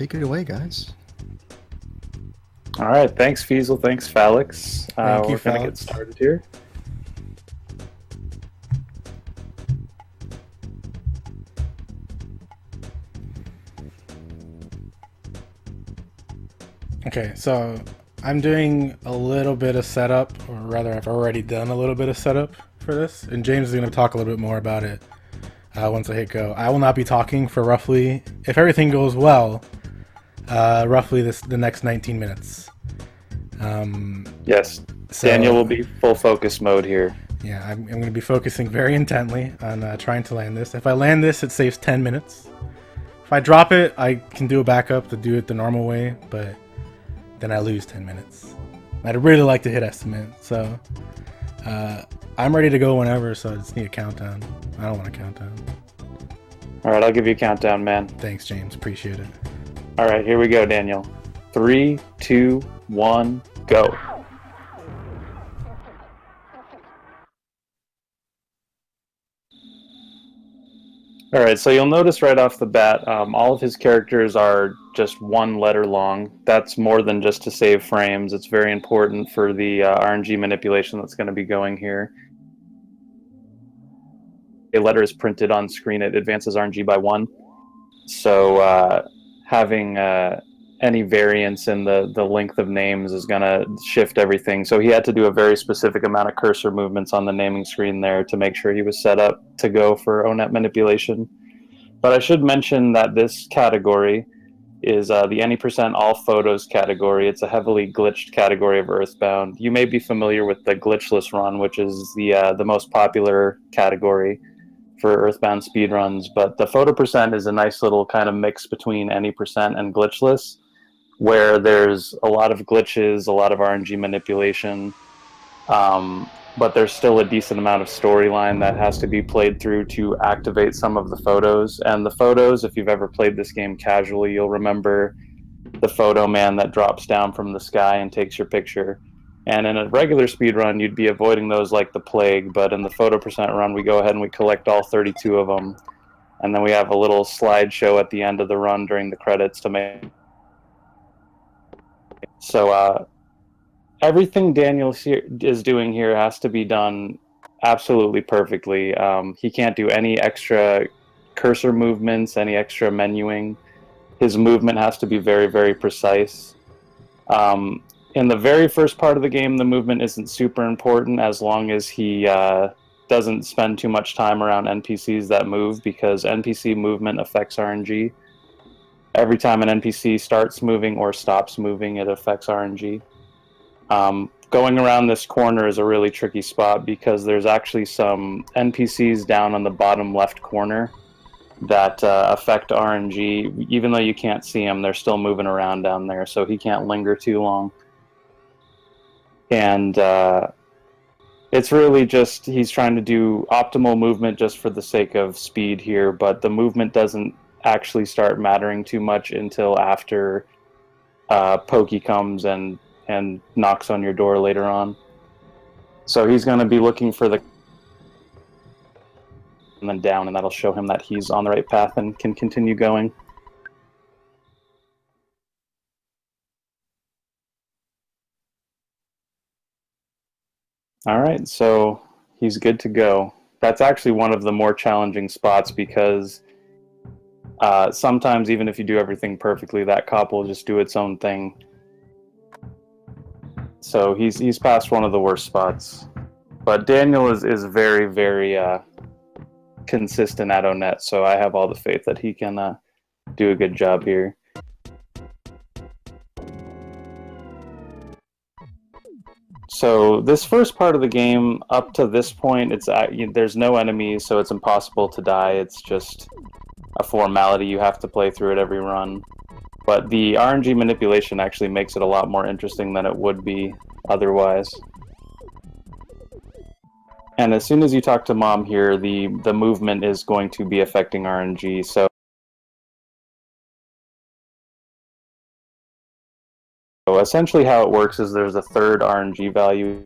Take it away, guys. All right, thanks Feasel, thanks Felix. Thank you, We're gonna get Felix. started here. Okay, so I'm doing a little bit of setup, or rather, I've already done a little bit of setup for this, and James is going to talk a little bit more about it once I hit go. I will not be talking for roughly, if everything goes well, roughly the next 19 minutes. Yes, So, Daniel will be full focus mode here. Yeah, I'm going to be focusing very intently on trying to land this. If I land this, it saves 10 minutes. If I drop it, I can do a backup to do it the normal way, but then I lose 10 minutes. I'd really like to hit estimate, so I'm ready to go whenever, so I just need a countdown. I don't want a countdown. All right, I'll give you a countdown, man. Thanks, James. Appreciate it. All right, here we go, Daniel. 3, 2, 1, go. All right, so you'll notice right off the bat, all of his characters are just one letter long. That's more than just to save frames. It's very important for the RNG manipulation that's going to be going here. A letter is printed on screen, it advances RNG by 1. So having any variance in the length of names is going to shift everything. So he had to do a very specific amount of cursor movements on the naming screen there to make sure he was set up to go for ONET manipulation. But I should mention that this category is the any percent all photos category. It's a heavily glitched category of Earthbound. You may be familiar with the glitchless run, which is the most popular category for Earthbound speedruns, but the photo percent is a nice little kind of mix between any percent and glitchless, where there's a lot of glitches, a lot of RNG manipulation, but there's still a decent amount of storyline that has to be played through to activate some of the photos. And the photos, if you've ever played this game casually, you'll remember the photo man that drops down from the sky and takes your picture. And in a regular speed run, you'd be avoiding those like the plague, but in the photo percent run, we go ahead and we collect all 32 of them. And then we have a little slideshow at the end of the run during the credits to make. So everything Daniel is doing here has to be done absolutely perfectly. He can't do any extra cursor movements, any extra menuing. His movement has to be very, very precise. In the very first part of the game, the movement isn't super important as long as he doesn't spend too much time around NPCs that move, because NPC movement affects RNG. Every time an NPC starts moving or stops moving, it affects RNG. Going around this corner is a really tricky spot because there's actually some NPCs down on the bottom left corner that affect RNG. Even though you can't see them, they're still moving around down there, so he can't linger too long. And it's really just he's trying to do optimal movement just for the sake of speed here, but the movement doesn't actually start mattering too much until after Pokey comes and knocks on your door later on. So he's going to be looking for the and then down, and that'll show him that he's on the right path and can continue going. All right, so he's good to go. That's actually one of the more challenging spots because sometimes even if you do everything perfectly, that cop will just do its own thing. So he's past one of the worst spots. But Daniel is very, very consistent at ONET, so I have all the faith that he can do a good job here. So this first part of the game, up to this point, there's no enemies, so it's impossible to die. It's just a formality. You have to play through it every run. But the RNG manipulation actually makes it a lot more interesting than it would be otherwise. And as soon as you talk to Mom here, the movement is going to be affecting RNG. So essentially how it works is there's a third RNG value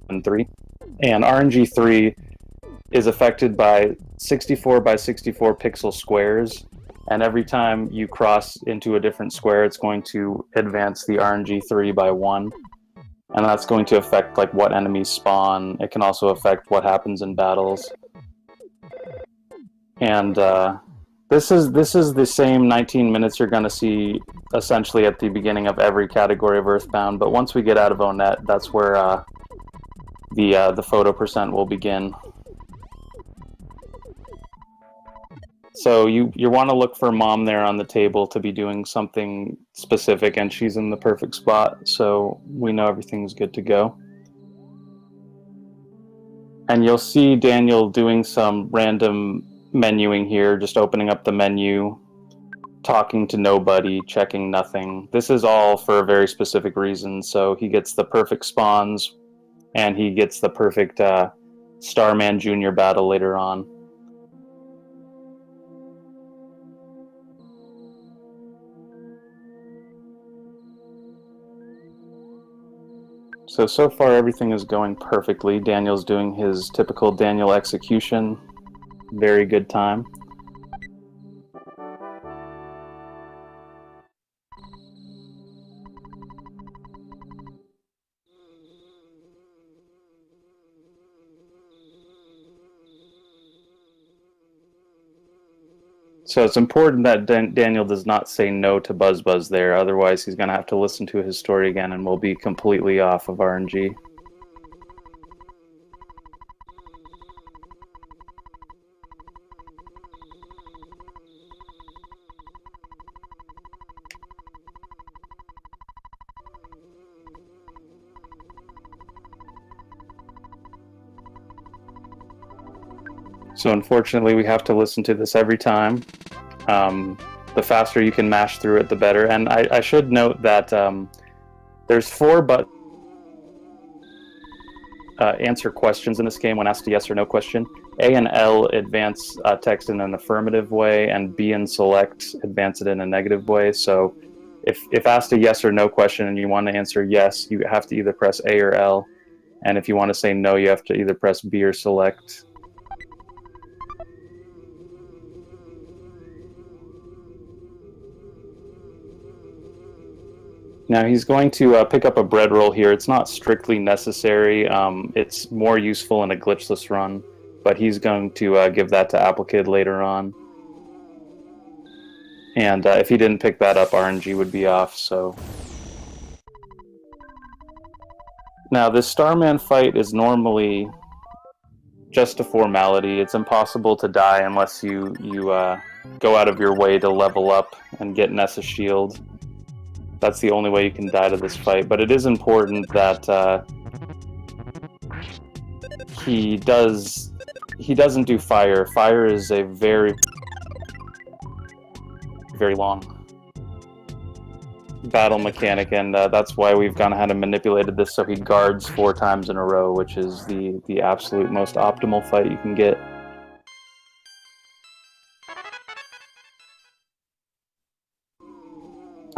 in 3. And RNG 3 is affected by 64 by 64 pixel squares. And every time you cross into a different square, it's going to advance the RNG 3 by 1. And that's going to affect like what enemies spawn. It can also affect what happens in battles. And this is the same 19 minutes you're going to see essentially at the beginning of every category of Earthbound. But once we get out of Onet, that's where the photo percent will begin. So you want to look for Mom there on the table to be doing something specific, and she's in the perfect spot, so we know everything's good to go. And you'll see Daniel doing some random menuing here, just opening up the menu, talking to nobody, checking nothing. This is all for a very specific reason, so he gets the perfect spawns, and he gets the perfect Starman Jr. battle later on. So far everything is going perfectly. Daniel's doing his typical Daniel execution. Very good time. So it's important that Daniel does not say no to Buzz Buzz there, otherwise he's going to have to listen to his story again and we'll be completely off of RNG. So unfortunately we have to listen to this every time. The faster you can mash through it, the better. And I should note that there's 4 answer questions in this game when asked a yes or no question. A and L advance text in an affirmative way, and B and select advance it in a negative way. So if asked a yes or no question and you want to answer yes, you have to either press A or L. And if you want to say no, you have to either press B or select. Now he's going to pick up a bread roll here. It's not strictly necessary. It's more useful in a glitchless run, but he's going to give that to AppleKid later on. And if he didn't pick that up, RNG would be off, so... Now, this Starman fight is normally just a formality. It's impossible to die unless you go out of your way to level up and get Nessa's shield. That's the only way you can die to this fight, but it is important that he doesn't do fire. Fire is a very long battle mechanic, and that's why we've gone ahead and manipulated this so he guards 4 times in a row, which is the absolute most optimal fight you can get.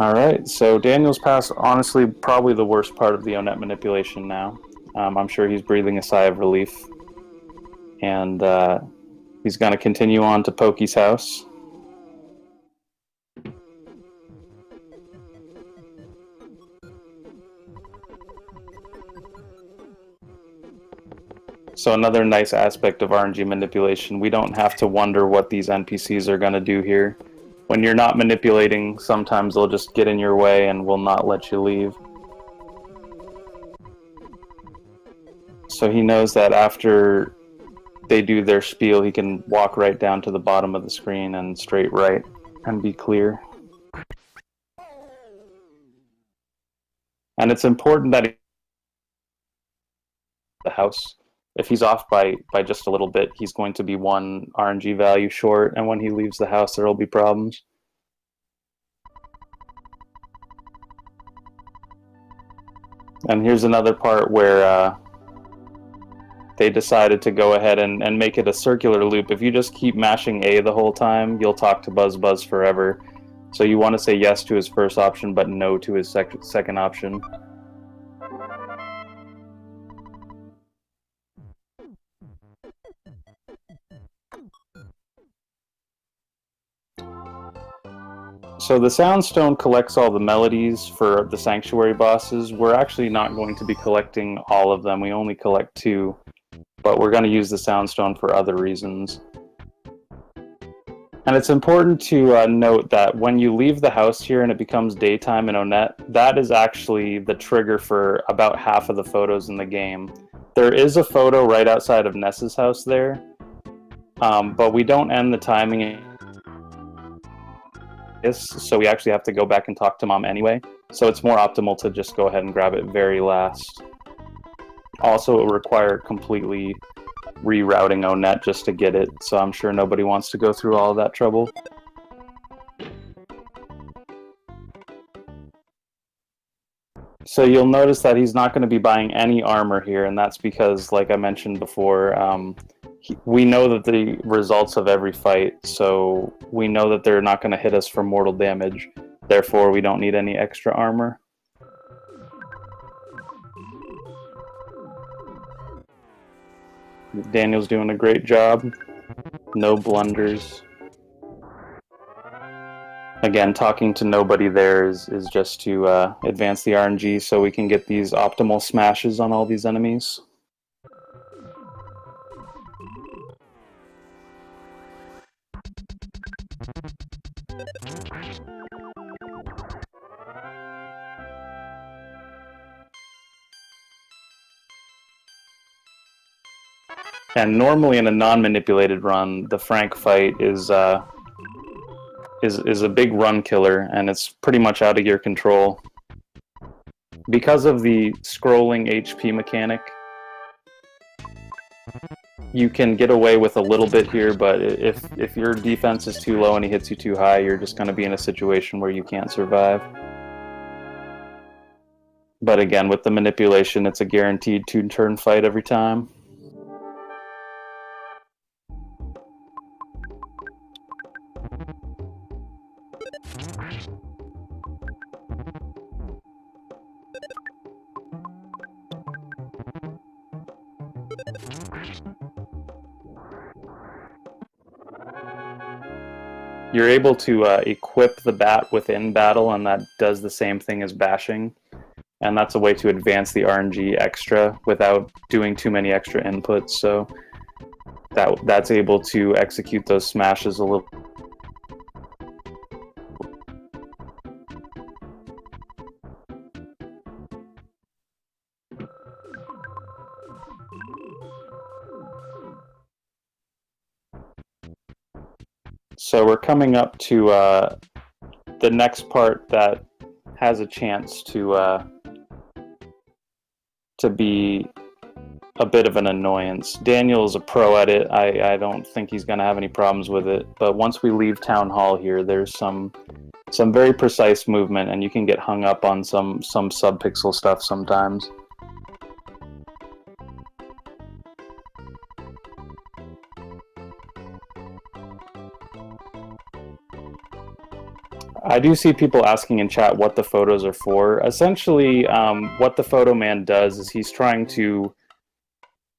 Alright, so Daniel's past, honestly, probably the worst part of the Onet manipulation now. I'm sure he's breathing a sigh of relief. And he's going to continue on to Pokey's house. So another nice aspect of RNG manipulation, we don't have to wonder what these NPCs are going to do here. When you're not manipulating, sometimes they'll just get in your way and will not let you leave. So he knows that after they do their spiel, he can walk right down to the bottom of the screen and straight right and be clear. And it's important that the house, if he's off by just a little bit, he's going to be 1 RNG value short, and when he leaves the house, there will be problems. And here's another part where they decided to go ahead and make it a circular loop. If you just keep mashing A the whole time, you'll talk to Buzz Buzz forever. So you want to say yes to his first option, but no to his second option. So the Soundstone collects all the melodies for the Sanctuary bosses. We're actually not going to be collecting all of them. We only collect 2, but we're going to use the Soundstone for other reasons. And it's important to note that when you leave the house here and it becomes daytime in Onett, that is actually the trigger for about half of the photos in the game. There is a photo right outside of Ness's house there, but we don't end the timing, so we actually have to go back and talk to Mom anyway. So it's more optimal to just go ahead and grab it very last. Also, it will require completely rerouting Onett just to get it, so I'm sure nobody wants to go through all of that trouble. So you'll notice that he's not going to be buying any armor here, and that's because, like I mentioned before, we know that the results of every fight, so we know that they're not going to hit us for mortal damage. Therefore, we don't need any extra armor. Daniel's doing a great job. No blunders. Again, talking to nobody there is just to advance the RNG so we can get these optimal smashes on all these enemies. And normally in a non-manipulated run, the Frank fight is a big run killer, and it's pretty much out of your control. Because of the scrolling HP mechanic, you can get away with a little bit here, but if your defense is too low and he hits you too high, you're just going to be in a situation where you can't survive. But again, with the manipulation, it's a guaranteed 2-turn fight every time. You're able to equip the bat within battle, and that does the same thing as bashing. And that's a way to advance the RNG extra without doing too many extra inputs, so that's able to execute those smashes a little. So we're coming up to the next part that has a chance to be a bit of an annoyance. Daniel's a pro at it. I don't think he's going to have any problems with it. But once we leave Town Hall here, there's some very precise movement, and you can get hung up on some sub-pixel stuff sometimes. I do see people asking in chat what the photos are for. Essentially, what the photo man does is he's trying to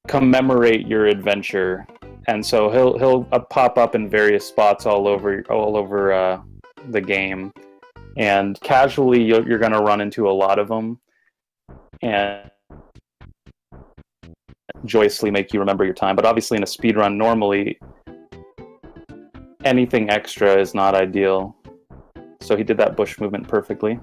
commemorate your adventure, and so he'll pop up in various spots all over the game, and casually you're going to run into a lot of them, and joyously make you remember your time. But obviously, in a speedrun, normally anything extra is not ideal. So he did that bush movement perfectly.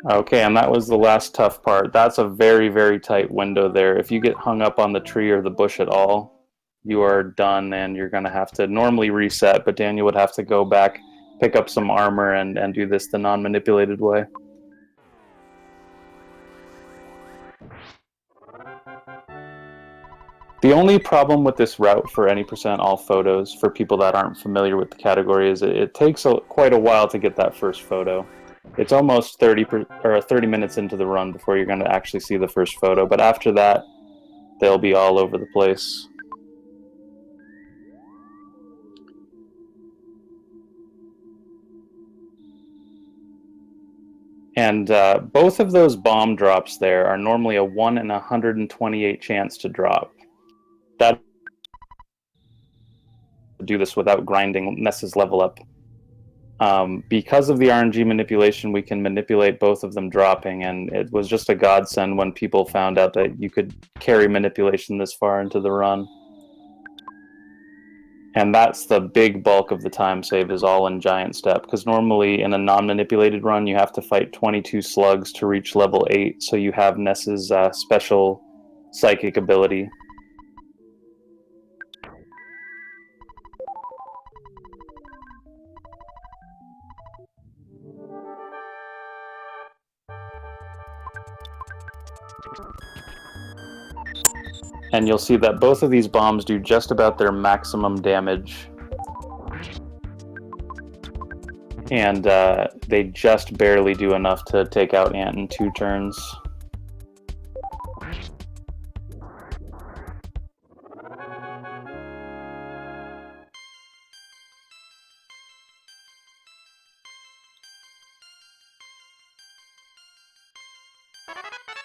Okay, and that was the last tough part. That's a very, very tight window there. If you get hung up on the tree or the bush at all, you are done, and you're going to have to normally reset, but Daniel would have to go back, pick up some armor, and do this the non-manipulated way. The only problem with this route for any percent all photos, for people that aren't familiar with the category, is it takes quite a while to get that first photo. It's almost 30 minutes into the run before you're going to actually see the first photo, but after that, they'll be all over the place. And both of those bomb drops there are normally a 1 in 128 chance to drop. That do this without grinding Ness's level up. Because of the RNG manipulation, we can manipulate both of them dropping, and it was just a godsend when people found out that you could carry manipulation this far into the run. And that's the big bulk of the time save, is all in Giant Step, because normally in a non-manipulated run you have to fight 22 slugs to reach level 8, so you have Ness's special psychic ability. And you'll see that both of these bombs do just about their maximum damage. And they just barely do enough to take out Ant in 2 turns.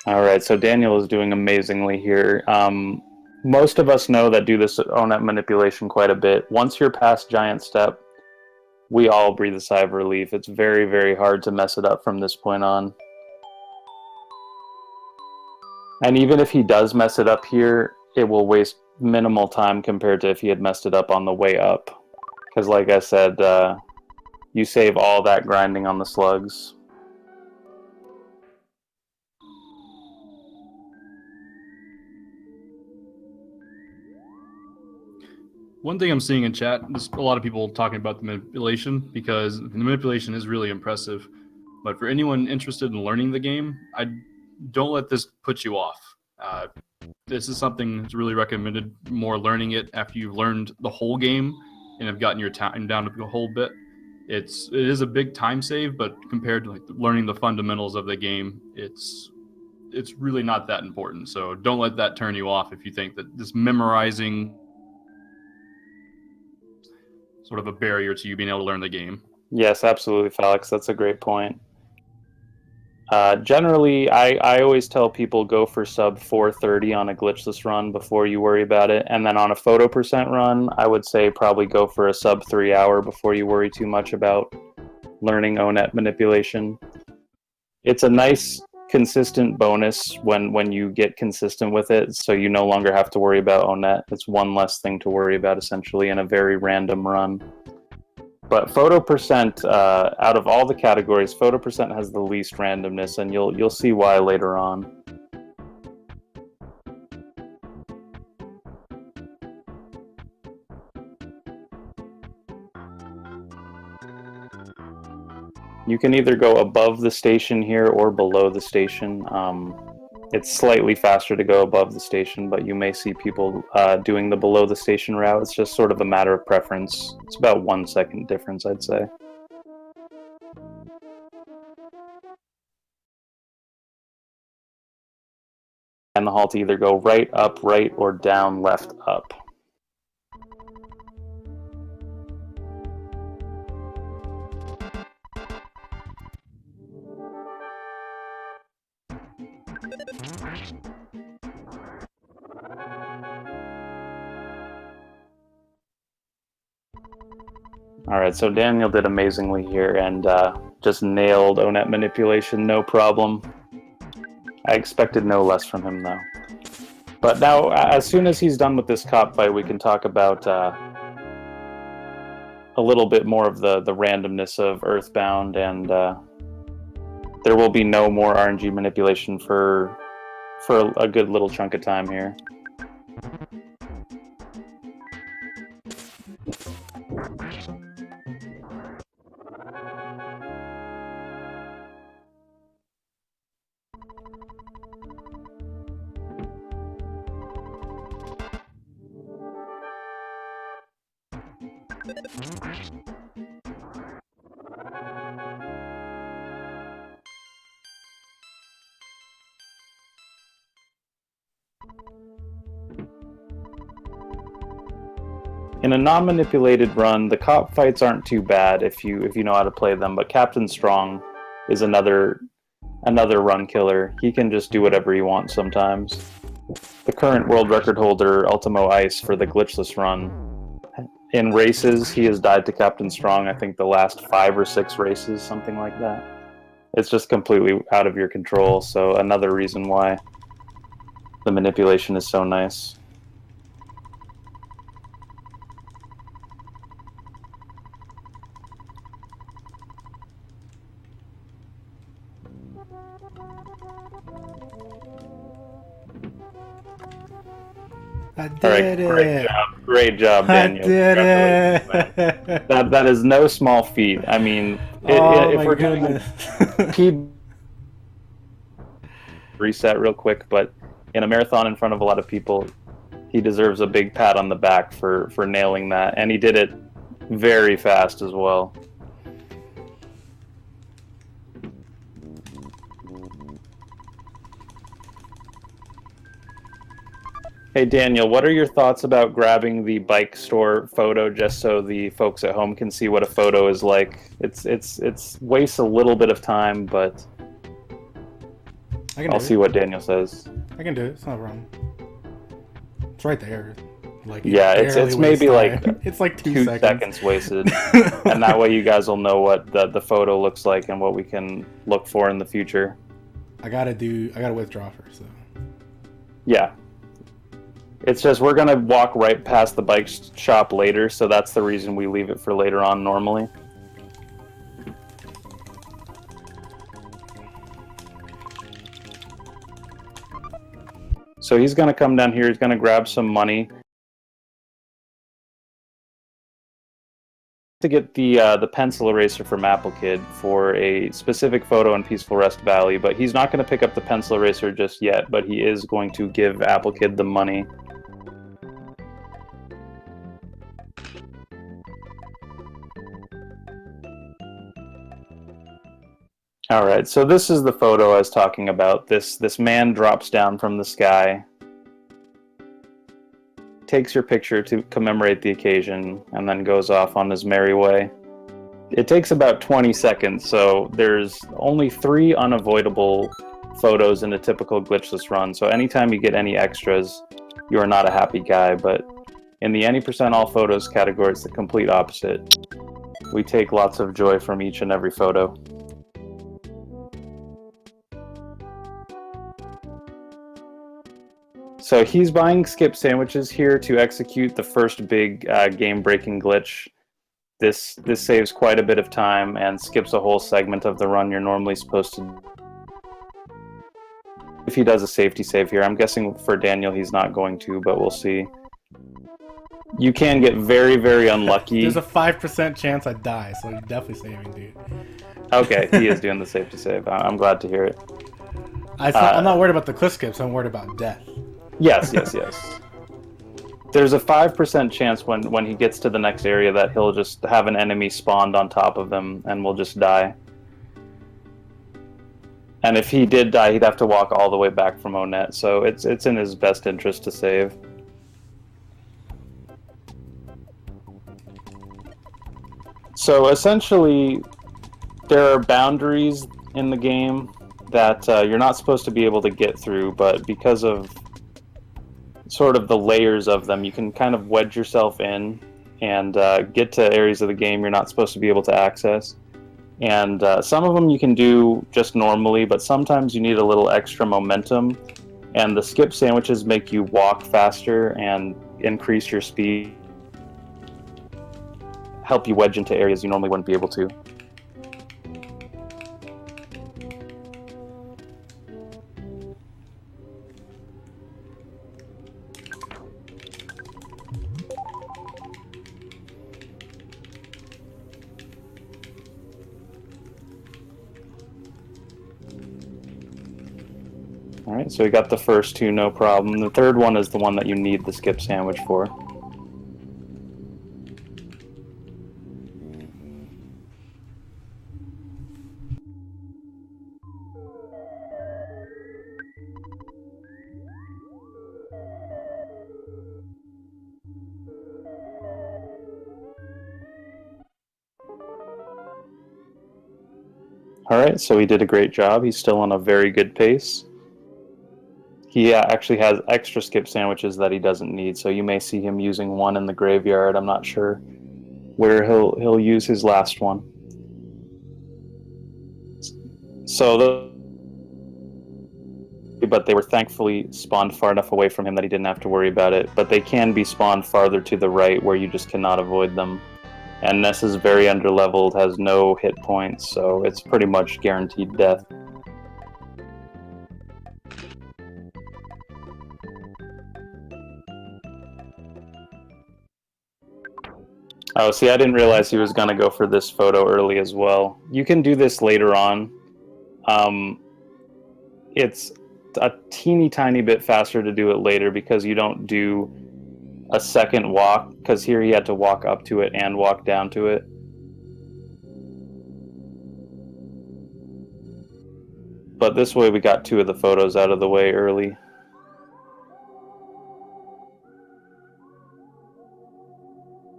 Alright, so Daniel is doing amazingly here. Most of us know that do this Onet manipulation quite a bit. Once you're past Giant Step, we all breathe a sigh of relief. It's very, very hard to mess it up from this point on. And even if he does mess it up here, it will waste minimal time compared to if he had messed it up on the way up. Because like I said, you save all that grinding on the slugs. One thing I'm seeing in chat, there's a lot of people talking about the manipulation, because the manipulation is really impressive. But for anyone interested in learning the game, don't let this put you off. This is something that's really recommended, more learning it after you've learned the whole game and have gotten your time down a whole bit. It is a big time save, but compared to like learning the fundamentals of the game, it's really not that important. So don't let that turn you off if you think that this memorizing sort of a barrier to you being able to learn the game. Yes, absolutely, Felix. That's a great point. Generally, I always tell people go for sub 430 on a glitchless run before you worry about it. And then on a photo percent run, I would say probably go for a sub 3 hour before you worry too much about learning Onet manipulation. It's a nice, consistent bonus when you get consistent with it, so you no longer have to worry about Onet. It's one less thing to worry about, essentially, in a very random run. But photo percent, out of all the categories, photo percent has the least randomness, and you'll see why later on. You can either go above the station here or below the station. It's slightly faster to go above the station, but you may see people doing the below the station route. It's just sort of a matter of preference. It's about 1 second difference, I'd say. And the hall to either go right, up, right, or down, left, up. Alright, so Daniel did amazingly here and just nailed Onet manipulation, no problem. I expected no less from him, though. But now, as soon as he's done with this cop fight, we can talk about a little bit more of the randomness of Earthbound, and there will be no more RNG manipulation for a good little chunk of time here. In a non-manipulated run, the cop fights aren't too bad if you know how to play them, but Captain Strong is another run killer. He can just do whatever he wants sometimes. The current world record holder, Ultimo Ice, for the glitchless run, in races, he has died to Captain Strong, I think the last 5 or 6 races, something like that. It's just completely out of your control, so another reason why the manipulation is so nice. I did it. Great job, Daniel. I did it. That is no small feat. I mean, Oh if my we're goodness. getting reset real quick, but in a marathon in front of a lot of people, he deserves a big pat on the back for nailing that, and he did it very fast as well. Hey Daniel, what are your thoughts about grabbing the bike store photo just so the folks at home can see what a photo is like? It's wastes a little bit of time, but I'll see what Daniel says. I can do it. It's not a problem. It's right there. Like yeah, it's maybe like it's like 2 seconds wasted, and that way you guys will know what the photo looks like and what we can look for in the future. I gotta withdraw first, so. Yeah. It's just we're going to walk right past the bike shop later, so that's the reason we leave it for later on normally. So he's going to come down here, he's going to grab some money. To get the pencil eraser from Apple Kid for a specific photo in Peaceful Rest Valley, but he's not going to pick up the pencil eraser just yet, but he is going to give Apple Kid the money. All right, so this is the photo I was talking about. This man drops down from the sky, takes your picture to commemorate the occasion, and then goes off on his merry way. It takes about 20 seconds, so there's only 3 unavoidable photos in a typical glitchless run, so anytime you get any extras, you are not a happy guy, but in the any percent all photos category, it's the complete opposite. We take lots of joy from each and every photo. So he's buying skip sandwiches here to execute the first big game-breaking glitch. This saves quite a bit of time and skips a whole segment of the run you're normally supposed to. If he does a safety save here, I'm guessing for Daniel he's not going to, but we'll see. You can get very, very unlucky. There's a 5% chance I die, so you're definitely saving, dude. Okay, he is doing the safety save. I'm glad to hear it. I'm not worried about the cliff skips, I'm worried about death. Yes. There's a 5% chance when he gets to the next area that he'll just have an enemy spawned on top of him and will just die. And if he did die, he'd have to walk all the way back from Onett, so it's in his best interest to save. So essentially, there are boundaries in the game that you're not supposed to be able to get through, but because of sort of the layers of them, you can kind of wedge yourself in and get to areas of the game you're not supposed to be able to access. And some of them you can do just normally, but sometimes you need a little extra momentum, and the skip sandwiches make you walk faster and increase your speed, help you wedge into areas you normally wouldn't be able to. Alright, so we got the first 2, no problem. The third one is the one that you need the skip sandwich for. Alright, so he did a great job. He's still on a very good pace. He actually has extra skip sandwiches that he doesn't need, so you may see him using one in the graveyard. I'm not sure where he'll use his last one. But they were thankfully spawned far enough away from him that he didn't have to worry about it. But they can be spawned farther to the right where you just cannot avoid them. And Ness is very underleveled, has no hit points, so it's pretty much guaranteed death. Oh, see, I didn't realize he was going to go for this photo early as well. You can do this later on. It's a teeny tiny bit faster to do it later because you don't do a second walk, because here he had to walk up to it and walk down to it. But this way we got 2 of the photos out of the way early.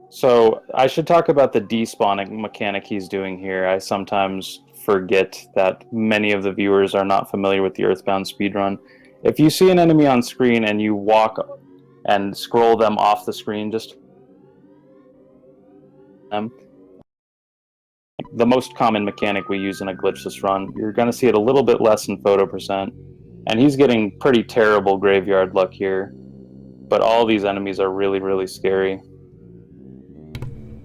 So I should talk about the despawning mechanic he's doing here. I sometimes forget that many of the viewers are not familiar with the Earthbound speedrun. If you see an enemy on screen and you walk and scroll them off the screen, just the most common mechanic we use in a glitchless run, you're going to see it a little bit less in photo percent. And he's getting pretty terrible graveyard luck here. But all these enemies are really, really scary.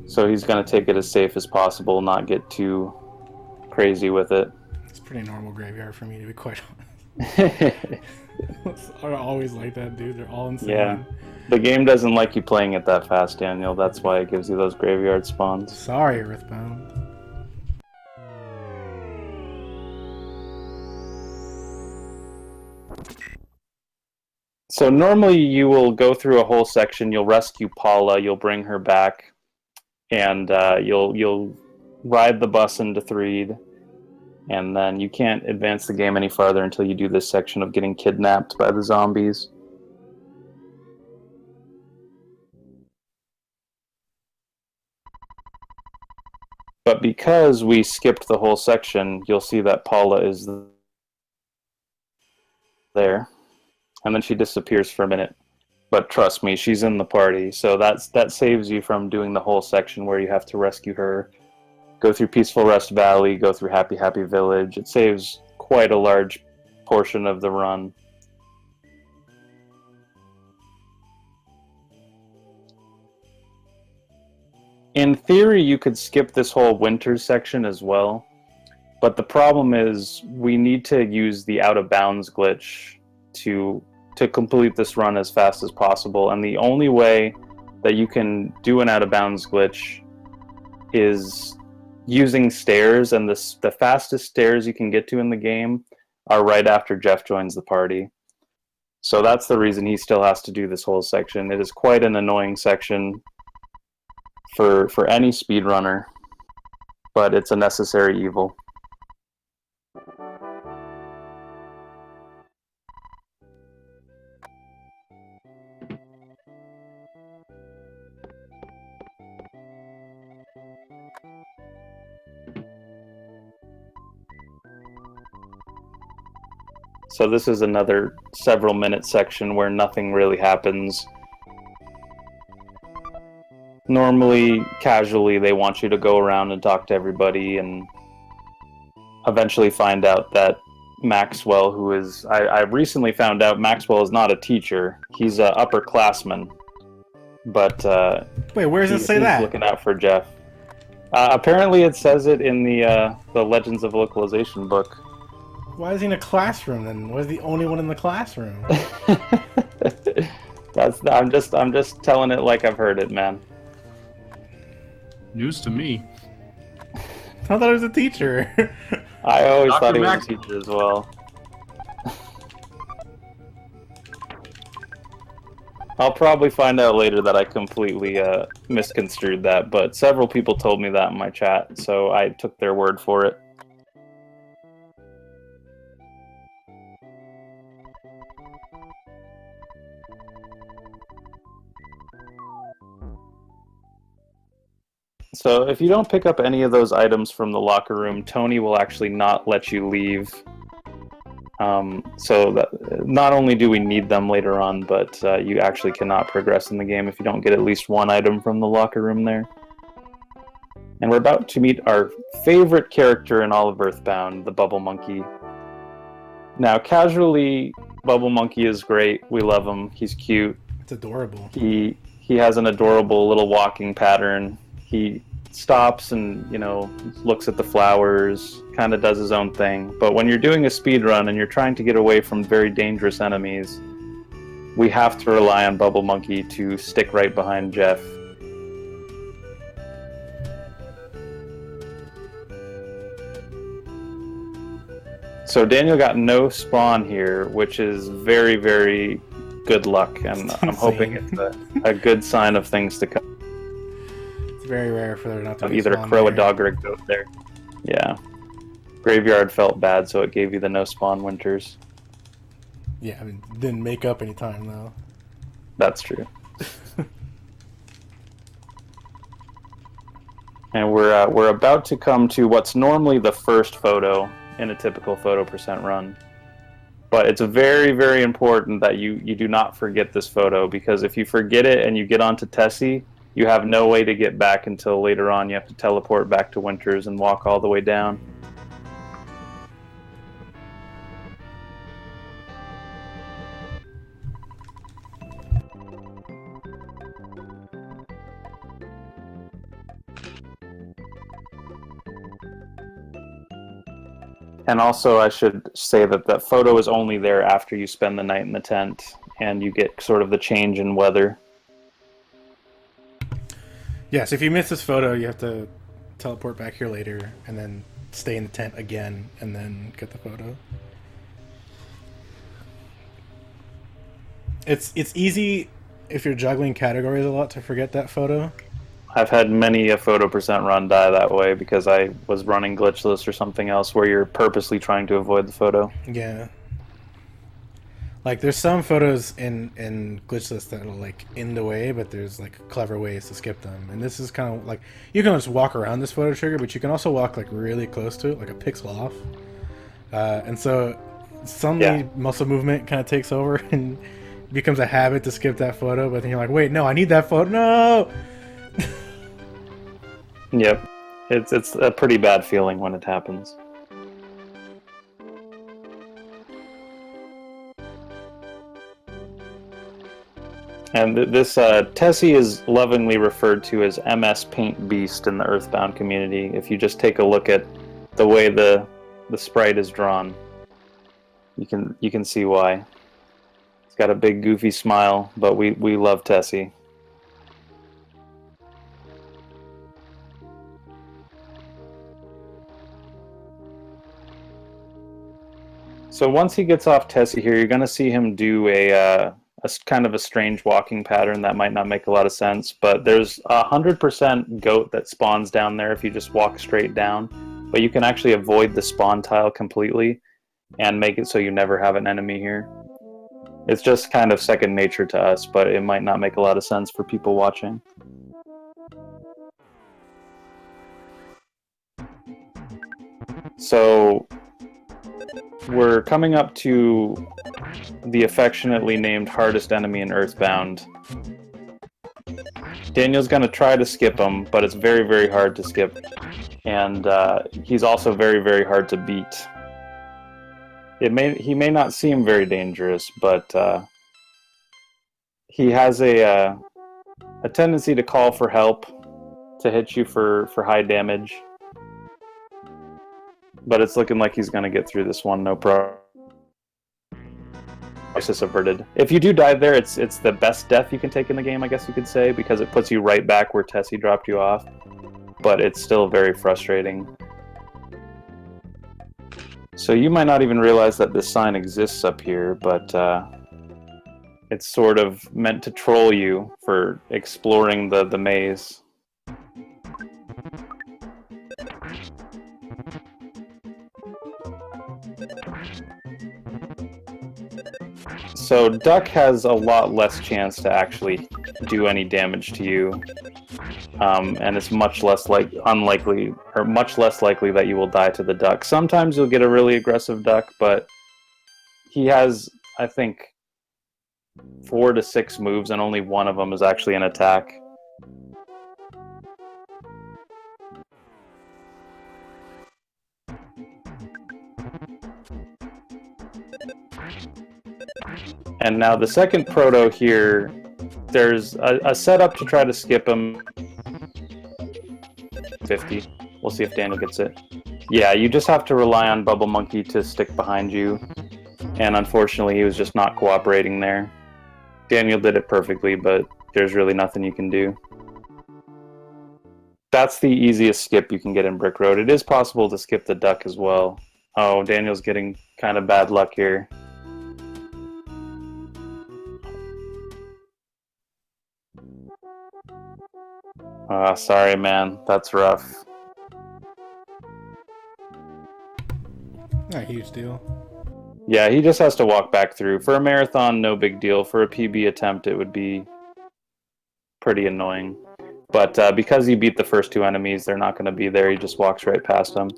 So he's going to take it as safe as possible, not get too crazy with it. It's pretty normal graveyard for me, to be quite honest. I always like that, dude. They're all insane. Yeah. The game doesn't like you playing it that fast, Daniel. That's why it gives you those graveyard spawns. Sorry, Earthbound. So normally you will go through a whole section, you'll rescue Paula, you'll bring her back, and you'll ride the bus into Threed, and then you can't advance the game any farther until you do this section of getting kidnapped by the zombies. But because we skipped the whole section, you'll see that Paula is there, and then she disappears for a minute. But trust me, she's in the party, so that saves you from doing the whole section where you have to rescue her, go through Peaceful Rest Valley, go through Happy Happy Village. It saves quite a large portion of the run. In theory, you could skip this whole winter section as well, but the problem is we need to use the out of bounds glitch to complete this run as fast as possible, and the only way that you can do an out of bounds glitch is using stairs, and the fastest stairs you can get to in the game are right after Jeff joins the party. So that's the reason he still has to do this whole section. It is quite an annoying section for any speedrunner, but it's a necessary evil. So this is another several minute section where nothing really happens. Normally, casually, they want you to go around and talk to everybody and eventually find out that Maxwell, who is... I recently found out Maxwell is not a teacher. He's an upperclassman. But wait, where does it say he's that? Looking out for Jeff. Apparently it says it in the Legends of Localization book. Why is he in a classroom then? Why is he the only one in the classroom? I'm just telling it like I've heard it, man. News to me. I thought he was a teacher. I always Dr. thought he Max- was a teacher as well. I'll probably find out later that I completely misconstrued that, but several people told me that in my chat, so I took their word for it. So if you don't pick up any of those items from the locker room, Tony will actually not let you leave So that not only do we need them later on, but you actually cannot progress in the game if you don't get at least one item from the locker room there. And we're about to meet our favorite character in all of Earthbound, the Bubble Monkey. Now, casually, Bubble Monkey is great. We love him. He's cute. It's adorable. He has an adorable little walking pattern. He stops and, you know, looks at the flowers, kind of does his own thing. But when you're doing a speed run and you're trying to get away from very dangerous enemies, we have to rely on Bubble Monkey to stick right behind Jeff. So Daniel got no spawn here, which is very, very good luck, and I'm hoping it's a good sign of things to come. It's very rare for there not to be Either a crow, a dog, or a goat there. Yeah. Graveyard felt bad, so it gave you the no spawn winters. Yeah, I mean, didn't make up any time though. That's true. And we're about to come to what's normally the first photo in a typical photo percent run. But it's very, very important that you do not forget this photo, because if you forget it and you get onto Tessie, you have no way to get back until later on. You have to teleport back to Winters and walk all the way down. And also, I should say that that photo is only there after you spend the night in the tent, and you get sort of the change in weather. Yes, if you miss this photo, you have to teleport back here later, and then stay in the tent again, and then get the photo. It's easy if you're juggling categories a lot to forget that photo. I've had many a photo percent run die that way because I was running glitchless or something else where you're purposely trying to avoid the photo. Yeah. Like, there's some photos in glitchless that are, like, in the way, but there's, like, clever ways to skip them. And this is kind of, like, you can just walk around this photo trigger, but you can also walk, like, really close to it, like a pixel off. And so, suddenly, muscle movement kind of takes over and becomes a habit to skip that photo, but then you're like, wait, no, I need that photo, no! Yep. It's a pretty bad feeling when it happens. And this Tessie is lovingly referred to as MS Paint Beast in the Earthbound community. If you just take a look at the way the sprite is drawn, you can see why. It's got a big goofy smile, but we love Tessie. So once he gets off Tessie here, you're going to see him do a kind of a strange walking pattern that might not make a lot of sense, but there's 100% goat that spawns down there if you just walk straight down, but you can actually avoid the spawn tile completely and make it so you never have an enemy here. It's just kind of second nature to us, but it might not make a lot of sense for people watching. So we're coming up to the affectionately named hardest enemy in Earthbound. Daniel's going to try to skip him, but it's very, very hard to skip. And he's also very, very hard to beat. He may not seem very dangerous, but he has a tendency to call for help, to hit you for high damage. But it's looking like he's going to get through this one, no problem. Crisis averted. If you do die there, it's the best death you can take in the game, I guess you could say, because it puts you right back where Tessie dropped you off. But it's still very frustrating. So you might not even realize that this sign exists up here, but it's sort of meant to troll you for exploring the maze. So Duck has a lot less chance to actually do any damage to you, and it's much less unlikely, or much less likely that you will die to the duck. Sometimes you'll get a really aggressive duck, but he has, I think, 4 to 6 moves, and only one of them is actually an attack. And now the second proto here, there's a setup to try to skip him. 50. We'll see if Daniel gets it. Yeah, you just have to rely on Bubble Monkey to stick behind you. And unfortunately, he was just not cooperating there. Daniel did it perfectly, but there's really nothing you can do. That's the easiest skip you can get in Brick Road. It is possible to skip the duck as well. Oh, Daniel's getting kind of bad luck here. Sorry, man. That's rough. Not a huge deal. Yeah, he just has to walk back through. For a marathon, no big deal. For a PB attempt, it would be pretty annoying. But because he beat the first 2 enemies, they're not going to be there. He just walks right past them.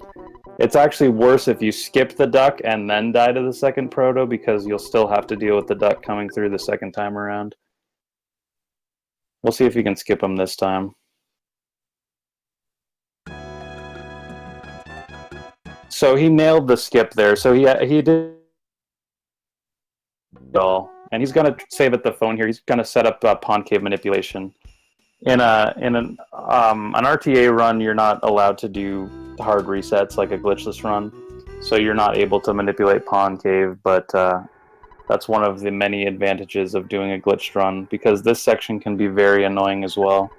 It's actually worse if you skip the duck and then die to the second proto, because you'll still have to deal with the duck coming through the second time around. We'll see if you can skip him this time. So he nailed the skip there. So he did all, and he's gonna save at the phone here. He's gonna set up pawn cave manipulation. In an RTA run, you're not allowed to do hard resets like a glitchless run, so you're not able to manipulate pawn cave. But that's one of the many advantages of doing a glitched run, because this section can be very annoying as well.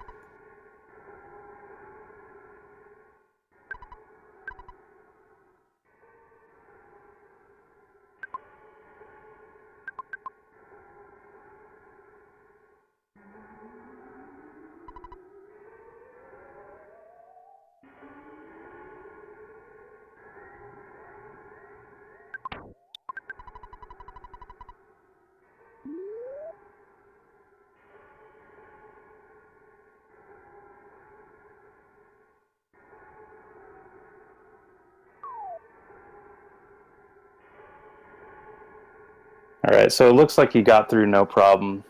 Alright, so it looks like he got through no problem.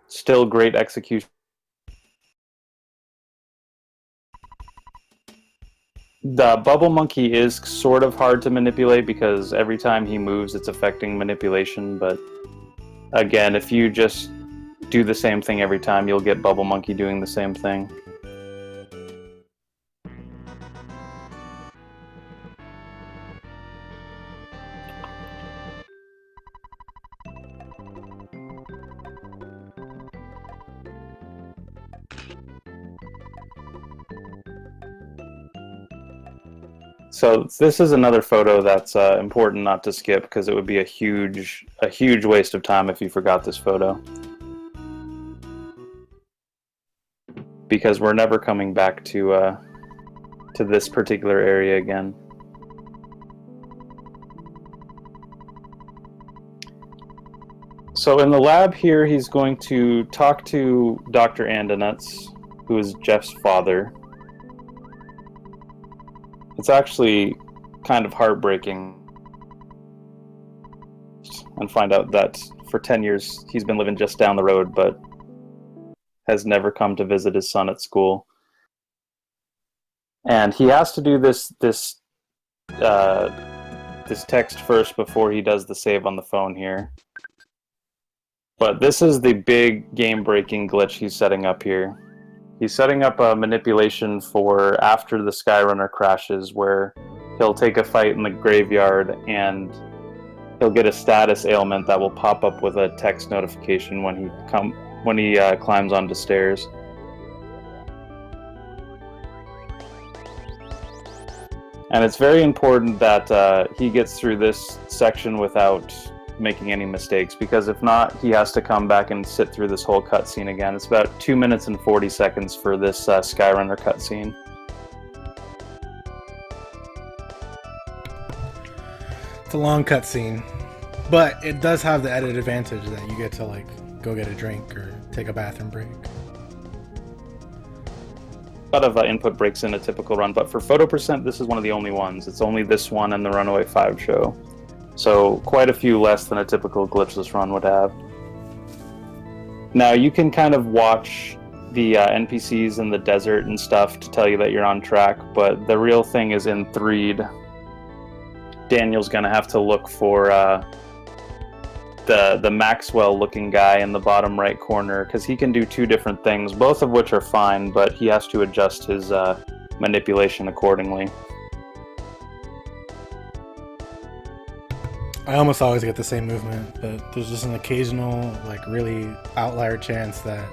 Still great execution. The Bubble Monkey is sort of hard to manipulate because every time he moves it's affecting manipulation, but again, if you just do the same thing every time, you'll get Bubble Monkey doing the same thing. So this is another photo that's important not to skip, because it would be a huge waste of time if you forgot this photo. Because we're never coming back to this particular area again. So in the lab here, he's going to talk to Dr. Andonuts, who is Jeff's father. It's actually kind of heartbreaking and find out that for 10 years he's been living just down the road, but has never come to visit his son at school. And he has to do this text first before he does the save on the phone here. But this is the big game-breaking glitch he's setting up here. He's setting up a manipulation for after the Skyrunner crashes, where he'll take a fight in the graveyard and he'll get a status ailment that will pop up with a text notification when he climbs onto stairs. And it's very important that he gets through this section without making any mistakes, because if not, he has to come back and sit through this whole cutscene again. It's about 2 minutes and 40 seconds for this Skyrunner cutscene. It's a long cutscene, but it does have the added advantage that you get to like go get a drink or take a bathroom break. A lot of input breaks in a typical run, but for photo percent, this is one of the only ones. It's only this one and the Runaway 5 show So quite a few less than a typical glitchless run would have. Now you can kind of watch the NPCs in the desert and stuff to tell you that you're on track, but the real thing is in Threed. Daniel's gonna have to look for the Maxwell looking guy in the bottom right corner, because he can do two different things, both of which are fine, but he has to adjust his manipulation accordingly. I almost always get the same movement, but there's just an occasional, like, really outlier chance that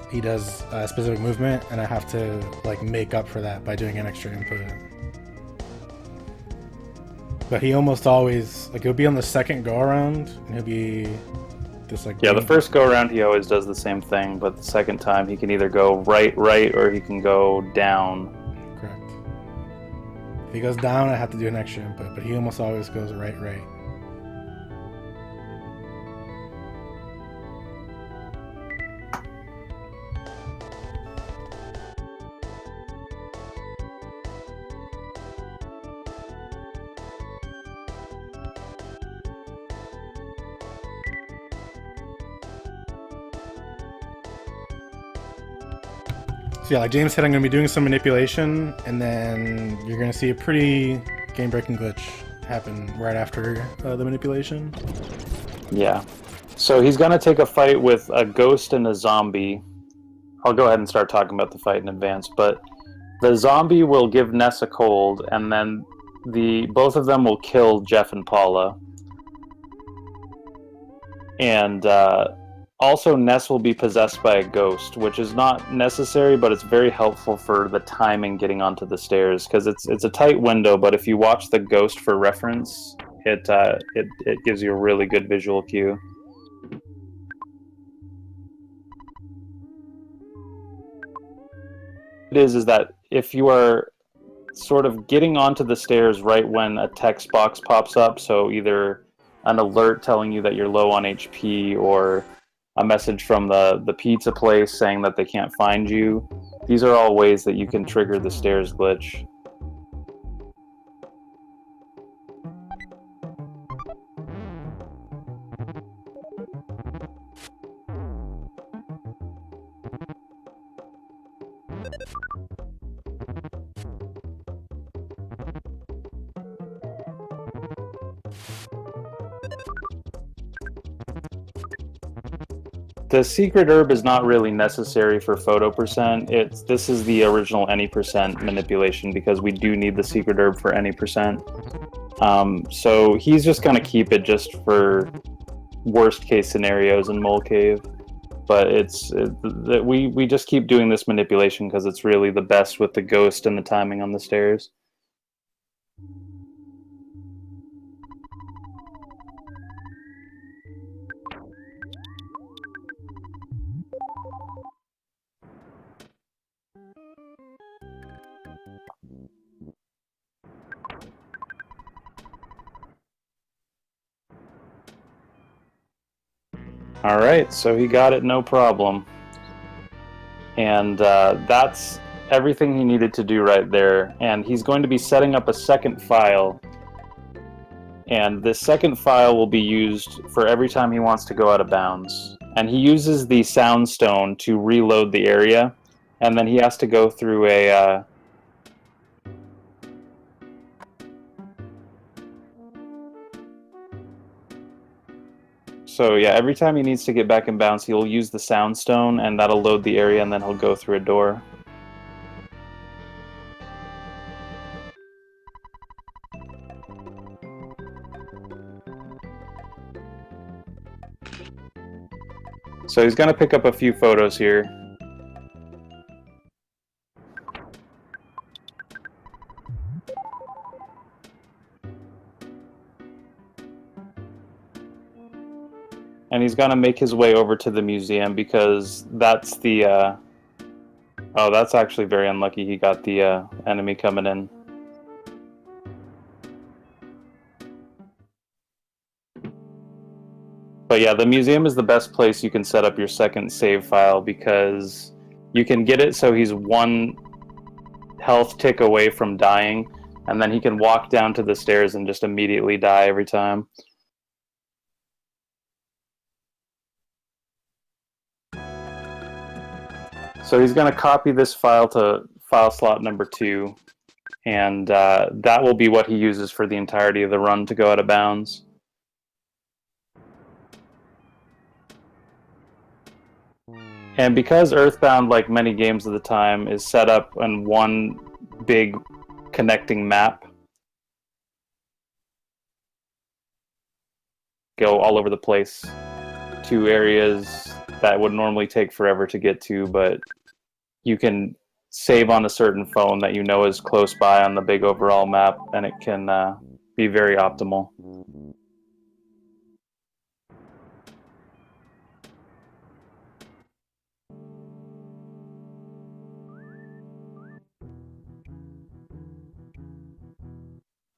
he does a specific movement, and I have to, like, make up for that by doing an extra input. But he almost always, like, he'll be on the second go around, and he'll be just like... Yeah, the first go around he always does the same thing, but the second time he can either go right, or he can go down. Correct. If he goes down, I have to do an extra input, but he almost always goes right. So yeah, like James said, I'm going to be doing some manipulation, and then you're going to see a pretty game-breaking glitch happen right after the manipulation. Yeah. So he's going to take a fight with a ghost and a zombie. I'll go ahead and start talking about the fight in advance, but the zombie will give Ness a cold, and then both of them will kill Jeff and Paula. And also, Ness will be possessed by a ghost, which is not necessary, but it's very helpful for the timing getting onto the stairs, because it's a tight window, but if you watch the ghost for reference, it gives you a really good visual cue. It is that if you are sort of getting onto the stairs right when a text box pops up, so either an alert telling you that you're low on HP or a message from the pizza place saying that they can't find you. These are all ways that you can trigger the stairs glitch. The secret herb is not really necessary for photo percent. This is the original any percent manipulation, because we do need the secret herb for any percent. So he's just going to keep it just for worst case scenarios in Mole Cave. But we just keep doing this manipulation because it's really the best with the ghost and the timing on the stairs. All right, so he got it no problem. And that's everything he needed to do right there. And he's going to be setting up a second file. And this second file will be used for every time he wants to go out of bounds. And he uses the sound stone to reload the area. And then he has to go through a... So yeah, every time he needs to get back in bounds, he'll use the sound stone, and that'll load the area, and then he'll go through a door. So he's going to pick up a few photos here. And he's going to make his way over to the museum because that's the... Oh, that's actually very unlucky. He got the enemy coming in. But yeah, the museum is the best place you can set up your second save file because you can get it so he's one health tick away from dying, And then he can walk down to the stairs and just immediately die every time. So he's going to copy this file to file slot number 2, and that will be what he uses for the entirety of the run to go out of bounds. And because Earthbound, like many games of the time, is set up in one big connecting map, go all over the place to areas that would normally take forever to get to, but you can save on a certain phone that you know is close by on the big overall map, and it can be very optimal.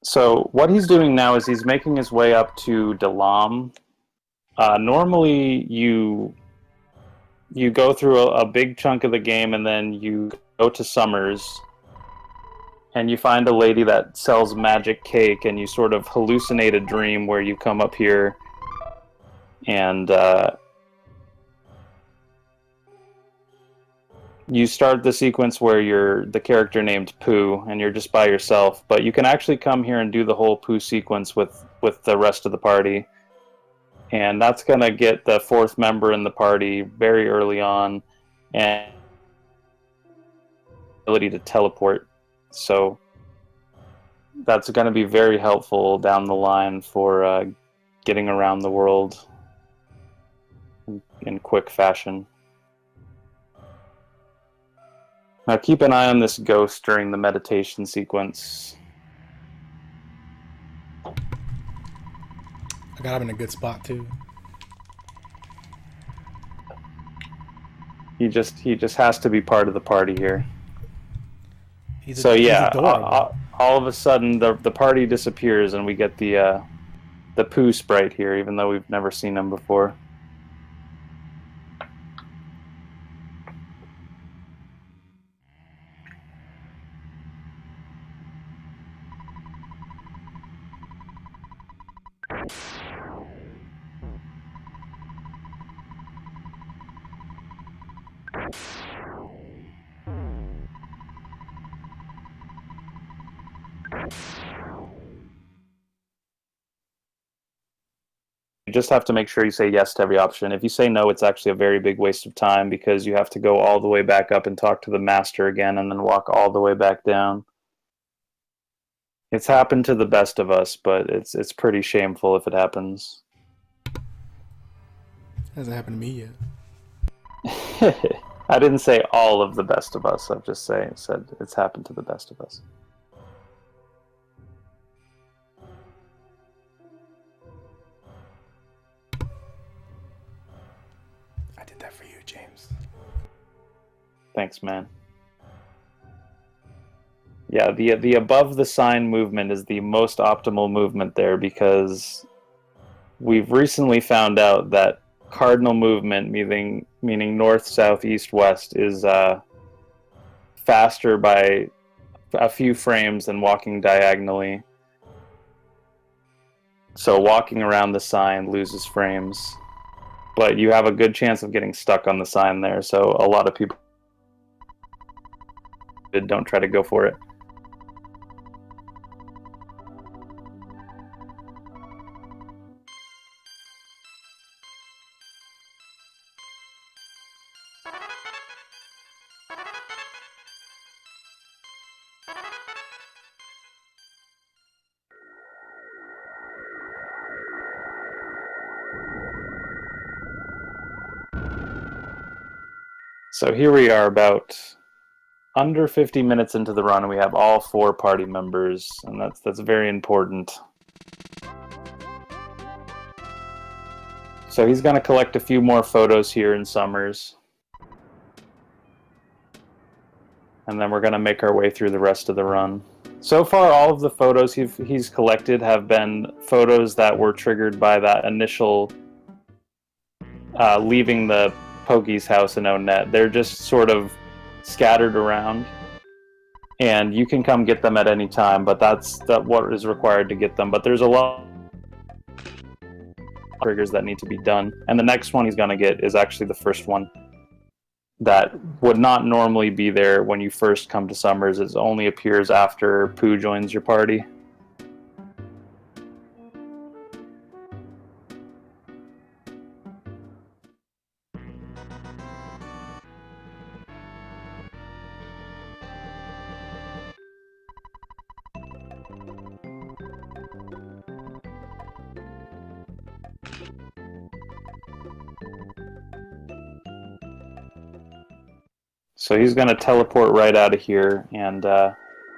So what he's doing now is he's making his way up to Dalam. Normally you go through a big chunk of the game and then you go to Summers and you find a lady that sells magic cake, and you sort of hallucinate a dream where you come up here and you start the sequence where you're the character named Pooh and you're just by yourself, but you can actually come here and do the whole Pooh sequence with the rest of the party. And that's going to get the 4th member in the party very early on, and ability to teleport. So that's going to be very helpful down the line for getting around the world in quick fashion. Now keep an eye on this ghost during the meditation sequence. I got him in a good spot too. He just has to be part of the party here. He's yeah, adorable. all of a sudden the party disappears and we get the Pooh sprite here, even though we've never seen him before. You just have to make sure you say yes to every option. If you say no, it's actually a very big waste of time because you have to go all the way back up and talk to the master again and then walk all the way back down. It's happened to the best of us, but it's pretty shameful if it happens. Hasn't happened to me yet. I didn't say all of the best of us. I've just said it's happened to the best of us. I did that for you, James. Thanks, man. Yeah, the above the sign movement is the most optimal movement there because we've recently found out that cardinal movement, meaning north, south, east, west, is faster by a few frames than walking diagonally. So walking around the sign loses frames, but you have a good chance of getting stuck on the sign there, so a lot of people don't try to go for it. So here we are about under 50 minutes into the run, and we have all 4 party members, and that's very important. So he's going to collect a few more photos here in Summers. And then we're going to make our way through the rest of the run. So far, all of the photos he's collected have been photos that were triggered by that initial leaving the Pokey's house in O-Net. They're just sort of scattered around. and you can come get them at any time, but that's what is required to get them. But there's a lot of triggers that need to be done, and the next one he's going to get is actually the first one that would not normally be there when you first come to Summers. It only appears after Pooh joins your party. So he's going to teleport right out of here and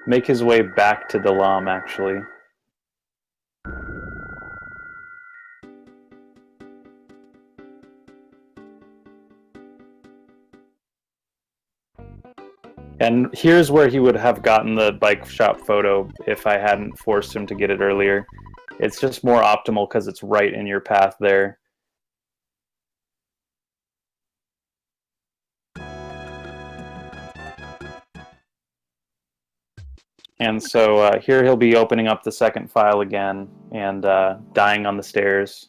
make his way back to Dalam, actually. And here's where he would have gotten the bike shop photo if I hadn't forced him to get it earlier. It's just more optimal because it's right in your path there. And so here he'll be opening up the second file again and dying on the stairs.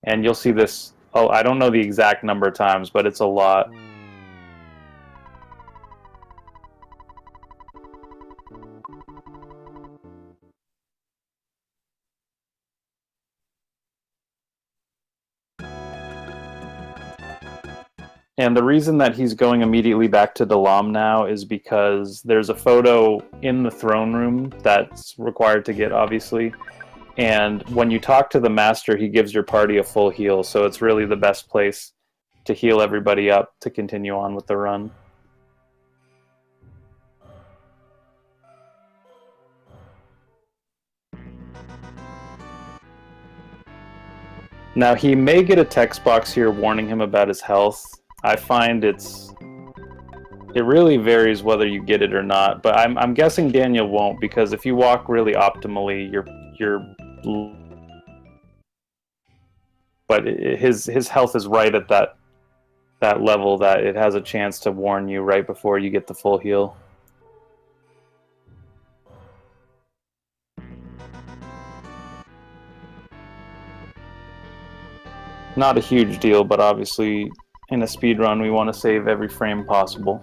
And you'll see this, oh, I don't know the exact number of times, but it's a lot. And the reason that he's going immediately back to Dalam now is because there's a photo in the throne room that's required to get, obviously. And when you talk to the master, he gives your party a full heal, so it's really the best place to heal everybody up to continue on with the run. Now, he may get a text box here warning him about his health. I find it really varies whether you get it or not, but I'm guessing Daniel won't, because if you walk really optimally, but his health is right at that level that it has a chance to warn you right before you get the full heal. Not a huge deal, but obviously in a speedrun we want to save every frame possible.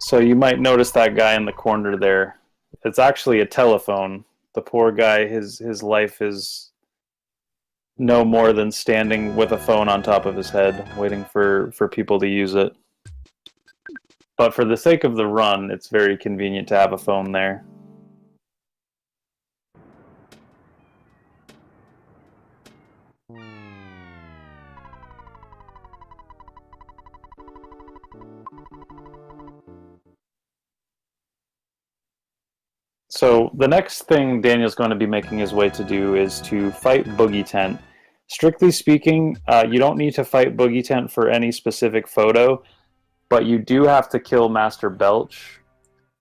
So you might notice that guy in the corner there. It's actually a telephone. The poor guy, his life is no more than standing with a phone on top of his head, waiting for people to use it. But for the sake of the run, it's very convenient to have a phone there. So the next thing Daniel's going to be making his way to do is to fight Boogie Tent. Strictly speaking, you don't need to fight Boogie Tent for any specific photo, but you do have to kill Master Belch,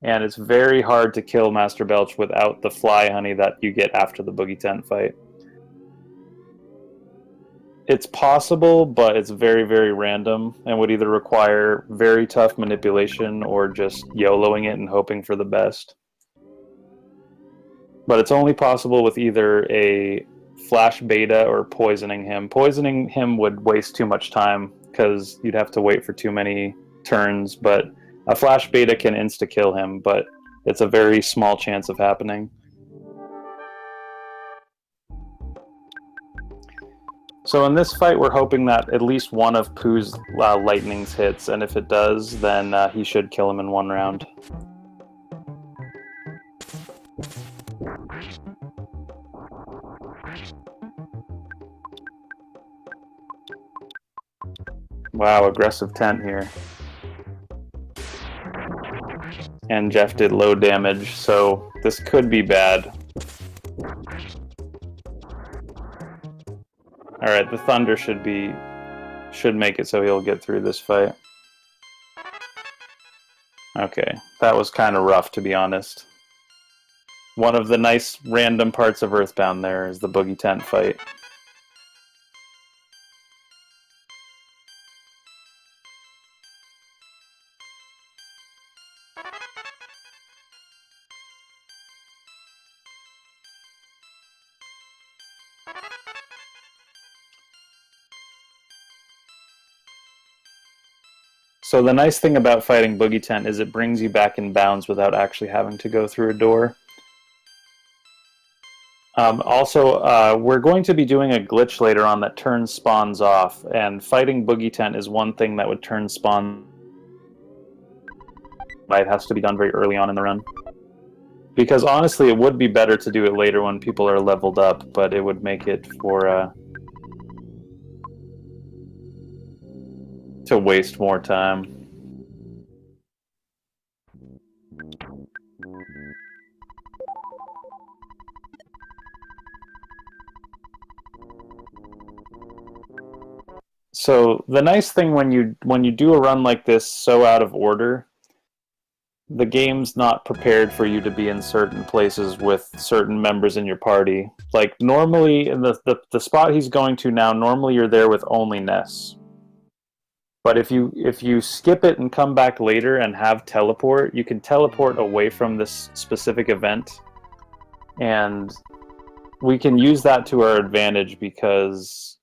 and it's very hard to kill Master Belch without the fly honey that you get after the Boogie Tent fight. It's possible, but it's very, very random, and would either require very tough manipulation or just YOLOing it and hoping for the best. But it's only possible with either a flash beta or poisoning him. Poisoning him would waste too much time because you'd have to wait for too many turns, but a flash beta can insta-kill him, but it's a very small chance of happening. So in this fight, we're hoping that at least one of Pooh's lightnings hits, and if it does, then he should kill him in one round. Wow, aggressive tent here. And Jeff did low damage, so this could be bad. Alright, the thunder should make it so he'll get through this fight. Okay, that was kind of rough, to be honest. One of the nice random parts of Earthbound there is the boogie tent fight. So the nice thing about fighting Boogie Tent is it brings you back in bounds without actually having to go through a door. Also, we're going to be doing a glitch later on that turns spawns off, and fighting Boogie Tent is one thing that would turn spawn. It has to be done very early on in the run. Because honestly, it would be better to do it later when people are leveled up, but it would make it for to waste more time. So the nice thing when you do a run like this so out of order, the game's not prepared for you to be in certain places with certain members in your party. Like normally in the spot he's going to now, normally you're there with only Ness. But if you skip it and come back later and have teleport, you can teleport away from this specific event. And we can use that to our advantage because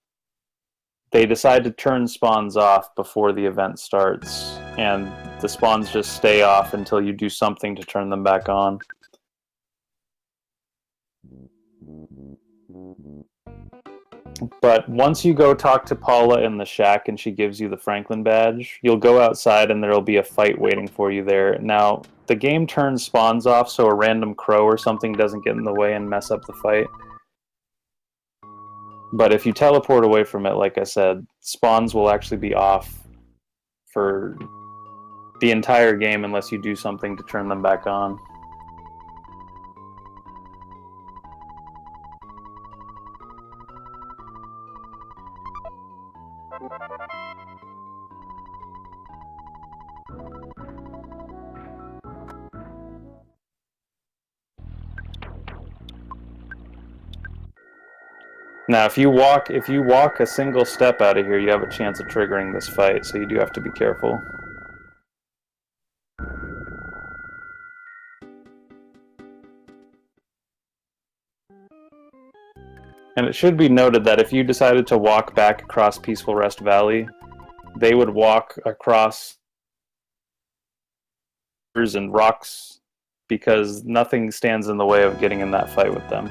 they decide to turn spawns off before the event starts. And the spawns just stay off until you do something to turn them back on. But once you go talk to Paula in the shack and she gives you the Franklin badge, you'll go outside and there'll be a fight waiting for you there. Now, the game turns spawns off so a random crow or something doesn't get in the way and mess up the fight. But if you teleport away from it, like I said, spawns will actually be off for the entire game unless you do something to turn them back on. Now, if you walk a single step out of here, you have a chance of triggering this fight, so you do have to be careful. And it should be noted that if you decided to walk back across Peaceful Rest Valley, they would walk across and rocks because nothing stands in the way of getting in that fight with them.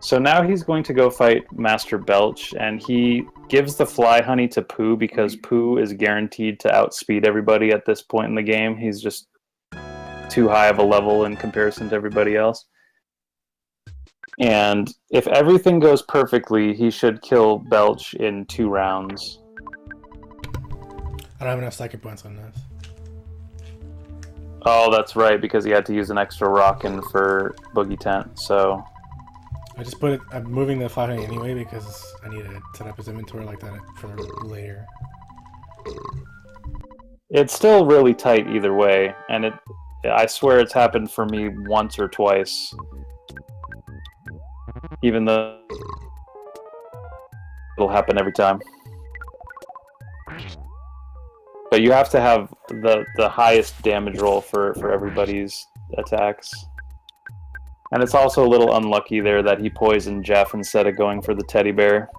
So now he's going to go fight Master Belch, and he gives the fly honey to Pooh because Pooh is guaranteed to outspeed everybody at this point in the game. He's just too high of a level in comparison to everybody else. And if everything goes perfectly, he should kill Belch in 2 rounds. I don't have enough psychic points on this. Oh, that's right, because he had to use an extra rockin' for Boogie Tent, so... I just put it. I'm moving the fly honey anyway because I need to set up his inventory like that for later. It's still really tight either way, and I swear it's happened for me once or twice. Even though it'll happen every time. But you have to have the highest damage roll for everybody's attacks. And it's also a little unlucky there that he poisoned Jeff instead of going for the teddy bear.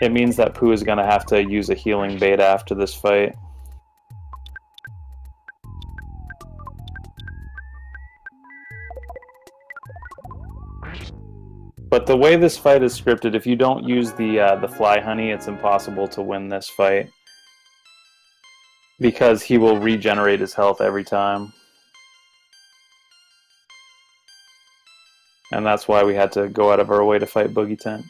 It means that Pooh is going to have to use a healing bait after this fight. But the way this fight is scripted, if you don't use the fly honey, it's impossible to win this fight. Because he will regenerate his health every time. And that's why we had to go out of our way to fight Boogie Tent.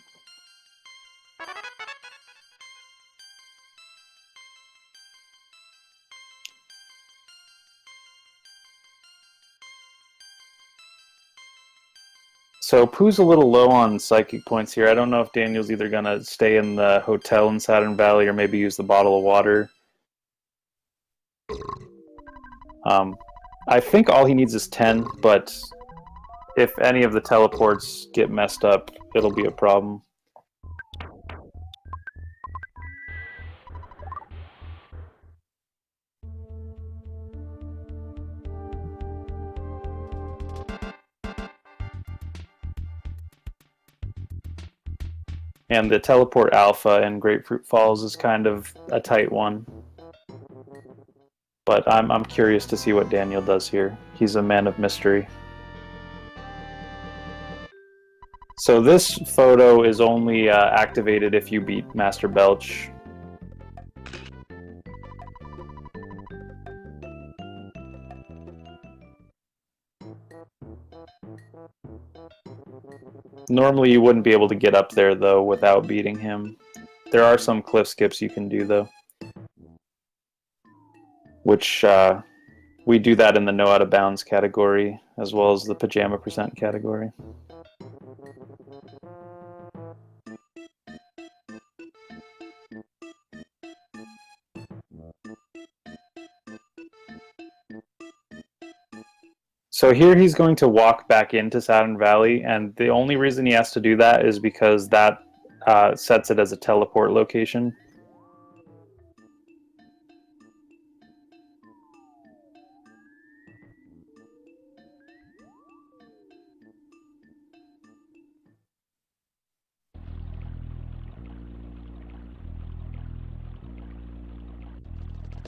So Pooh's a little low on psychic points here. I don't know if Daniel's either going to stay in the hotel in Saturn Valley or maybe use the bottle of water. I think all he needs is 10, but if any of the teleports get messed up, it'll be a problem. And the teleport alpha in Grapefruit Falls is kind of a tight one. But I'm curious to see what Daniel does here. He's a man of mystery. So this photo is only activated if you beat Master Belch. Normally you wouldn't be able to get up there, though, without beating him. There are some cliff skips you can do, though. Which, we do that in the No Out of Bounds category, as well as the Pajama Percent category. So here he's going to walk back into Saturn Valley, and the only reason he has to do that is because that sets it as a teleport location.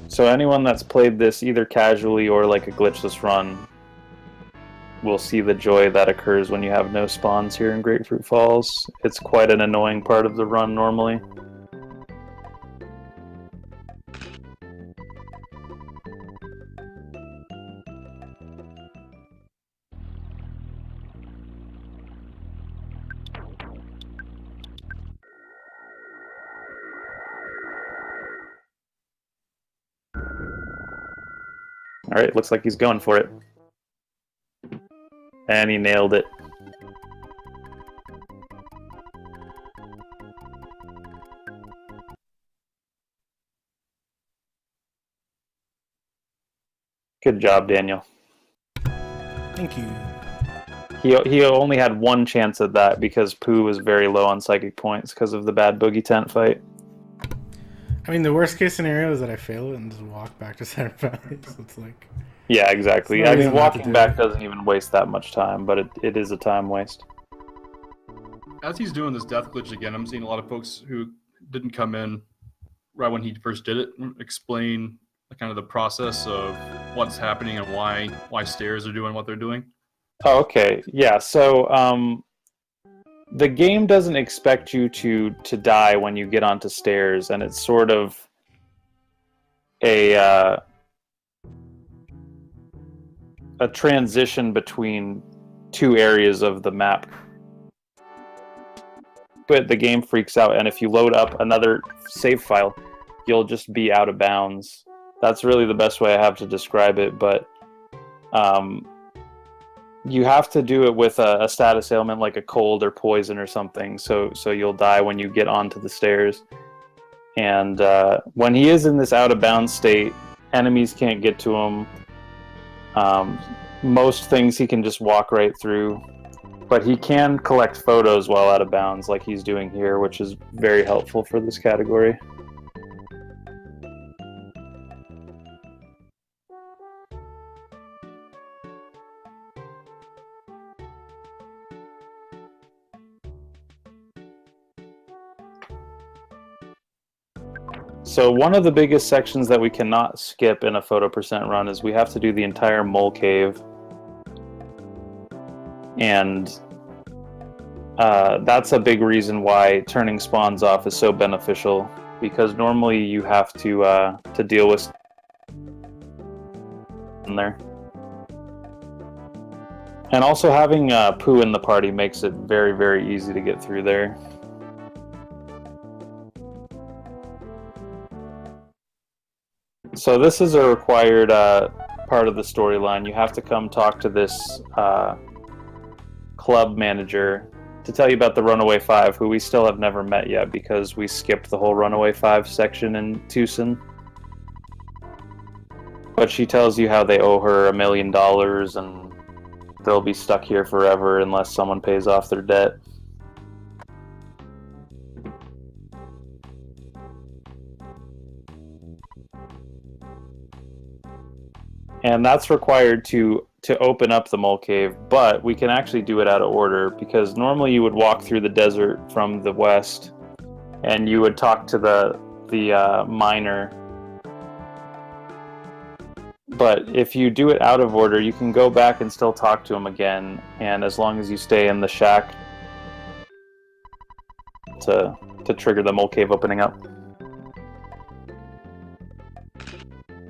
So anyone that's played this either casually or like a glitchless run will see the joy that occurs when you have no spawns here in Grapefruit Falls. It's quite an annoying part of the run normally. Alright, looks like he's going for it. And he nailed it. Good job, Daniel. Thank you. He only had one chance at that because Pooh was very low on psychic points because of the bad boogie tent fight. I mean, the worst case scenario is that I fail it and just walk back to Saturn Valley. So it's like... Yeah, exactly. No I reason mean, not to walking do back it. doesn't even waste that much time, but it is a time waste. As he's doing this death glitch again, I'm seeing a lot of folks who didn't come in right when he first did it explain kind of the process of what's happening and why stairs are doing what they're doing. Oh, okay. Yeah, so the game doesn't expect you to die when you get onto stairs, and it's sort of a transition between two areas of the map. But the game freaks out, and if you load up another save file, you'll just be out of bounds. That's really the best way I have to describe it, but you have to do it with a status ailment like a cold or poison or something, so you'll die when you get onto the stairs. And when he is in this out of bounds state, enemies can't get to him. Most things he can just walk right through, but he can collect photos while out of bounds like he's doing here, which is very helpful for this category. So one of the biggest sections that we cannot skip in a photo percent run is we have to do the entire mole cave. And that's a big reason why turning spawns off is so beneficial, because normally you have to deal with in there. And also having Pooh in the party makes it very, very easy to get through there. So this is a required part of the storyline. You have to come talk to this club manager to tell you about the Runaway Five, who we still have never met yet because we skipped the whole Runaway Five section in Tucson. But she tells you how they owe her $1 million and they'll be stuck here forever unless someone pays off their debt. And that's required to open up the mole cave, but we can actually do it out of order because normally you would walk through the desert from the west and you would talk to the miner. But if you do it out of order, you can go back and still talk to him again, and as long as you stay in the shack to trigger the mole cave opening up.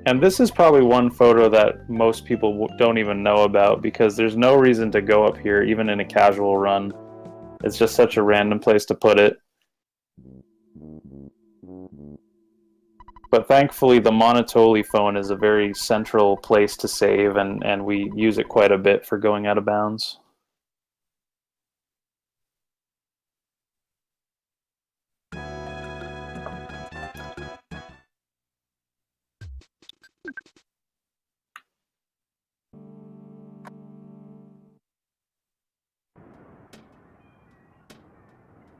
And this is probably one photo that most people don't even know about because there's no reason to go up here, even in a casual run. It's just such a random place to put it. But thankfully, the Monotoli phone is a very central place to save, and we use it quite a bit for going out of bounds.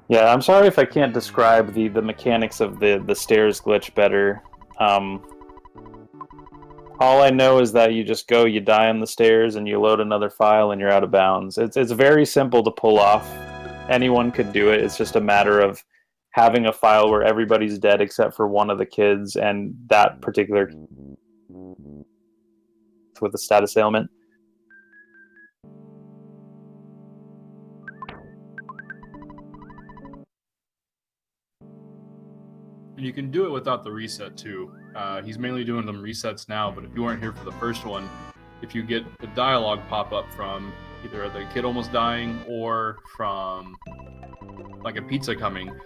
Yeah, I'm sorry if I can't describe the mechanics of the stairs glitch better. All I know is that you just go, you die on the stairs, and you load another file, and you're out of bounds. It's very simple to pull off. Anyone could do it. It's just a matter of having a file where everybody's dead except for one of the kids, and that particular with a status ailment. And you can do it without the reset too. He's mainly doing them resets now, but if you weren't here for the first one, if you get a dialogue pop up from either the kid almost dying or from like a pizza coming,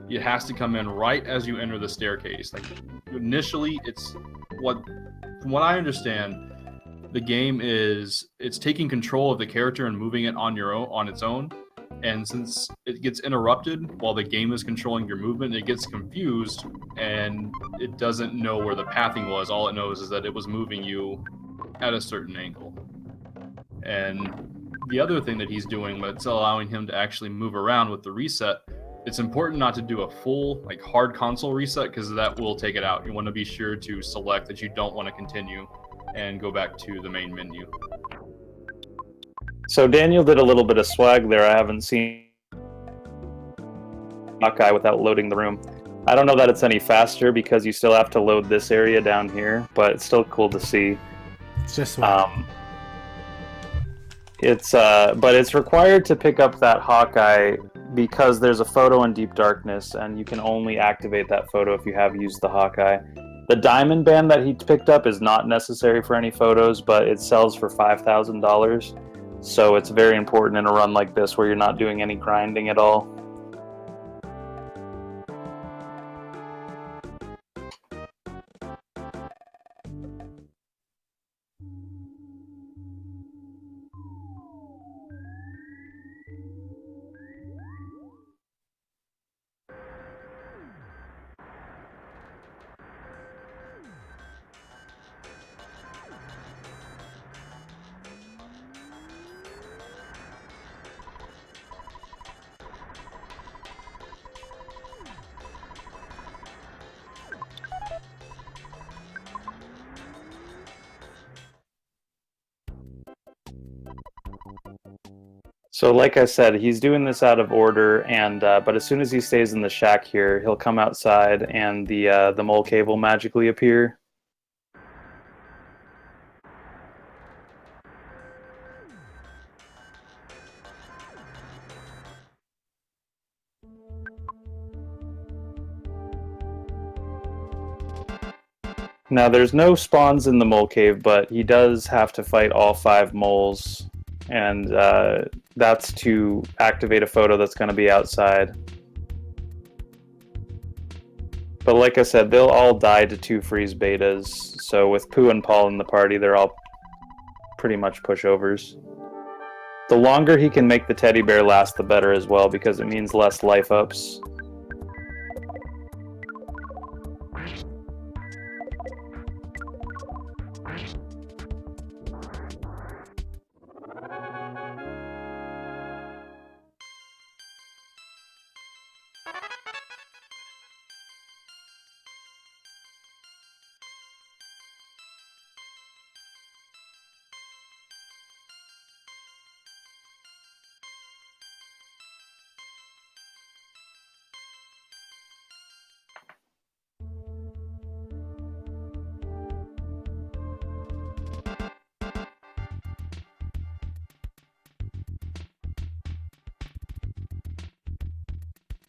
it has to come in right as you enter the staircase. Like initially, from what I understand, the game it's taking control of the character and moving it on its own. And since it gets interrupted while the game is controlling your movement, it gets confused and it doesn't know where the pathing was. All it knows is that it was moving you at a certain angle. And the other thing that he's doing that's allowing him to actually move around with the reset, it's important not to do a full hard console reset because that will take it out. You want to be sure to select that you don't want to continue and go back to the main menu. So Daniel did a little bit of swag there. I haven't seen Hawkeye without loading the room. I don't know that it's any faster because you still have to load this area down here, but it's still cool to see. It's just swag. But it's required to pick up that Hawkeye because there's a photo in Deep Darkness, and you can only activate that photo if you have used the Hawkeye. The diamond band that he picked up is not necessary for any photos, but it sells for $5,000. So it's very important in a run like this where you're not doing any grinding at all. So like I said, he's doing this out of order, and but as soon as he stays in the shack here, he'll come outside and the mole cave will magically appear. Now there's no spawns in the mole cave, but he does have to fight all 5 moles, and that's to activate a photo that's going to be outside. But like I said, they'll all die to 2 freeze betas, so with Pooh and Paul in the party, they're all pretty much pushovers. The longer he can make the teddy bear last, the better as well, because it means less life ups.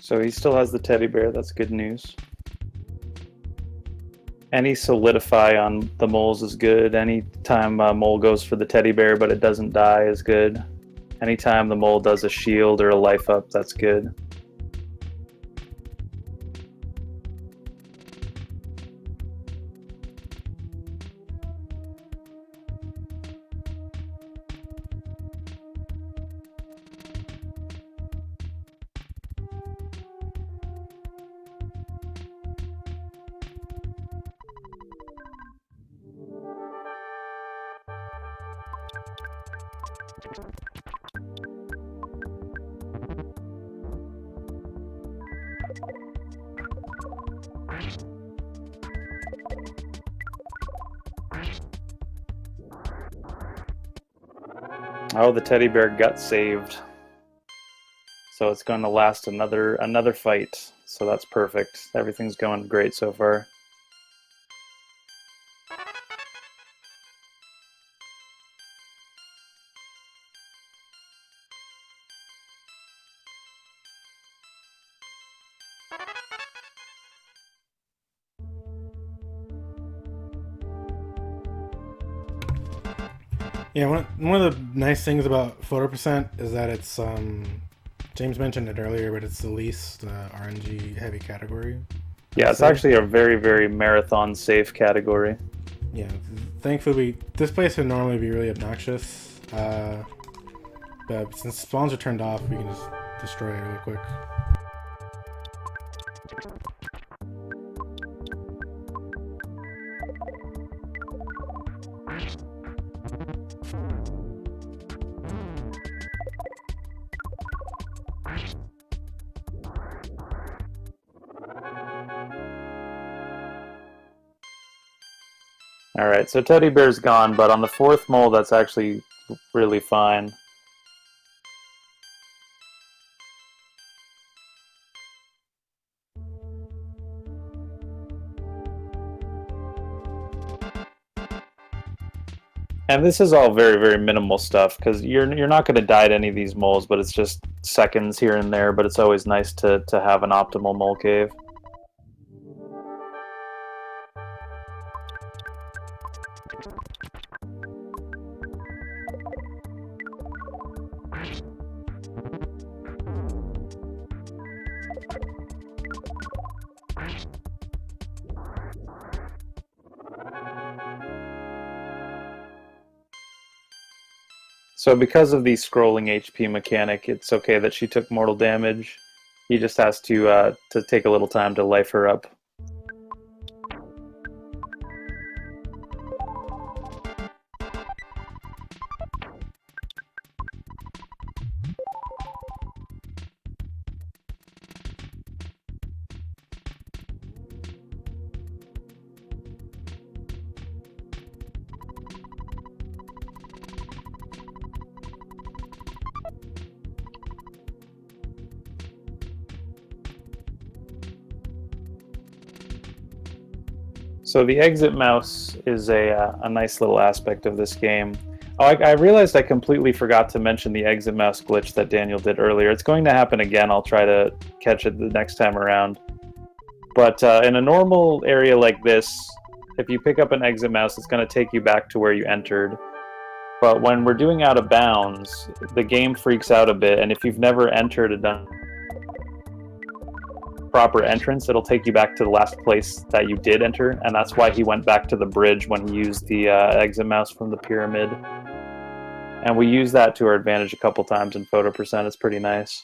So he still has the teddy bear, that's good news. Any solidify on the moles is good. Anytime a mole goes for the teddy bear but it doesn't die is good. Anytime the mole does a shield or a life up, that's good. Oh, the teddy bear got saved. So it's going to last another fight. So that's perfect. Everything's going great so far. Yeah, one of the nice things about photo percent is that it's James mentioned it earlier, but it's the least RNG heavy category. Yeah, it's actually a very, very marathon safe category. Yeah, thankfully this place would normally be really obnoxious, but since spawns are turned off, we can just destroy it real quick. Alright, so teddy bear's gone, but on the fourth mole that's actually really fine. And this is all very, very minimal stuff, because you're not going to die to any of these moles, but it's just seconds here and there, but it's always nice to have an optimal mole cave. So because of the scrolling HP mechanic, it's okay that she took mortal damage. He just has to take a little time to life her up. So the exit mouse is a nice little aspect of this game. Oh, I realized I completely forgot to mention the exit mouse glitch that Daniel did earlier. It's going to happen again. I'll try to catch it the next time around. But in a normal area like this, if you pick up an exit mouse, it's going to take you back to where you entered. But when we're doing out of bounds, the game freaks out a bit, and if you've never entered a proper entrance, it'll take you back to the last place that you did enter, and that's why he went back to the bridge when he used the exit mouse from the pyramid. And we use that to our advantage a couple times in photo percent. It's pretty nice.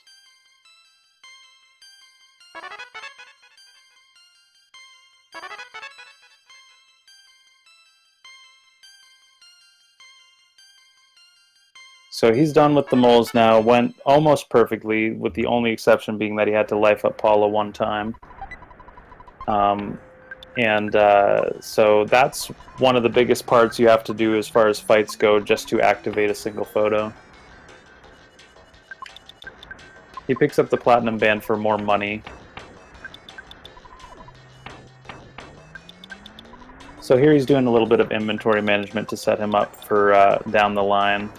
So he's done with the moles now. Went almost perfectly, with the only exception being that he had to life up Paula one time. So that's one of the biggest parts you have to do as far as fights go, just to activate a single photo. He picks up the platinum band for more money. So here he's doing a little bit of inventory management to set him up for down the line.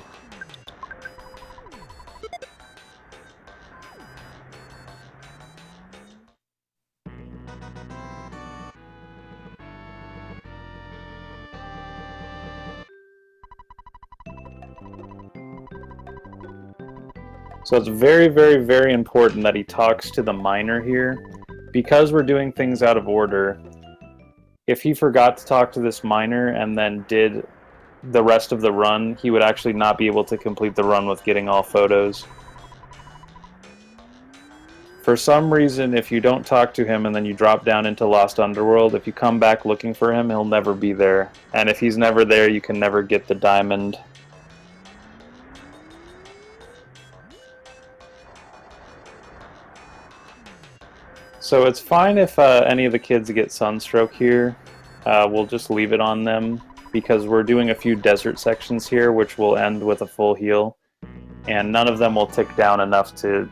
So it's very, very, very important that he talks to the miner here. Because we're doing things out of order, if he forgot to talk to this miner and then did the rest of the run, he would actually not be able to complete the run with getting all photos. For some reason, if you don't talk to him and then you drop down into Lost Underworld, if you come back looking for him, he'll never be there. And if he's never there, you can never get the diamond. So it's fine if any of the kids get sunstroke here. We'll just leave it on them, because we're doing a few desert sections here, which will end with a full heal. And none of them will tick down enough to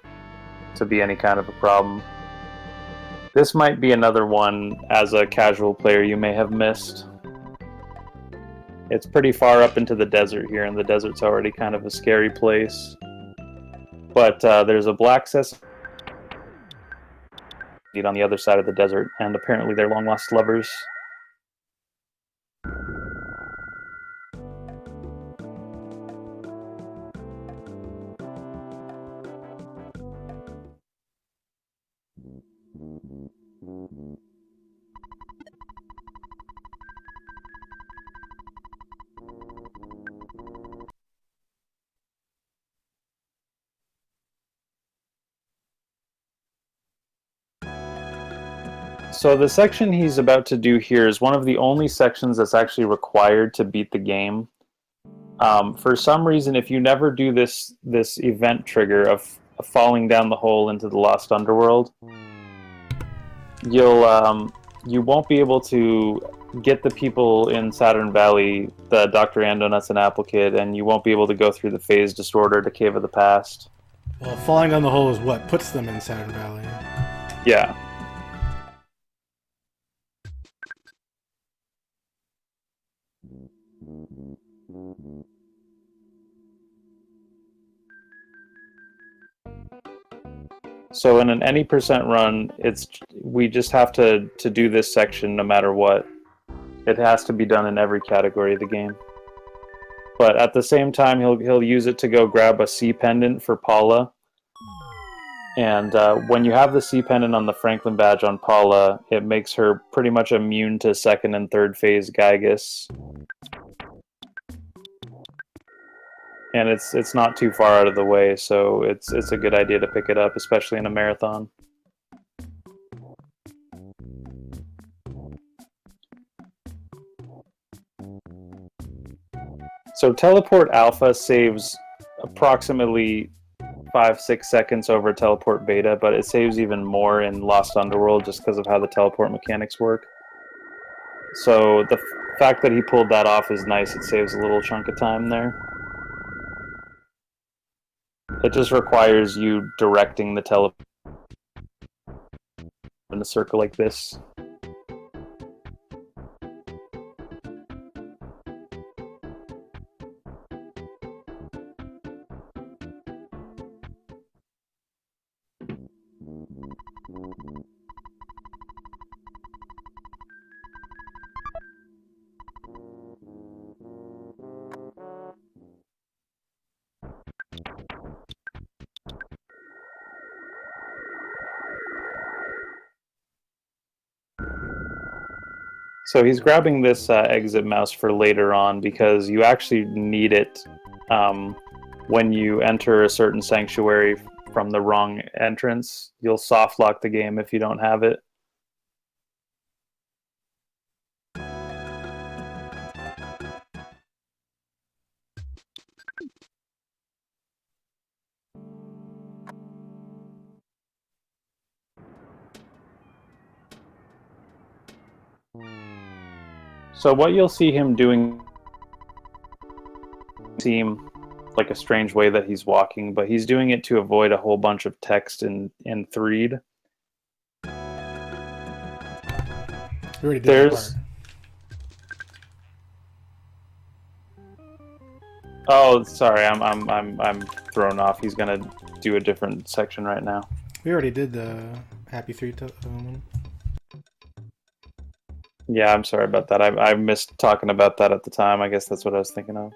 be any kind of a problem. This might be another one, as a casual player, you may have missed. It's pretty far up into the desert here, and the desert's already kind of a scary place. But there's a black sesame on the other side of the desert, and apparently they're long-lost lovers. So the section he's about to do here is one of the only sections that's actually required to beat the game. For some reason, if you never do this event trigger of falling down the hole into the Lost Underworld, you won't be able to get the people in Saturn Valley, the Dr. Andonuts and Apple Kid, and you won't be able to go through the Phase Disorder to Cave of the Past. Well, falling down the hole is what puts them in Saturn Valley. Yeah. So in an any percent run, we just have to do this section no matter what. It has to be done in every category of the game. But at the same time, he'll use it to go grab a C pendant for Paula. And when you have the C pendant on the Franklin badge on Paula, it makes her pretty much immune to second and third phase Gygus. And it's not too far out of the way, so it's a good idea to pick it up, especially in a marathon. So Teleport Alpha saves approximately 5-6 seconds over Teleport Beta, but it saves even more in Lost Underworld just because of how the teleport mechanics work. So the fact that he pulled that off is nice. It saves a little chunk of time there. It just requires you directing the teleport in a circle like this. So he's grabbing this exit mouse for later on because you actually need it when you enter a certain sanctuary from the wrong entrance, you'll soft lock the game if you don't have it. So what you'll see him doing seem like a strange way that he's walking, but he's doing it to avoid a whole bunch of text in threed. We already did There's that Oh, sorry, I'm thrown off. He's gonna do a different section right now. part. We already did the Happy 3 one. Yeah, I'm sorry about that. I missed talking about that at the time. I guess that's what I was thinking of.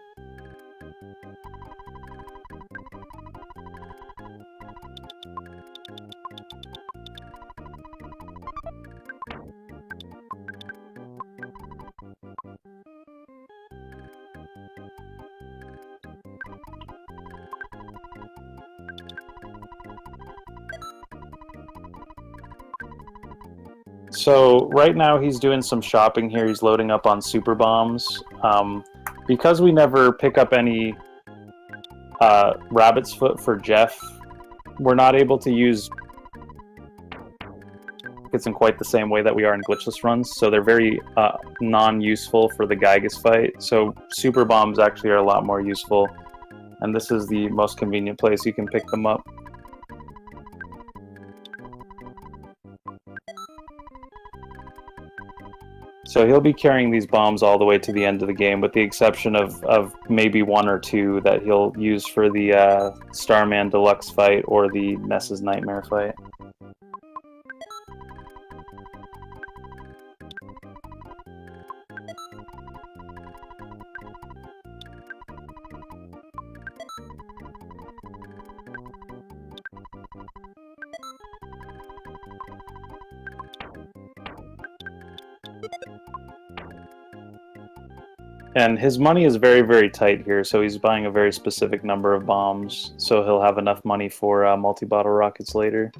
So right now he's doing some shopping here. He's loading up on super bombs. Because we never pick up any rabbit's foot for Jeff, we're not able to use it's in quite the same way that we are in glitchless runs. So they're very non-useful for the Gygas fight. So super bombs actually are a lot more useful, and this is the most convenient place you can pick them up. So he'll be carrying these bombs all the way to the end of the game, with the exception of maybe one or two that he'll use for the Starman Deluxe fight or the Ness's Nightmare fight. And his money is very, very tight here, so he's buying a very specific number of bombs, so he'll have enough money for multi-bottle rockets later.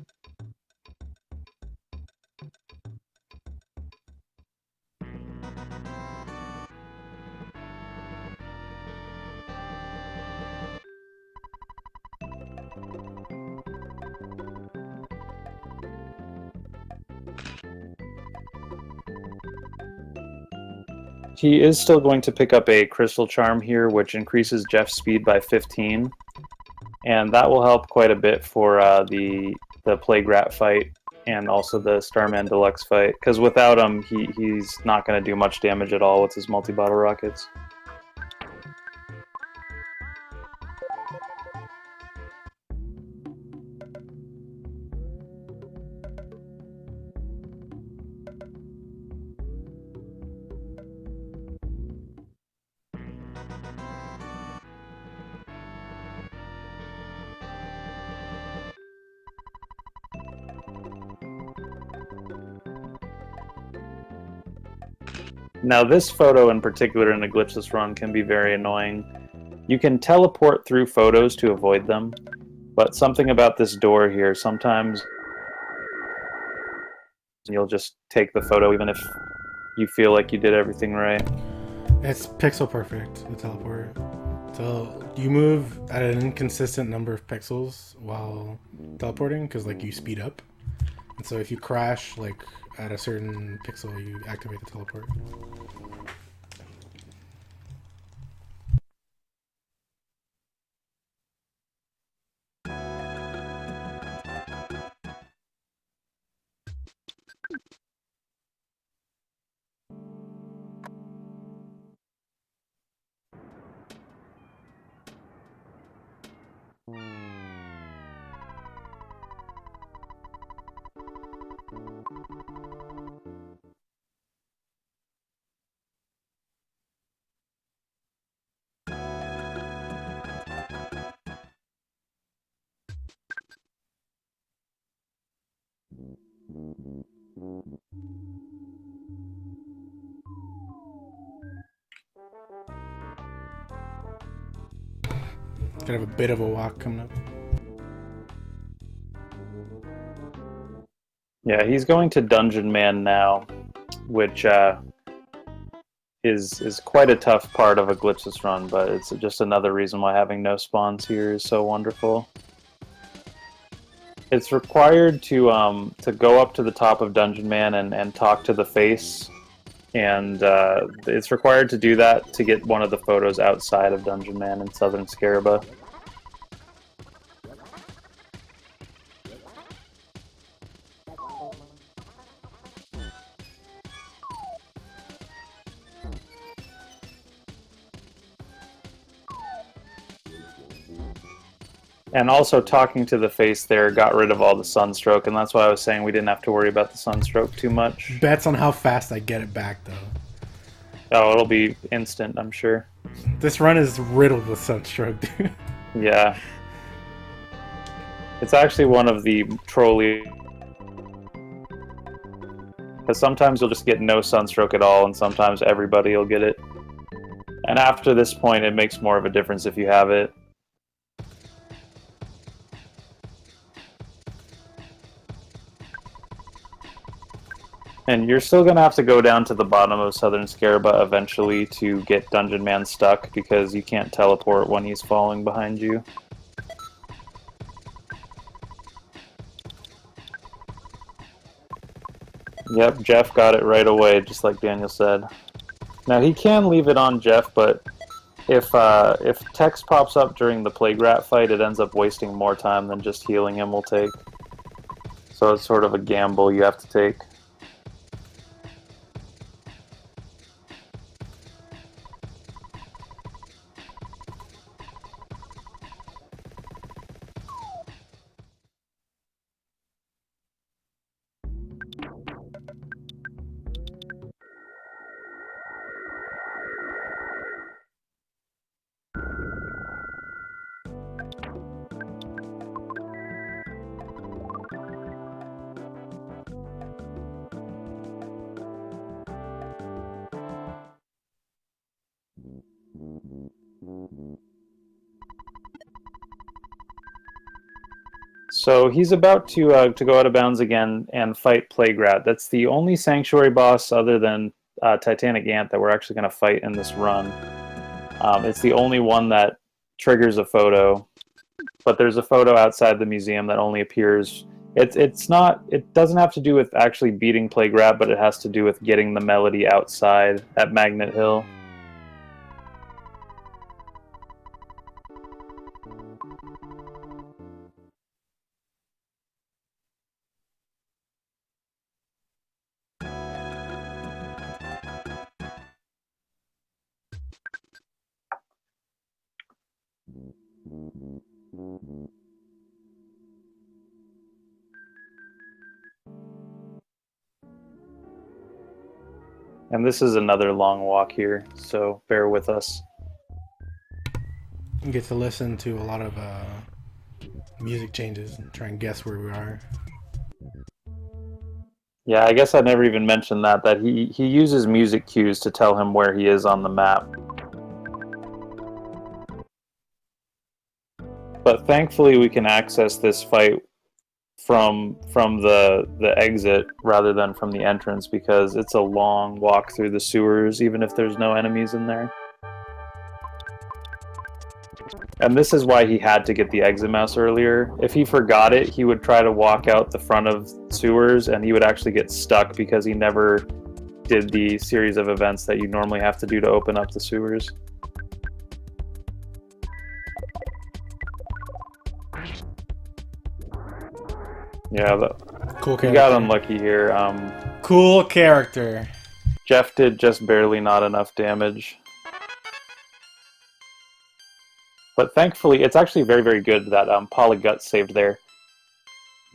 He is still going to pick up a Crystal Charm here, which increases Jeff's speed by 15. And that will help quite a bit for the Plague Rat fight and also the Starman Deluxe fight. Because without him, he's not going to do much damage at all with his multi-bottle rockets. Now this photo in particular in a glitchless run can be very annoying. You can teleport through photos to avoid them, but something about this door here, sometimes you'll just take the photo even if you feel like you did everything right. It's pixel perfect, the teleport. So you move at an inconsistent number of pixels while teleporting, because like you speed up. And so if you crash like at a certain pixel, you activate the teleport. Gonna have a bit of a walk coming up. Yeah, he's going to Dungeon Man now, which is quite a tough part of a glitchless run, but it's just another reason why having no spawns here is so wonderful. It's required to go up to the top of Dungeon Man and talk to the face, and it's required to do that to get one of the photos outside of Dungeon Man in Southern Scaraba. And also talking to the face there got rid of all the sunstroke, and that's why I was saying we didn't have to worry about the sunstroke too much. Bets on how fast I get it back, though. Oh, it'll be instant, I'm sure. This run is riddled with sunstroke, dude. Yeah. It's actually one of the trolly... Because sometimes you'll just get no sunstroke at all, and sometimes everybody will get it. And after this point, it makes more of a difference if you have it. And you're still going to have to go down to the bottom of Southern Scaraba eventually to get Dungeon Man stuck, because you can't teleport when he's falling behind you. Yep, Jeff got it right away, just like Daniel said. Now, he can leave it on Jeff, but if text pops up during the Plague Rat fight, it ends up wasting more time than just healing him will take. So it's sort of a gamble you have to take. So he's about to go out of bounds again and fight Plague Rat. That's the only Sanctuary boss other than Titanic Ant that we're actually going to fight in this run. It's the only one that triggers a photo, but there's a photo outside the museum that only appears. It doesn't have to do with actually beating Plague Rat, but it has to do with getting the melody outside at Magnet Hill. And this is another long walk here, so bear with us. You get to listen to a lot of music changes and try and guess where we are. Yeah, I guess I never even mentioned that he uses music cues to tell him where he is on the map. But thankfully we can access this fight from the exit rather than from the entrance, because it's a long walk through the sewers even if there's no enemies in there. And this is why he had to get the exit mouse earlier. If he forgot it, he would try to walk out the front of sewers and he would actually get stuck because he never did the series of events that you normally have to do to open up the sewers. Yeah, Cool character. he got unlucky here. Cool character. Jeff did just barely not enough damage. But thankfully, it's actually very, very good that Polygut saved there.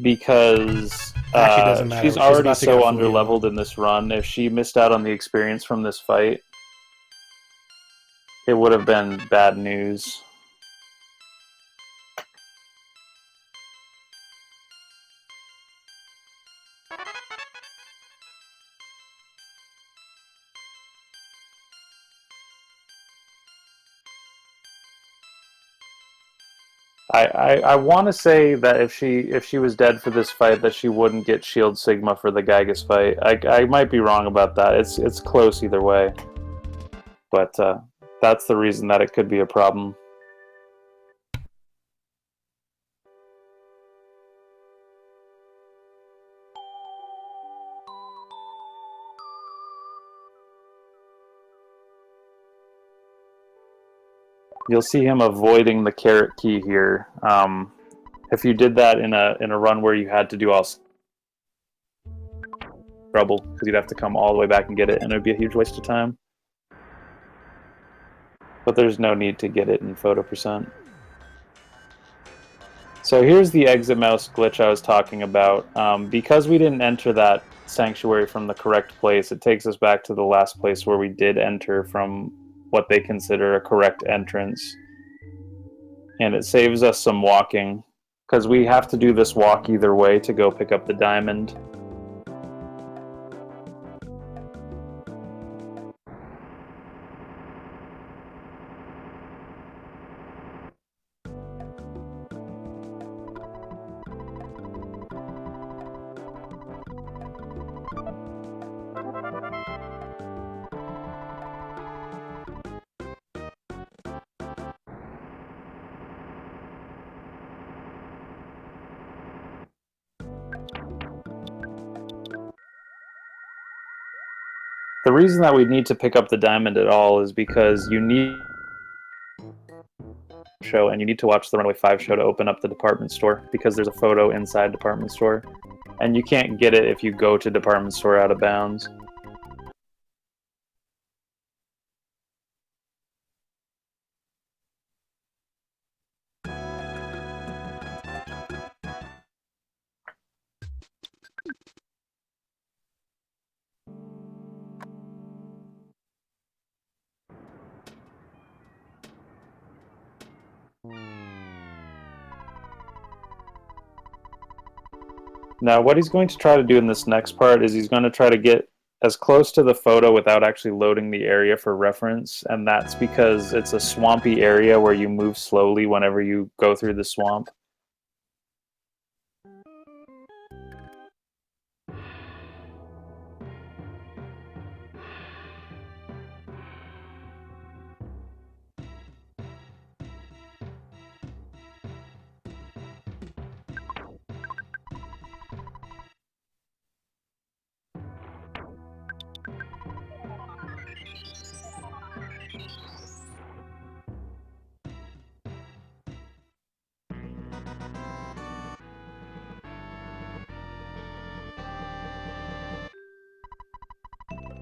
Because doesn't matter. she's She's already about to so get a full underleveled in this run. If she missed out on the experience from this fight, it would have been bad news. I want to say that if she was dead for this fight, that she wouldn't get Shield Sigma for the Gygas fight. I might be wrong about that. It's close either way, but that's the reason that it could be a problem. You'll see him avoiding the carrot key here. If you did that in a run where you had to do all trouble, because you'd have to come all the way back and get it, and it would be a huge waste of time. But there's no need to get it in photo percent. So here's the exit mouse glitch I was talking about. Because we didn't enter that sanctuary from the correct place, it takes us back to the last place where we did enter from what they consider a correct entrance. And it saves us some walking, because we have to do this walk either way to go pick up the diamond. The reason that we need to pick up the diamond at all is because you need show and you need to watch the Runaway 5 show to open up the department store, because there's a photo inside department store, and you can't get it if you go to department store out of bounds. Now, what he's going to try to do in this next part is he's going to try to get as close to the photo without actually loading the area for reference, and that's because it's a swampy area where you move slowly whenever you go through the swamp.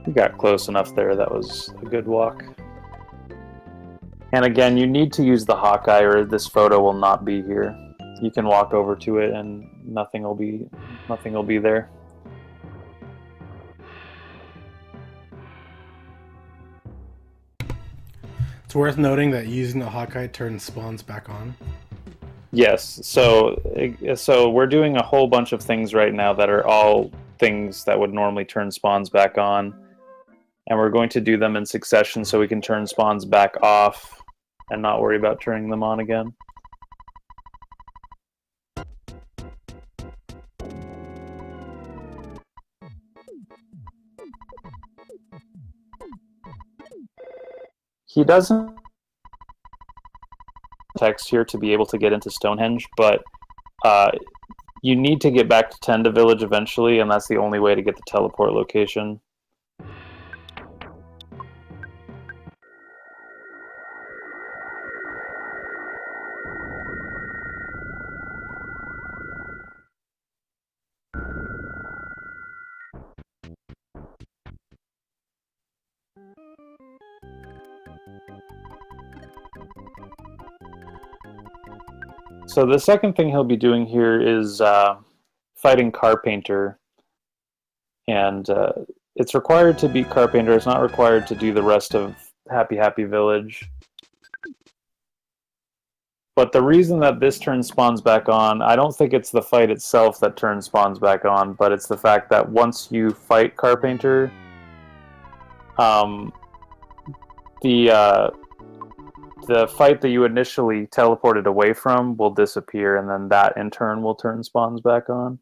You got close enough there. That was a good walk. And again, you need to use the Hawkeye or this photo will not be here. You can walk over to it and nothing will be there. It's worth noting that using the Hawkeye turns spawns back on. Yes, so we're doing a whole bunch of things right now that are all things that would normally turn spawns back on. And we're going to do them in succession so we can turn spawns back off and not worry about turning them on again. He doesn't text here to be able to get into Stonehenge, but you need to get back to Tenda Village eventually, and that's the only way to get the teleport location. So the second thing he'll be doing here is fighting Carpainter, and it's required to beat Carpainter. It's not required to do the rest of Happy Happy Village. But the reason that this turns spawns back on, I don't think it's the fight itself that turns spawns back on, but it's the fact that once you fight Carpainter, the the fight that you initially teleported away from will disappear, and then that in turn will turn spawns back on.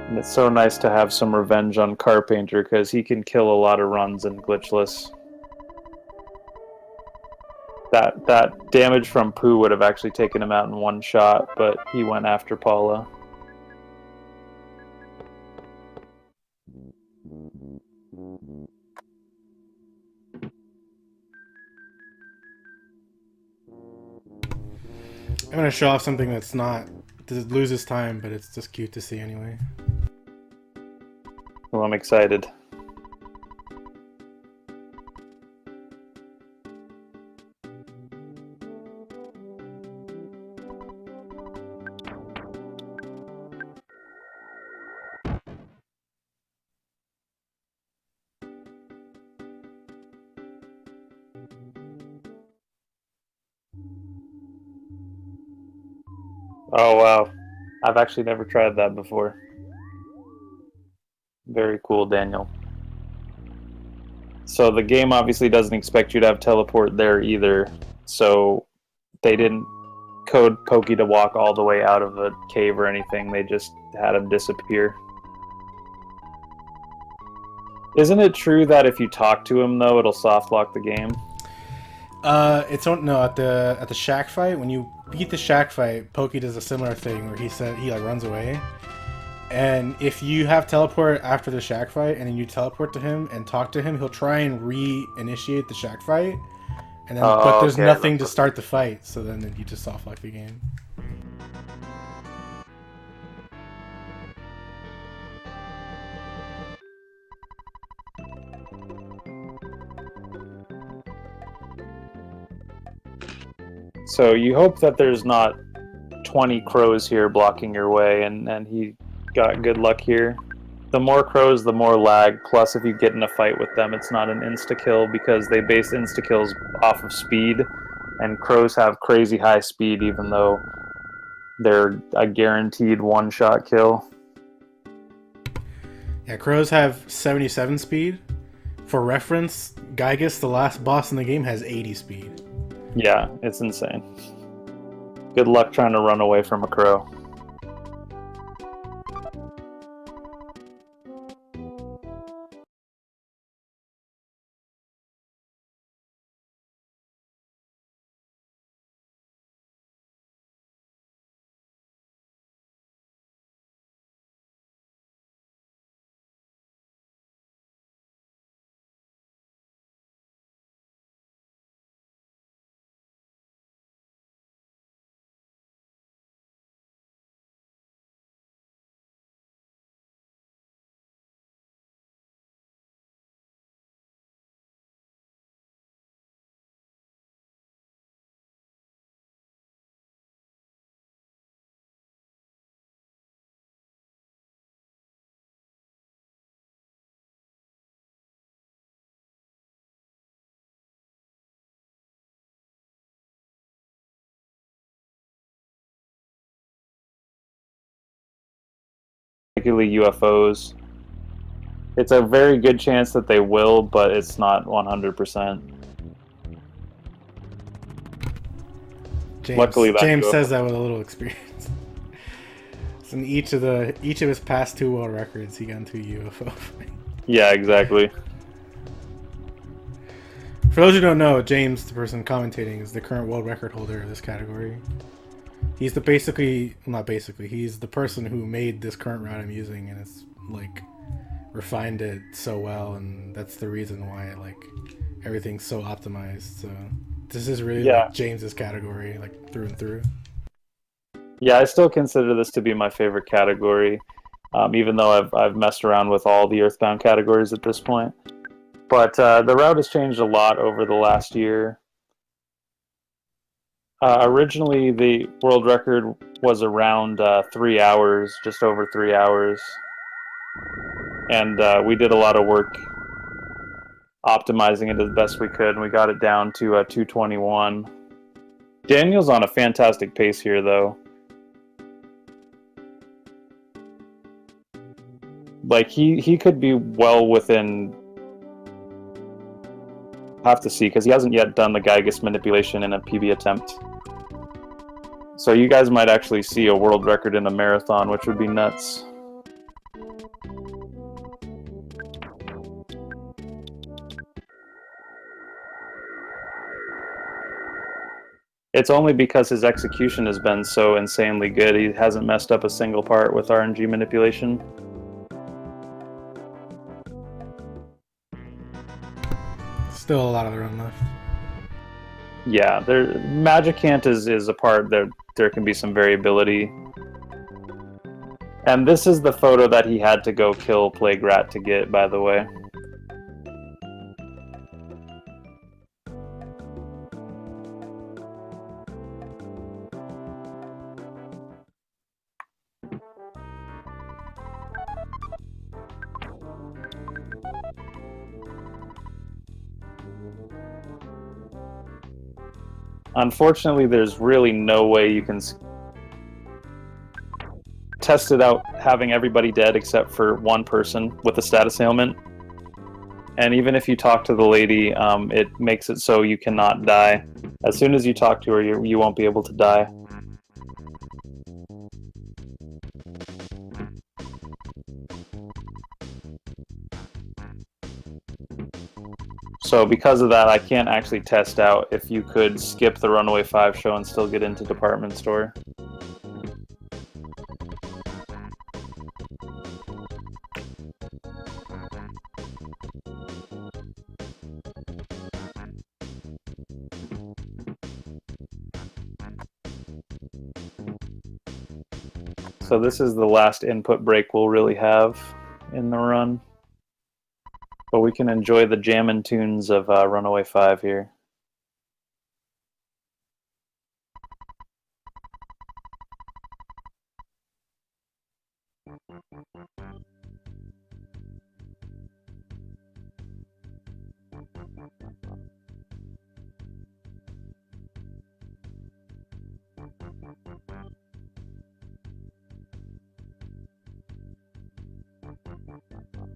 And it's so nice to have some revenge on Carpenter, because he can kill a lot of runs in glitchless. That damage from Pooh would have actually taken him out in one shot, but he went after Paula. I'm gonna show off something that's not that loses time, but it's just cute to see anyway. Well, I'm excited. Oh wow, I've actually never tried that before. Very cool, Daniel. So the game obviously doesn't expect you to have teleport there either, so they didn't code Pokey to walk all the way out of a cave or anything, they just had him disappear. Isn't it true that if you talk to him though, it'll soft lock the game? It's no, at the shack fight, when you beat the shack fight, Pokey does a similar thing where he like runs away. And if you have teleport after the shack fight and then you teleport to him and talk to him, he'll try and reinitiate the shack fight. And then but there's nothing to start the fight, so then you just soft lock the game. So you hope that there's not 20 crows here blocking your way, and he got good luck here. The more crows, the more lag, plus if you get in a fight with them, it's not an insta-kill because they base insta-kills off of speed, and crows have crazy high speed even though they're a guaranteed one-shot kill. Yeah, crows have 77 speed. For reference, Gygus, the last boss in the game, has 80 speed. Yeah, it's insane. Good luck trying to run away from a crow. Particularly UFOs. It's a very good chance that they will, but it's not 100%. Luckily, James says that with a little experience. So in each of his past 2 world records, he got into a UFO fight. Yeah, exactly. For those who don't know, James, the person commentating, is the current world record holder of this category. He's he's the person who made this current route I'm using, and it's like refined it so well, and that's the reason why like everything's so optimized. So this is really Yeah. like James's category, like through and through. Yeah, I still consider this to be my favorite category, even though I've messed around with all the Earthbound categories at this point. But the route has changed a lot over the last year. Originally, the world record was around 3 hours, just over 3 hours. And we did a lot of work optimizing it as best we could, and we got it down to 221. Daniel's on a fantastic pace here, though. Like, he could be well within... have to see, because he hasn't yet done the Gygas manipulation in a PB attempt. So you guys might actually see a world record in a marathon, which would be nuts. It's only because his execution has been so insanely good. He hasn't messed up a single part with RNG manipulation. Still a lot of the run left. Yeah, Magicant is a part that there can be some variability. And this is the photo that he had to go kill Plague Rat to get, by the way. Unfortunately, there's really no way you can test it out having everybody dead except for one person with a status ailment. And even if you talk to the lady, it makes it so you cannot die. As soon as you talk to her, you won't be able to die. So because of that, I can't actually test out if you could skip the Runaway 5 show and still get into Department Store. So this is the last input break we'll really have in the run. But we can enjoy the jammin' tunes of Runaway 5 here.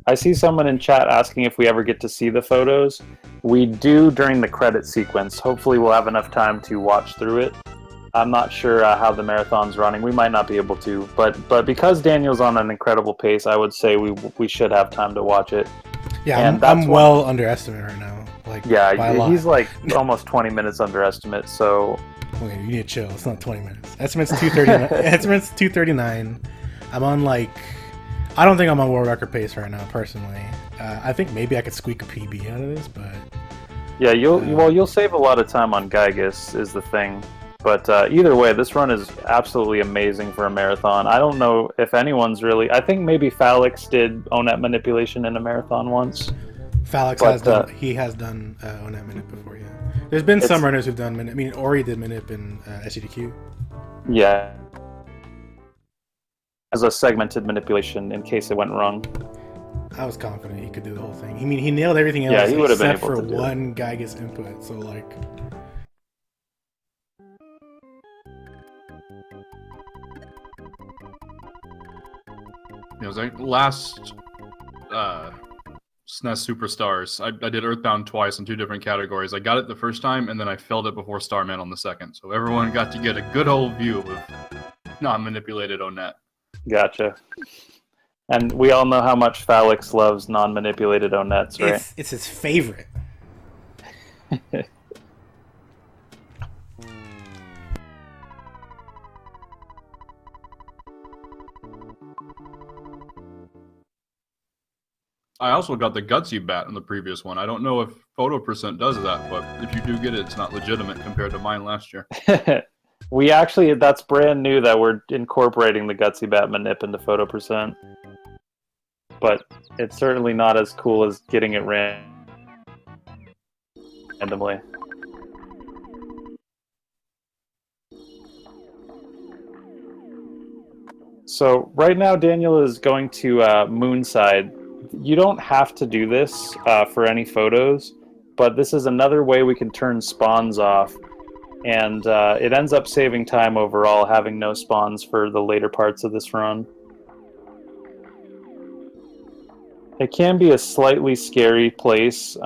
I see someone in chat asking if we ever get to see the photos. We do during the credit sequence. Hopefully we'll have enough time to watch through it. I'm not sure how the marathon's running. We might not be able to, but because Daniel's on an incredible pace, I would say we should have time to watch it. Yeah, and I'm well underestimated right now. Like, yeah, he's like almost 20 minutes underestimate. So okay, you need to chill. It's not 20 minutes. Estimate's 239. Estimate's 239. I'm on like, I don't think I'm on world record pace right now personally. I think maybe I could squeak a PB out of this, but yeah, you'll save a lot of time on Gygas is the thing. But either way, this run is absolutely amazing for a marathon. I don't know if anyone's really... I think maybe Phalix did Onet manipulation in a marathon once. Phalix has done... He has done Onet manip before, yeah. There's been some runners who've done manip. I mean, Ori did manip in SCDQ. Yeah. As a segmented manipulation in case it went wrong. I was confident he could do the whole thing. I mean, he nailed everything else yeah, he would have been except able for to do one Gygas input. So, like... It was like last SNES Superstars. I did Earthbound twice in 2 different categories. I got it the first time, and then I failed it before Starman on the second. So everyone got to get a good old view of non-manipulated Onet. Gotcha. And we all know how much Phalix loves non-manipulated Onets, right? It's his favorite. I also got the Gutsy bat in the previous one. I don't know if Photo Percent does that, but if you do get it, it's not legitimate compared to mine last year. We actually, that's brand new that we're incorporating the Gutsy Bat manip into Photo Percent. But it's certainly not as cool as getting it randomly. So right now Daniel is going to Moonside. You don't have to do this for any photos, but this is another way we can turn spawns off. And it ends up saving time overall, having no spawns for the later parts of this run. It can be a slightly scary place.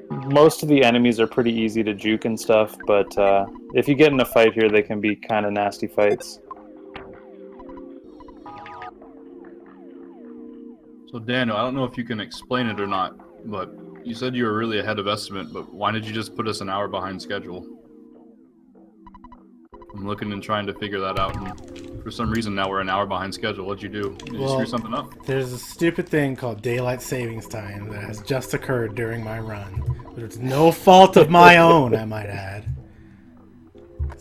Most of the enemies are pretty easy to juke and stuff, but if you get in a fight here, they can be kind of nasty fights. So Daniel, I don't know if you can explain it or not, but you said you were really ahead of estimate, but why did you just put us an hour behind schedule? I'm looking and trying to figure that out, and for some reason now we're an hour behind schedule. What'd you do? Did you screw something up? There's a stupid thing called daylight savings time that has just occurred during my run. But it's no fault of my own, I might add.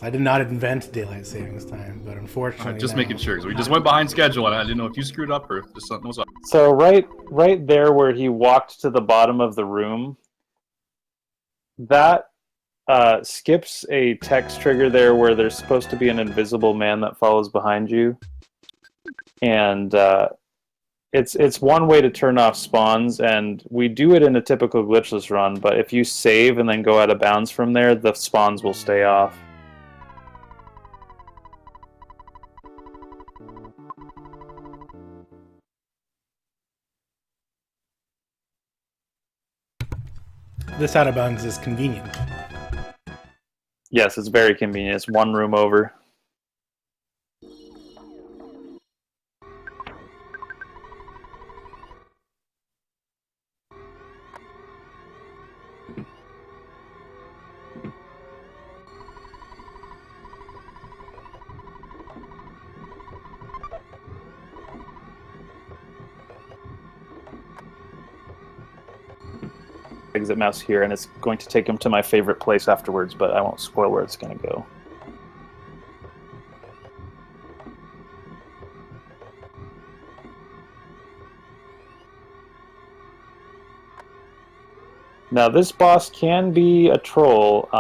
I did not invent daylight savings time, but unfortunately Just now... making sure, because we just went behind schedule, and I didn't know if you screwed up or if just something was up. So right there where he walked to the bottom of the room, that skips a text trigger there where there's supposed to be an invisible man that follows behind you. And it's one way to turn off spawns, and we do it in a typical glitchless run, but if you save and then go out of bounds from there, the spawns will stay off. This out of bounds is convenient. Yes, it's very convenient. It's one room over. Exit mouse here, and it's going to take him to my favorite place afterwards, but I won't spoil where it's going to go. Now this boss can be a troll.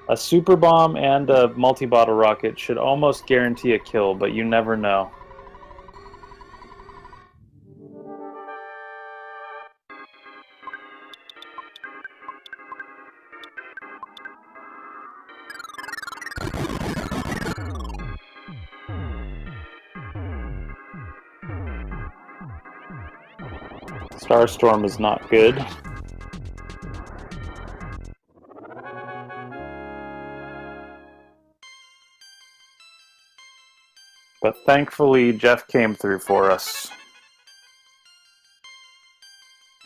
A super bomb and a multi-bottle rocket should almost guarantee a kill, but you never know. Starstorm is not good. But thankfully, Jeff came through for us.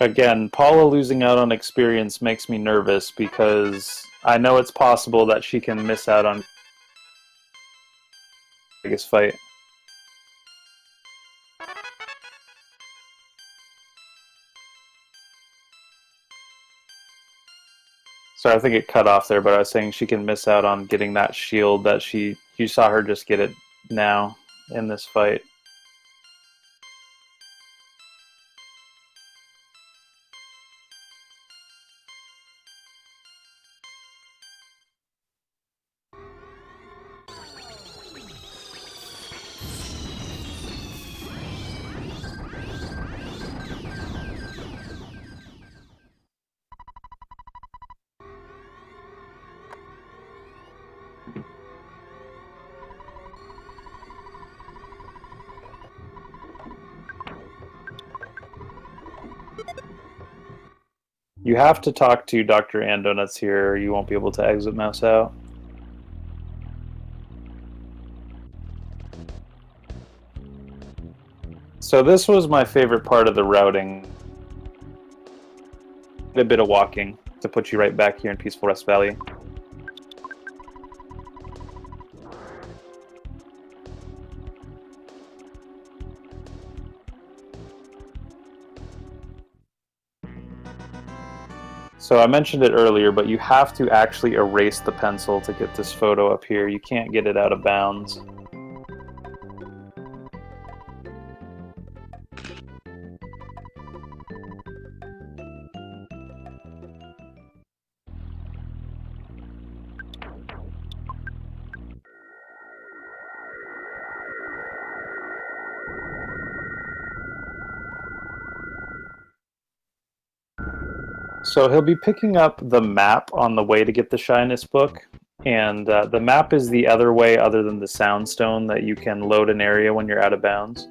Again, Paula losing out on experience makes me nervous because I know it's possible that she can miss out on the biggest fight. So I think it cut off there, but I was saying she can miss out on getting that shield that you saw her just get it now in this fight. You have to talk to Dr. Andonuts here, or you won't be able to exit mouse out. So this was my favorite part of the routing. A bit of walking to put you right back here in Peaceful Rest Valley. So I mentioned it earlier, but you have to actually erase the pencil to get this photo up here. You can't get it out of bounds. So he'll be picking up the map on the way to get the Shyness book, and the map is the other way other than the Soundstone that you can load an area when you're out of bounds.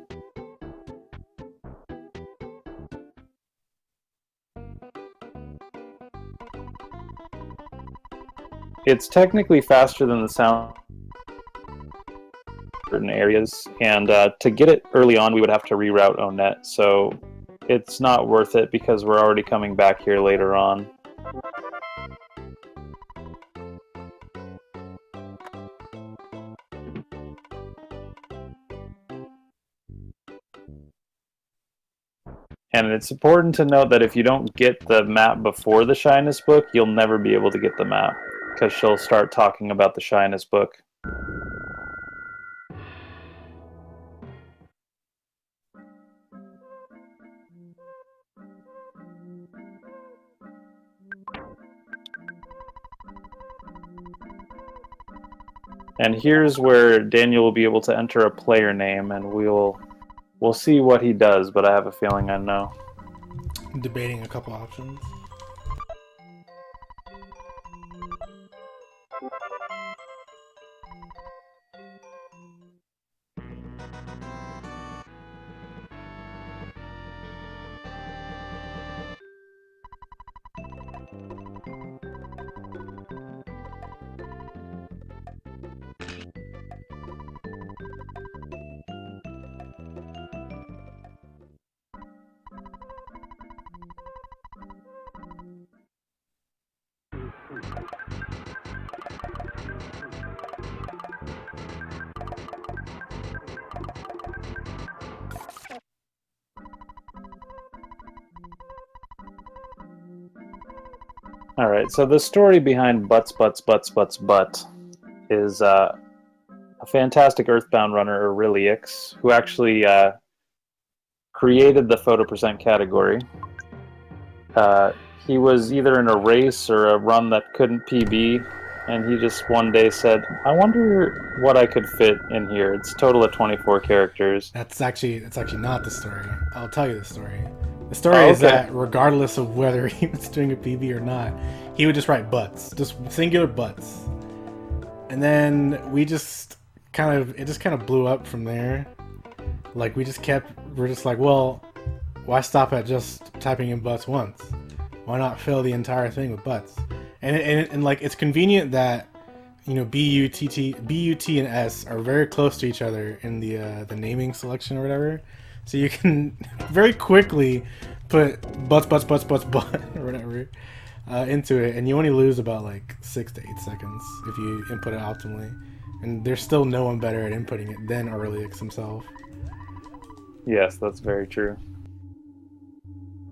It's technically faster than the sound in certain areas, and to get it early on we would have to reroute ONET, so it's not worth it because we're already coming back here later on. And it's important to note that if you don't get the map before the Shyness book, you'll never be able to get the map, because she'll start talking about the Shyness book. And here's where Daniel will be able to enter a player name, and we'll see what he does, but I have a feeling I know. I'm debating a couple options. Alright, so the story behind Butts is a fantastic Earthbound runner, Aureliux, who actually created the photo percent category. He was either in a race or a run that couldn't PB, and he just one day said, I wonder what I could fit in here. It's a total of 24 characters. That's actually not the story. I'll tell you the story. The story is that regardless of whether he was doing a PB or not, he would just write butts, just singular butts. And then it just kind of blew up from there. Like we're just like, well, why stop at just typing in butts once? Why not fill the entire thing with butts? And like it's convenient that, you know, BUT and S are very close to each other in the naming selection or whatever. So you can very quickly put butts or whatever into it, and you only lose about like 6 to 8 seconds if you input it optimally. And there's still no one better at inputting it than Aureliux himself. Yes, that's very true.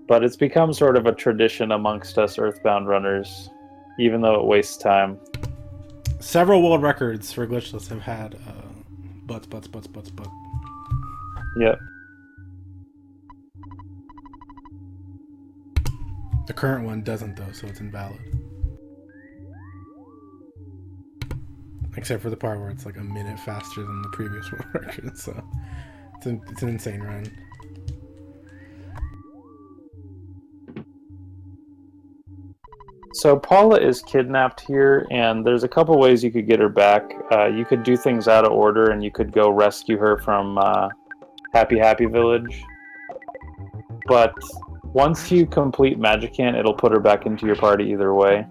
But it's become sort of a tradition amongst us Earthbound runners, even though it wastes time. Several world records for glitchless have had butts. Yep. The current one doesn't though, so it's invalid. Except for the part where it's like a minute faster than the previous world record, so it's an insane run. So Paula is kidnapped here, and there's a couple ways you could get her back. You could do things out of order, and you could go rescue her from Happy Village. But once you complete Magicant, it'll put her back into your party either way.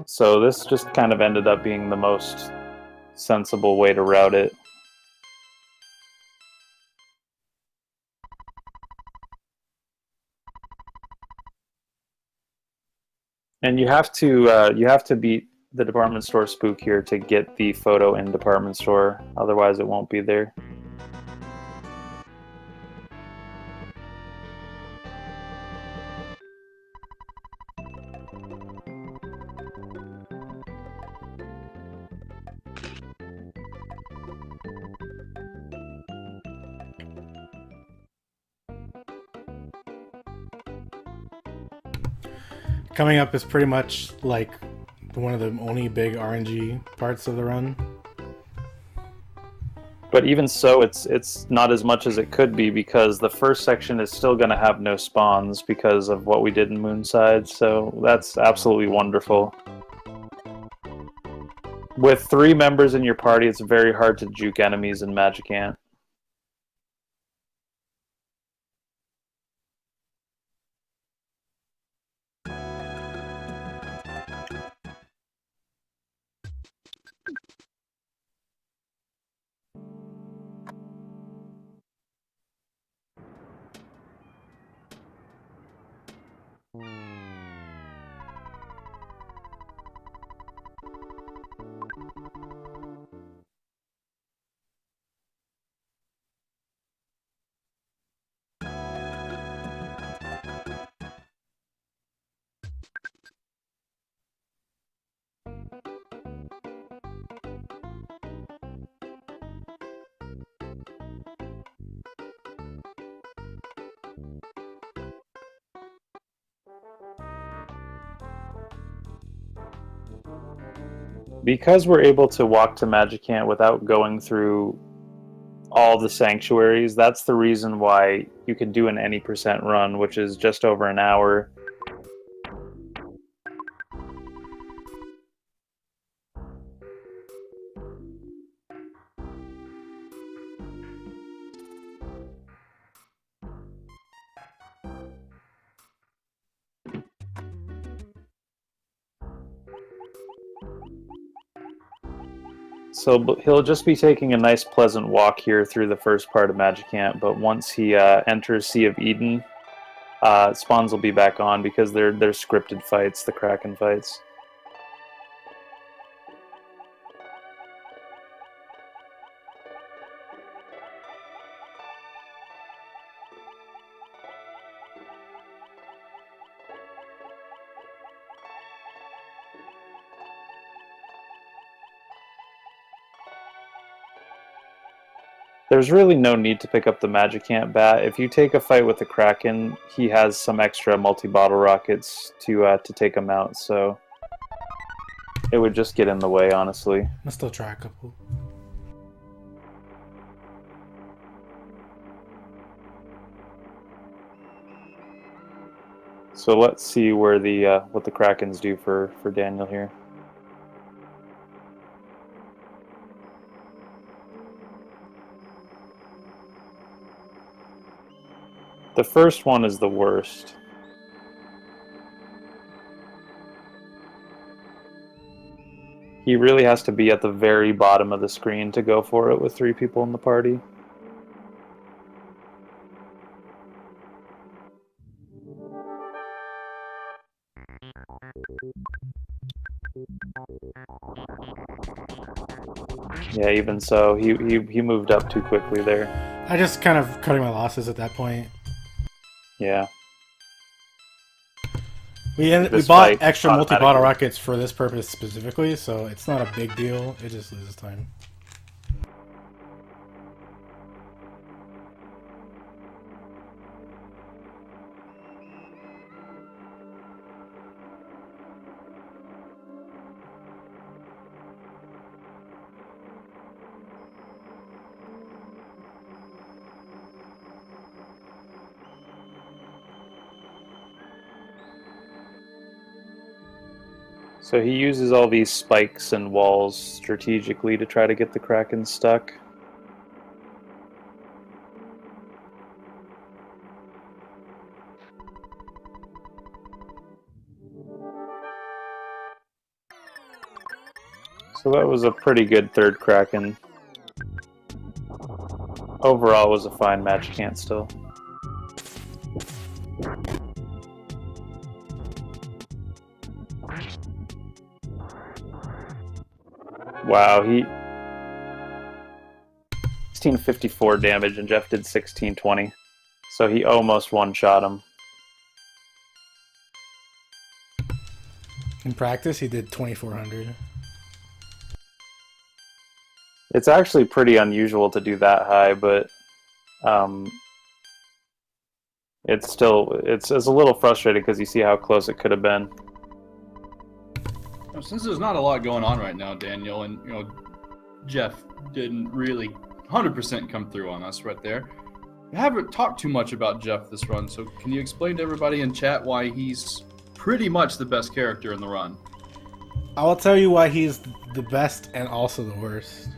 So this just kind of ended up being the most sensible way to route it. And you have to beat the department store spook here to get the photo in department store. Otherwise, it won't be there. coming up is pretty much like one of the only big RNG parts of the run. But even so, it's not as much as it could be, because the first section is still going to have no spawns because of what we did in Moonside, so that's absolutely wonderful. With 3 members in your party, it's very hard to juke enemies in Magic Ant. Because we're able to walk to Magic Ant without going through all the sanctuaries, that's the reason why you can do an any percent run, which is just over an hour. So he'll just be taking a nice pleasant walk here through the first part of Magic Ant, but once he enters Sea of Eden, spawns will be back on, because they're scripted fights, the Kraken fights. There's really no need to pick up the Magic Ant bat. If you take a fight with the Kraken, he has some extra multi-bottle rockets to take him out, so it would just get in the way, honestly. I'll still try a couple. So let's see where the what the Krakens do for Daniel here. The first one is the worst. He really has to be at the very bottom of the screen to go for it with 3 people in the party. Yeah, even so, he moved up too quickly there. I just kind of cutting my losses at that point. Yeah. We bought extra multi-bottle rockets for this purpose specifically, so it's not a big deal. It just loses time. So he uses all these spikes and walls strategically to try to get the Kraken stuck. So that was a pretty good third Kraken. Overall, it was a fine match, can't still. Wow, he 1654 damage and Jeff did 1620. So he almost one-shot him. In practice, he did 2400. It's actually pretty unusual to do that high, but it's still it's a little frustrating because you see how close it could have been. Since there's not a lot going on right now, Daniel, and Jeff didn't really 100% come through on us right there. We haven't talked too much about Jeff this run, so can you explain to everybody in chat why he's pretty much the best character in the run? I will tell you why he's the best and also the worst.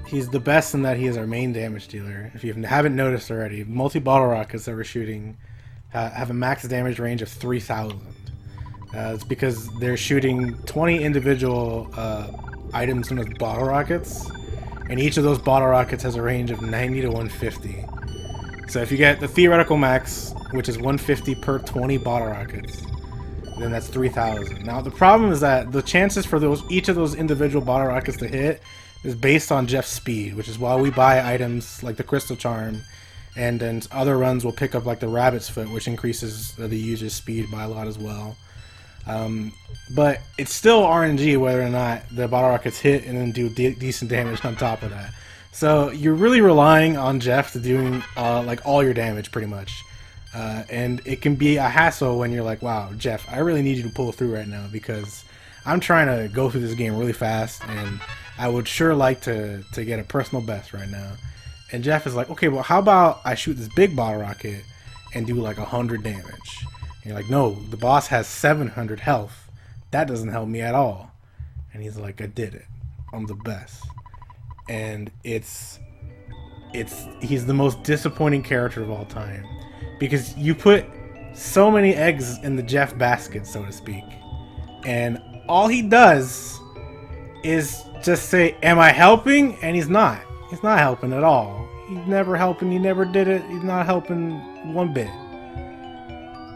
He's the best in that he is our main damage dealer. If you haven't noticed already, multi-bottle rockets that we're shooting have a max damage range of 3,000. It's because they're shooting 20 individual items in those bottle rockets, and each of those bottle rockets has a range of 90 to 150. So if you get the theoretical max, which is 150 per 20 bottle rockets, then that's 3,000. Now the problem is that the chances for each of those individual bottle rockets to hit is based on Jeff's speed, which is why we buy items like the Crystal Charm, and then other runs will pick up like the Rabbit's Foot, which increases the user's speed by a lot as well. But it's still RNG whether or not the bottle rockets hit and then do decent damage on top of that. So you're really relying on Jeff to doing like all your damage pretty much. And it can be a hassle when you're like, wow, Jeff, I really need you to pull through right now because I'm trying to go through this game really fast and I would sure like to get a personal best right now. And Jeff is like, okay, well, how about I shoot this big bottle rocket and do like 100 damage? And you're like, no, the boss has 700 health. That doesn't help me at all. And he's like, I did it. I'm the best. And he's the most disappointing character of all time. Because you put so many eggs in the Jeff basket, so to speak. And all he does is just say, am I helping? And he's not. He's not helping at all. He's never helping. He never did it. He's not helping one bit.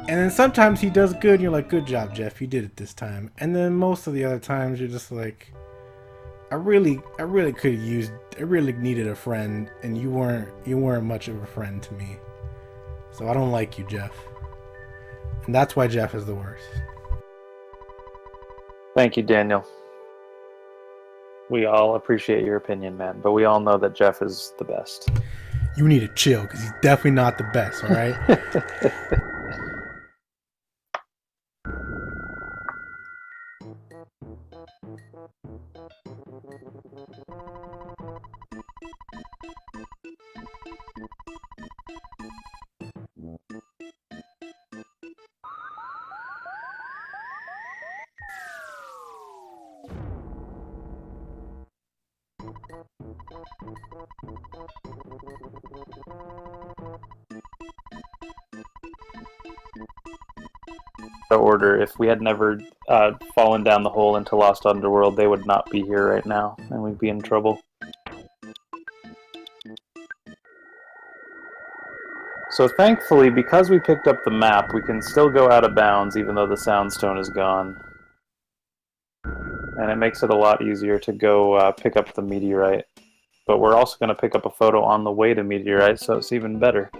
And then sometimes he does good and you're like, good job, Jeff, you did it this time. And then most of the other times you're just like, I really needed a friend and you weren't much of a friend to me. So I don't like you, Jeff. And that's why Jeff is the worst. Thank you, Daniel. We all appreciate your opinion, man, but we all know that Jeff is the best. You need to chill because he's definitely not the best, all right? Order, if we had never fallen down the hole into Lost Underworld, they would not be here right now, and we'd be in trouble. So thankfully, because we picked up the map, we can still go out of bounds even though the Soundstone is gone. And it makes it a lot easier to go pick up the meteorite. But we're also going to pick up a photo on the way to meteorite, so it's even better.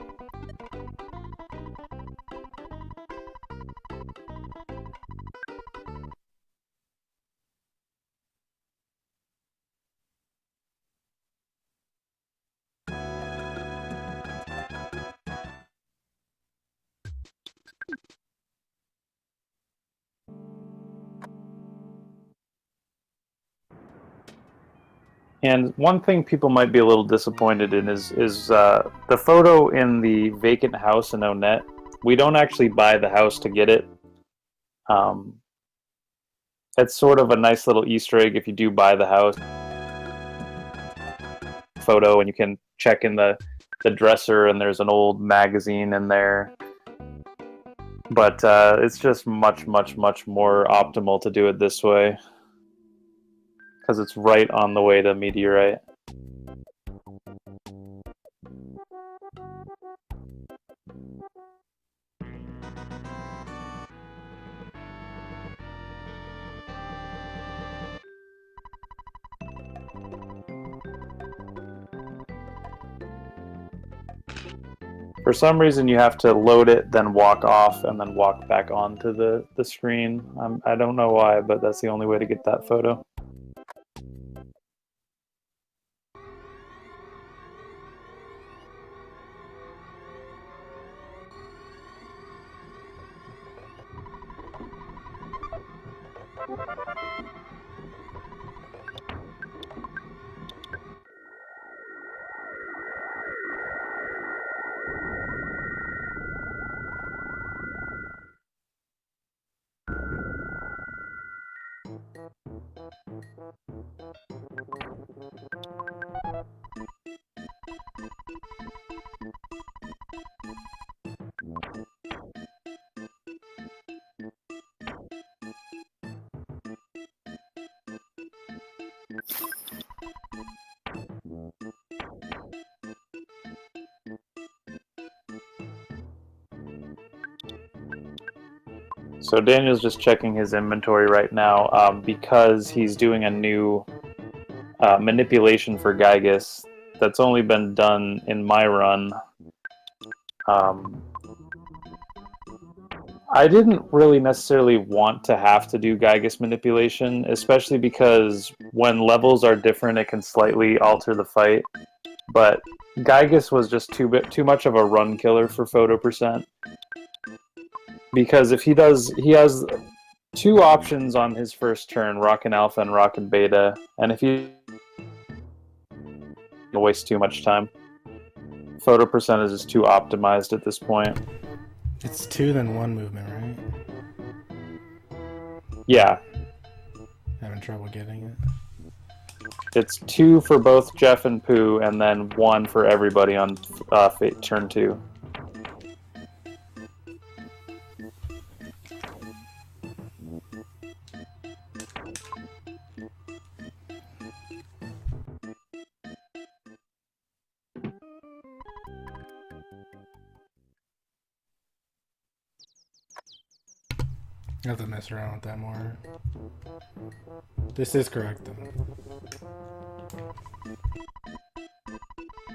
And one thing people might be a little disappointed in is the photo in the vacant house in Onet. We don't actually buy the house to get it. It's sort of a nice little Easter egg if you do buy the house photo, and you can check in the dresser, and there's an old magazine in there. But it's just much, much, much more optimal to do it this way, because it's right on the way to meteorite. For some reason, you have to load it, then walk off, and then walk back onto the screen. I don't know why, but that's the only way to get that photo. So Daniel's just checking his inventory right now because he's doing a new manipulation for Gygus that's only been done in my run. I didn't really necessarily want to have to do Gygus manipulation, especially because when levels are different, it can slightly alter the fight. But Gygus was just too much of a run killer for photo percent. Because if he has two options on his first turn, Rockin' Alpha and Rockin' Beta, and if he wastes too much time, photo percent is just too optimized at this point. It's 2 then 1 movement, right? Yeah. Having trouble getting it. It's 2 for both Jeff and Pooh, and then 1 for everybody on turn 2. I have to mess around with that more. This is correct, though.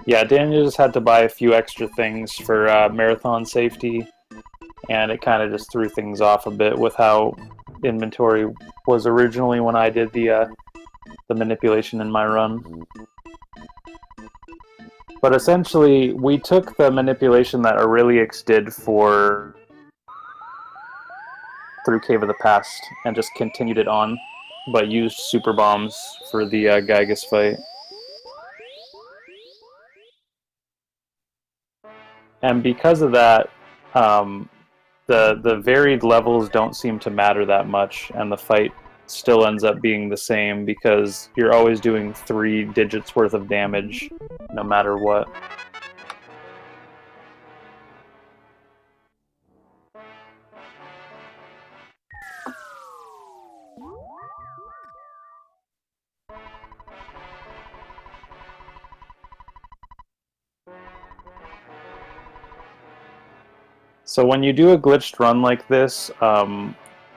Yeah, Daniel just had to buy a few extra things for marathon safety, and it kind of just threw things off a bit with how inventory was originally when I did the manipulation in my run. But essentially, we took the manipulation that Aurelius did through Cave of the Past and just continued it on, but used super bombs for the Gygus fight. And because of that, the varied levels don't seem to matter that much, and the fight still ends up being the same because you're always doing 3 digits worth of damage no matter what. So when you do a glitched run like this,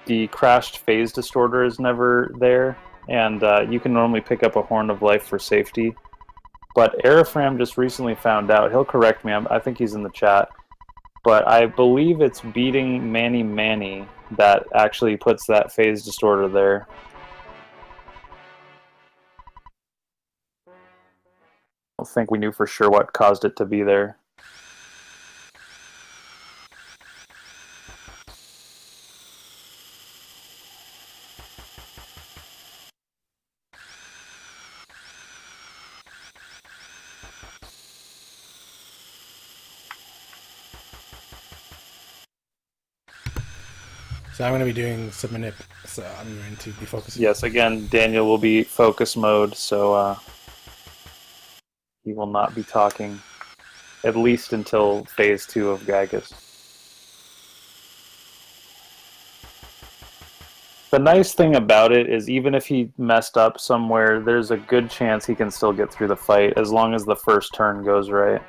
the crashed phase distorter is never there, and you can normally pick up a Horn of Life for safety. But Arifram just recently found out, he'll correct me, I think he's in the chat, but I believe it's beating Manny Manny that actually puts that phase distorter there. I don't think we knew for sure what caused it to be there. So I'm going to be doing some manip, so I'm going to be focusing. Yes, again, Daniel will be focus mode, so he will not be talking, at least until phase 2 of Gygus. The nice thing about it is even if he messed up somewhere, there's a good chance he can still get through the fight as long as the first turn goes right.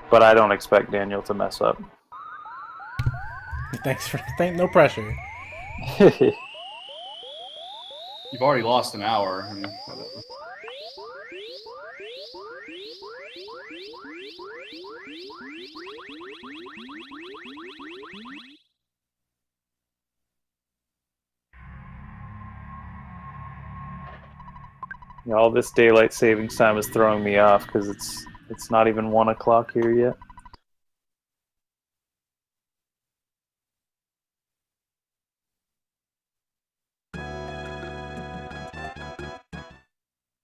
But I don't expect Daniel to mess up. No pressure. You've already lost an hour. I mean, whatever. You know, all this daylight savings time is throwing me off because it's not even 1 o'clock here yet.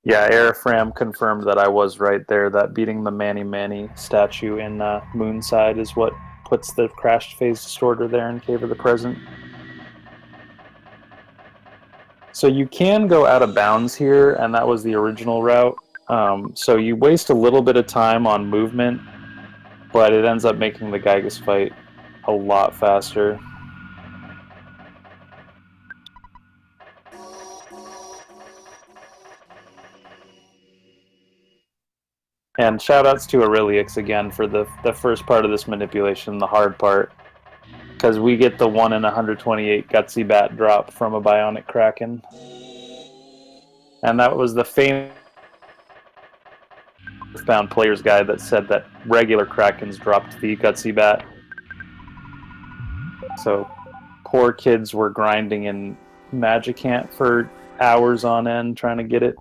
Yeah, Arifram confirmed that I was right there, that beating the Manny Manny statue in Moonside is what puts the crashed phase distorter there in Cave of the Present. So you can go out of bounds here, and that was the original route. So you waste a little bit of time on movement, but it ends up making the Gygus fight a lot faster. And shoutouts to Aurelius again for the first part of this manipulation, the hard part. Because we get the 1 in 128 Gutsy Bat drop from a Bionic Kraken. And that was the famous Earthbound Player's Guide that said that regular Krakens dropped the Gutsy Bat. So poor kids were grinding in Magicant for hours on end trying to get it.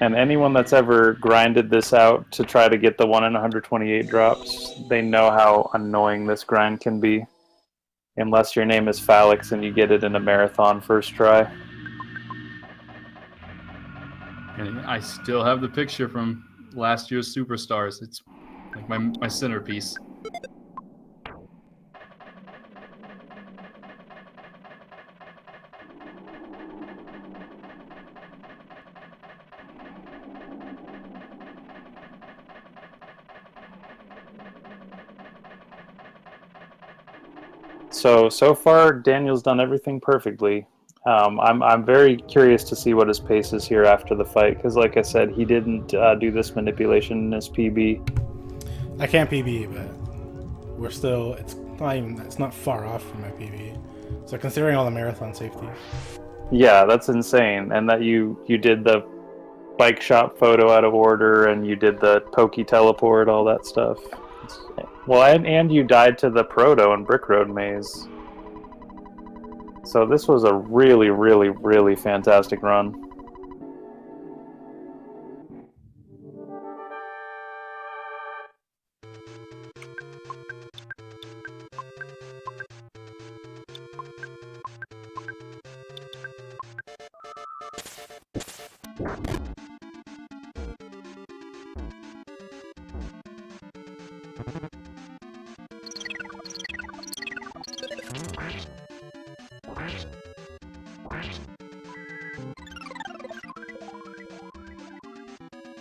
And anyone that's ever grinded this out to try to get the 1 in 128 drops, they know how annoying this grind can be. Unless your name is Phalix and you get it in a marathon first try. And I still have the picture from last year's Superstars. It's like my centerpiece. So far, Daniel's done everything perfectly. I'm very curious to see what his pace is here after the fight, because like I said, he didn't do this manipulation in his PB. I can't PB, but we're still, it's not far off from my PB. So considering all the marathon safeties. Yeah, that's insane. And that you did the bike shop photo out of order, and you did the pokey teleport, all that stuff. Well, and you died to the Proto and Brick Road maze. So this was a really, really, really fantastic run.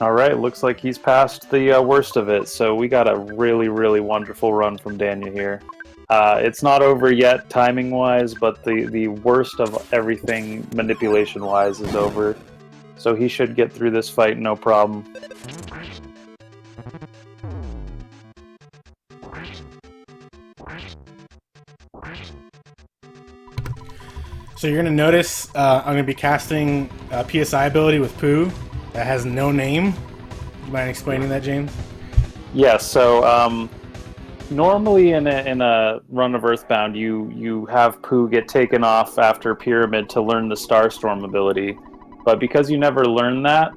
Alright, looks like he's passed the worst of it, so we got a really, really wonderful run from Daniel here. It's not over yet, timing-wise, but the worst of everything, manipulation-wise, is over. So he should get through this fight, no problem. So you're going to notice I'm going to be casting a PSI ability with Pooh that has no name. You mind explaining that, James? Yeah, so normally in a run of Earthbound, you have Pooh get taken off after Pyramid to learn the Starstorm ability. But because you never learn that,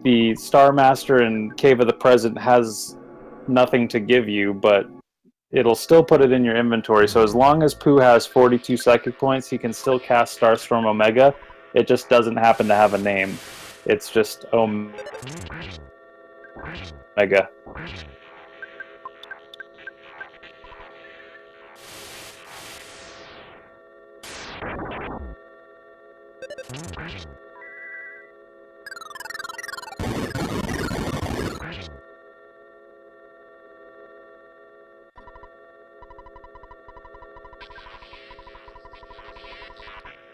the Star Master and Cave of the Present has nothing to give you, but it'll still put it in your inventory. So as long as Pooh has 42 Psychic Points, he can still cast Starstorm Omega. It just doesn't happen to have a name. It's just Omega.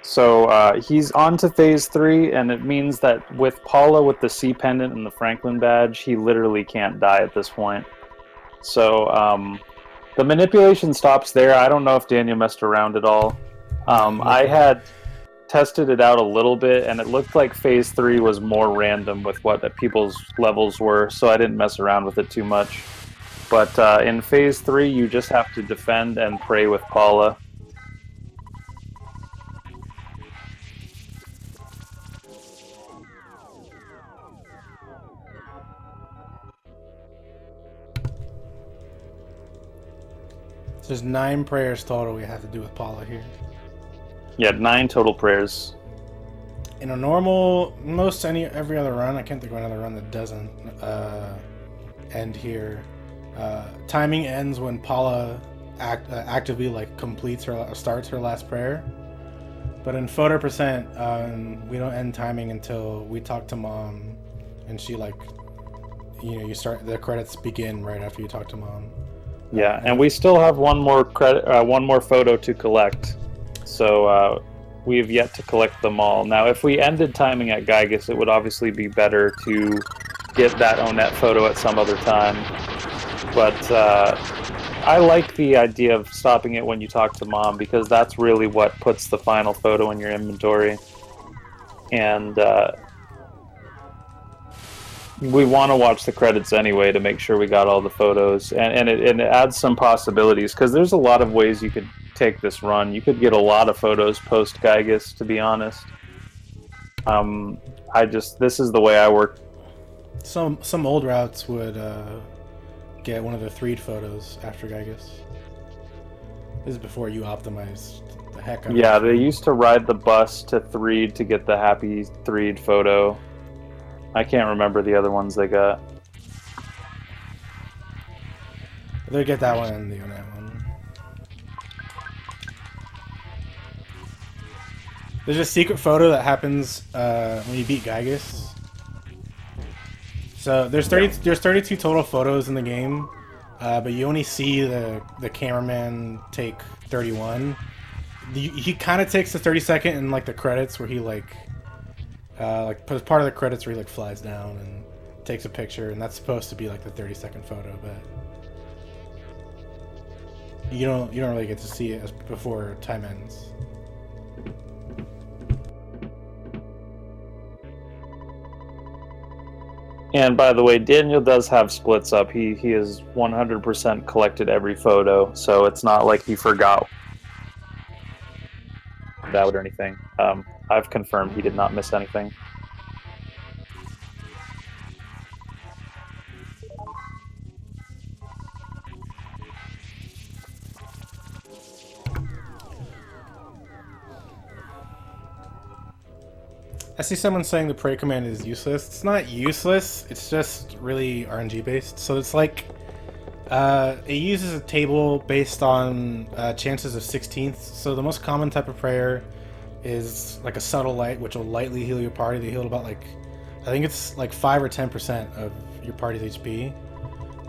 So he's on to Phase 3, and it means that with Paula with the C Pendant and the Franklin Badge, he literally can't die at this point. So the manipulation stops there. I don't know if Daniel messed around at all. I had tested it out a little bit, and it looked like Phase 3 was more random with what people's levels were, so I didn't mess around with it too much. But in Phase 3, you just have to defend and pray with Paula. there's 9 prayers total we have to do with Paula here. Yeah, 9 total prayers. In a normal, every other run, I can't think of another run that doesn't end here. Timing ends when Paula actively like starts her last prayer. But in Photo Percent, we don't end timing until we talk to Mom, and she the credits begin right after you talk to Mom. Yeah, and we still have one more photo to collect. So we have yet to collect them all. Now, if we ended timing at Gygus, it would obviously be better to get that Onett photo at some other time. But I like the idea of stopping it when you talk to Mom, because that's really what puts the final photo in your inventory. And we want to watch the credits anyway to make sure we got all the photos. And it adds some possibilities, because there's a lot of ways you could take this run. You could get a lot of photos post Gygus, to be honest. This is the way I work. Some old routes would get one of the 3'd photos after Gygus. This is before you optimized the heck out of it. Yeah, they used to ride the bus to 3'd to get the happy 3'd photo. I can't remember the other ones they got. They'll get that one and the Onett one. There's a secret photo that happens when you beat Gygus. So there's 32 total photos in the game, but you only see the cameraman take 31. He kind of takes the 30-second in like the credits where he part of the credits where he flies down and takes a picture, and that's supposed to be like the 30-second photo, but you don't really get to see it before time ends. And by the way, Daniel does have splits up. He has 100% collected every photo, so it's not like he forgot that or anything. I've confirmed he did not miss anything. I see someone saying the pray command is useless. It's not useless, it's just really RNG based. So it's like, it uses a table based on chances of 16ths. So the most common type of prayer is like a subtle light, which will lightly heal your party. They heal about I think it's like 5 or 10% of your party's HP.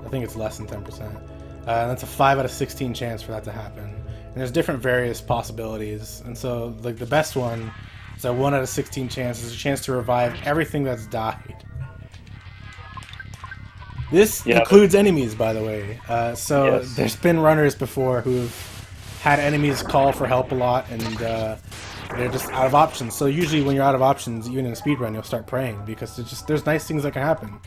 I think it's less than 10%. And that's a 5 out of 16 chance for that to happen. And there's different various possibilities. And so like the best one, so 1 out of 16 chance is a chance to revive everything that's died. This includes enemies, by the way. Yes. There's been runners before who've had enemies call for help a lot, and they're just out of options. So usually when you're out of options, even in a speedrun, you'll start praying, because there's nice things that can happen.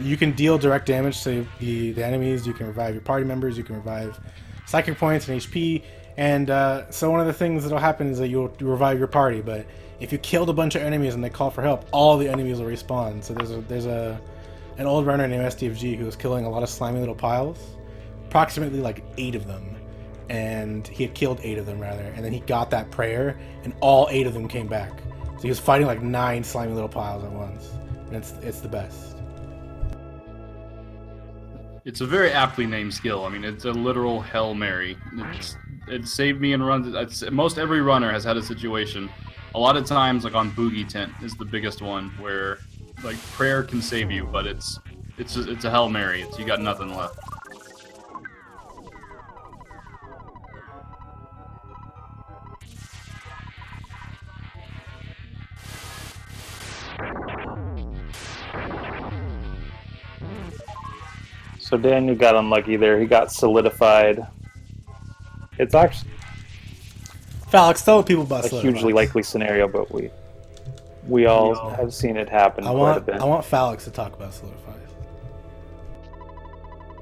You can deal direct damage to the enemies, you can revive your party members, you can revive psychic points and HP. And so one of the things that'll happen is that you'll revive your party, but if you killed a bunch of enemies and they call for help, all the enemies will respawn. So there's an old runner named SDFG who was killing a lot of slimy little piles, approximately like 8 of them, and he had killed 8 of them rather, and then he got that prayer, and all 8 of them came back. So he was fighting like 9 slimy little piles at once, and it's the best. It's a very aptly named skill. I mean, it's a literal Hail Mary. It saved me in runs. Most every runner has had a situation. A lot of times, like on Boogie Tent is the biggest one, where like prayer can save you, but it's a Hail Mary. You got nothing left. So Daniel got unlucky there. He got solidified. It's actually Falix, tell people about a hugely likely scenario, but we all have seen it happen quite a bit. I want Falix to talk about solidifies.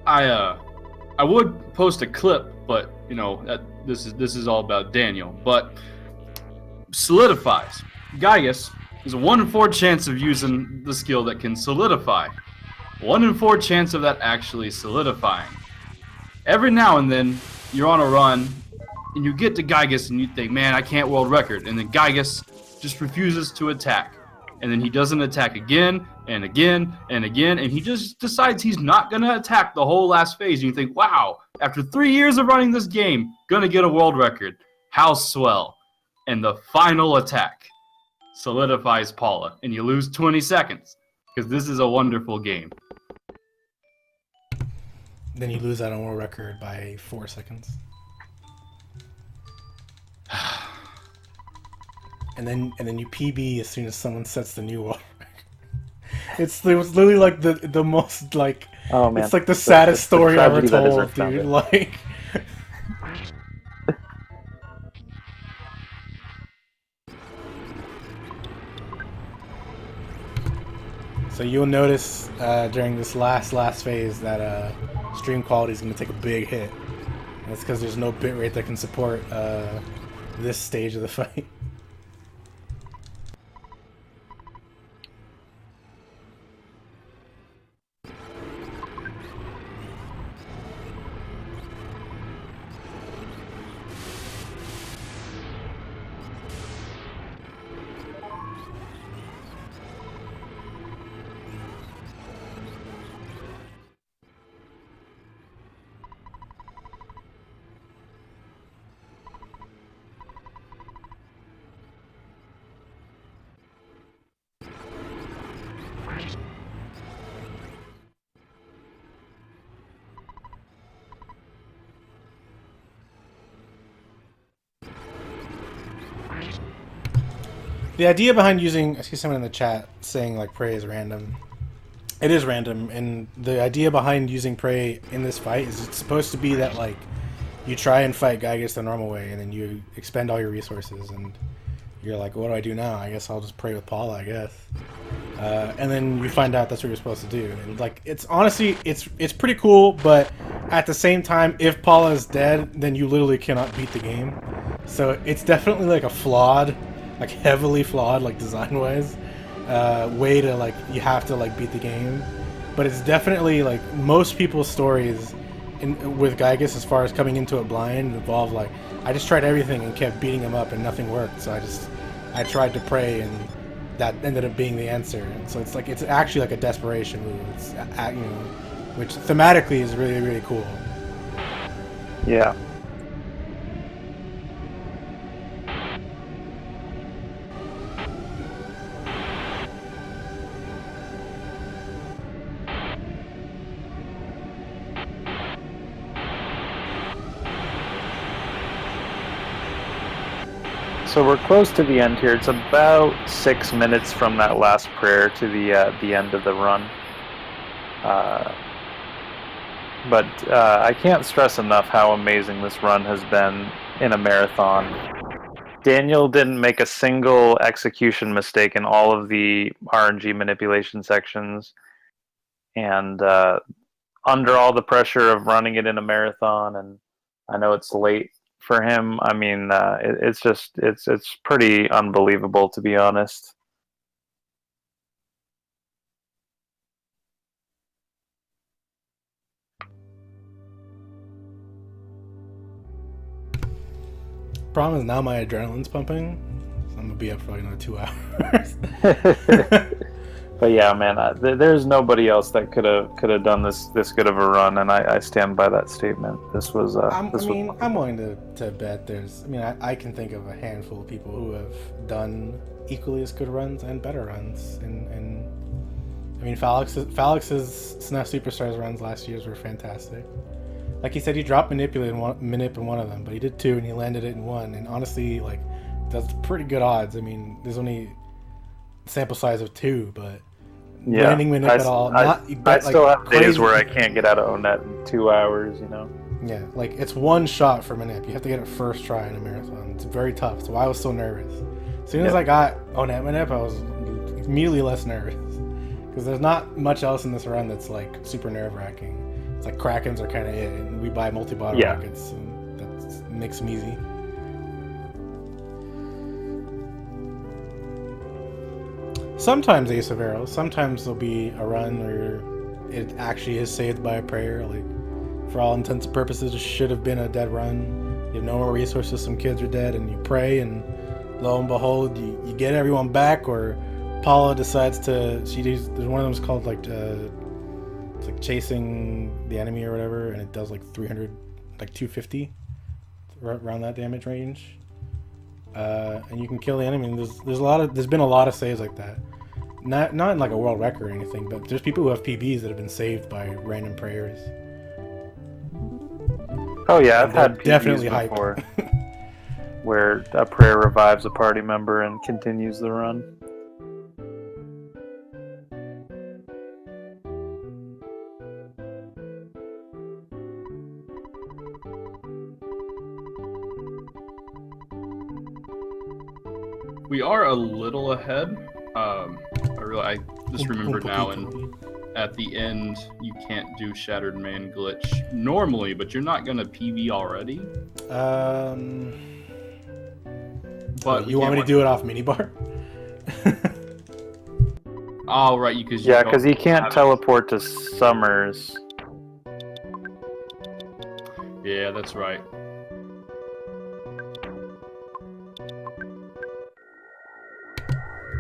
I would post a clip, but this is all about Daniel. But solidifies. Gygus is a 1 in 4 chance of using the skill that can solidify. 1 in 4 chance of that actually solidifying. Every now and then, you're on a run, and you get to Gygas, and you think, man, I can't world record. And then Gygas just refuses to attack. And then he doesn't attack again, and again, and again, and he just decides he's not going to attack the whole last phase. And you think, wow, after 3 years of running this game, going to get a world record. How swell. And the final attack solidifies Paula, and you lose 20 seconds, because this is a wonderful game. Then you lose out on world record by 4 seconds. And then you PB as soon as someone sets the new world record. It was literally like the most like, oh man, it's like the saddest story ever told, dude. Earthbound. Like so you'll notice during this last phase that stream quality is going to take a big hit. And that's because there's no bitrate that can support this stage of the fight. The idea behind using, I see someone in the chat saying like prey is random. It is random, and the idea behind using prey in this fight is it's supposed to be that like you try and fight Gygas the normal way, and then you expend all your resources, and you're like, what do I do now? I guess I'll just pray with Paula, I guess. And then you find out that's what you're supposed to do, and like it's honestly it's pretty cool, but at the same time, if Paula is dead, then you literally cannot beat the game. So it's definitely like a flawed, like heavily flawed, like design-wise, way to like you have to like beat the game. But it's definitely like most people's stories with Gygas, as far as coming into it blind, involve like I just tried everything and kept beating him up and nothing worked. So I tried to pray, and that ended up being the answer. And so it's like it's actually like a desperation move. It's which thematically is really, really cool. Yeah. So we're close to the end here. It's about 6 minutes from that last prayer to the end of the run. But I can't stress enough how amazing this run has been in a marathon. Daniel didn't make a single execution mistake in all of the RNG manipulation sections. And under all the pressure of running it in a marathon, and I know it's late for him, I mean, it's pretty unbelievable, to be honest. Problem is now my adrenaline's pumping, so I'm gonna be up for like another 2 hours. But yeah, man, there's nobody else that could have done this good of a run, and I stand by that statement. This was. I'm willing to bet there's. I mean, I can think of a handful of people who have done equally as good runs and better runs. And I mean, Falix's SNES Superstars runs last year's were fantastic. Like he said, he dropped manip in one of them, but he did 2 and he landed it in 1. And honestly, like that's pretty good odds. I mean, there's only sample size of 2, but yeah, landing manip at all. I still have days where I can't get out of Onet in 2 hours, you know. Yeah, like it's one shot for manip. You have to get it first try in a marathon. It's very tough. So I was so nervous. As soon as I got Onet manip, I was immediately less nervous because there's not much else in this run that's like super nerve-wracking. It's like Krakens are kind of it, and we buy multi-bottle rockets, and that makes them easy. Sometimes Ace of Arrows. Sometimes there'll be a run where it actually is saved by a prayer. Like for all intents and purposes, it should have been a dead run. You have no more resources, some kids are dead, and you pray, and lo and behold, you get everyone back, or Paula decides to, there's one of them is called like, it's like chasing the enemy or whatever, and it does like 300, like 250, around that damage range. And you can kill the enemy, and there's been a lot of saves like that. Not in like a world record or anything, but there's people who have PBs that have been saved by random prayers. Oh yeah, I've had PBs definitely before, where a prayer revives a party member and continues the run. We are a little ahead. I just remembered now, and at the end you can't do Shattered Man glitch normally, but you're not gonna PB already. But you want me to do it off minibar? Oh right, because he can't teleport to Summers. Yeah, that's right.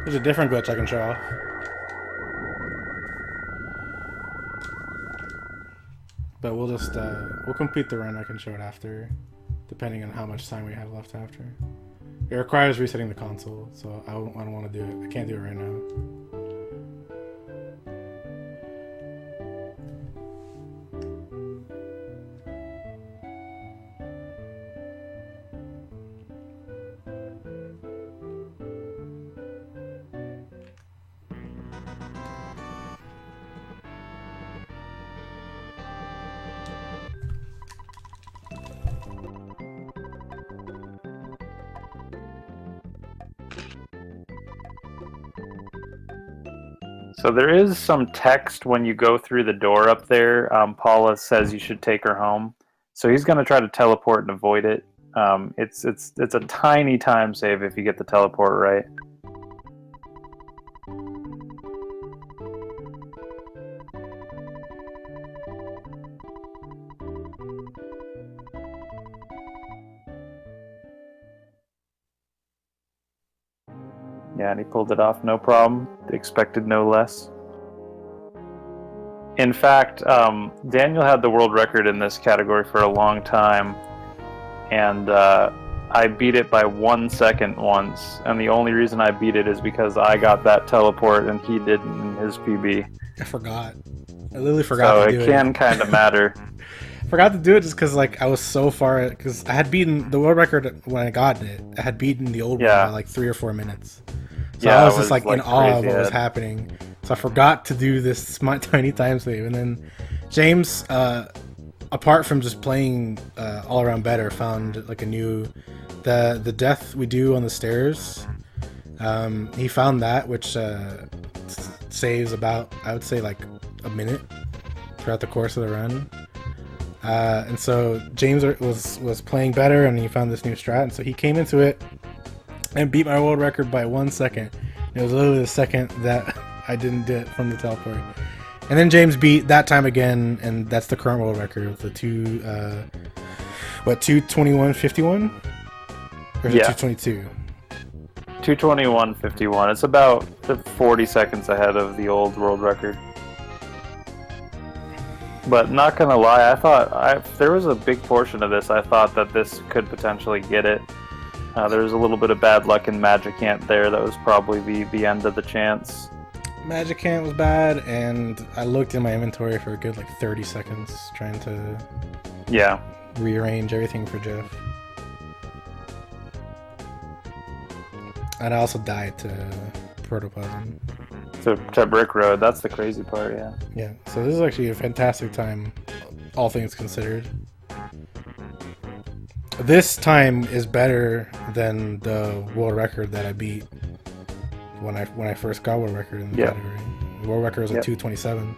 There's a different glitch I can show off. But we'll just, we'll complete the run. I can show it after, depending on how much time we have left after. It requires resetting the console, so I don't want to do it. I can't do it right now. So there is some text when you go through the door up there. Paula says you should take her home. So he's going to try to teleport and avoid it. It's a tiny time save if you get the teleport right. Yeah, and he pulled it off, no problem. Expected no less. In fact, Daniel had the world record in this category for a long time, and I beat it by 1 second once, and the only reason I beat it is because I got that teleport and he didn't in his PB. I forgot. I literally forgot to do it. So it can kind of matter. Forgot to do it just because like I was so far, because I had beaten the world record when I got it. I had beaten the old one by like 3 or 4 minutes. So I was just like in awe of what was happening. So I forgot to do this tiny time save, and then James, apart from just playing all around better, found like a new the death we do on the stairs. He found that, which saves about, I would say, like a minute throughout the course of the run. And so James was playing better, and he found this new strat, and so he came into it and beat my world record by 1 second. It was literally the second that I didn't do it from the teleport. And then James beat that time again, and that's the current world record with the 221.51? Or is it 222? 221.51. It's about 40 seconds ahead of the old world record. But not gonna lie, I thought there was a big portion of this. I thought that this could potentially get it. There was a little bit of bad luck in Magic Ant there. That was probably the end of the chance. Magic Ant was bad, and I looked in my inventory for a good like 30 seconds trying to rearrange everything for Jeff. And I also died to Protoplasm. To Brick Road, that's the crazy part, yeah. Yeah, so this is actually a fantastic time, all things considered. This time is better than the world record that I beat when I first got world record in the category. The world record was like 227.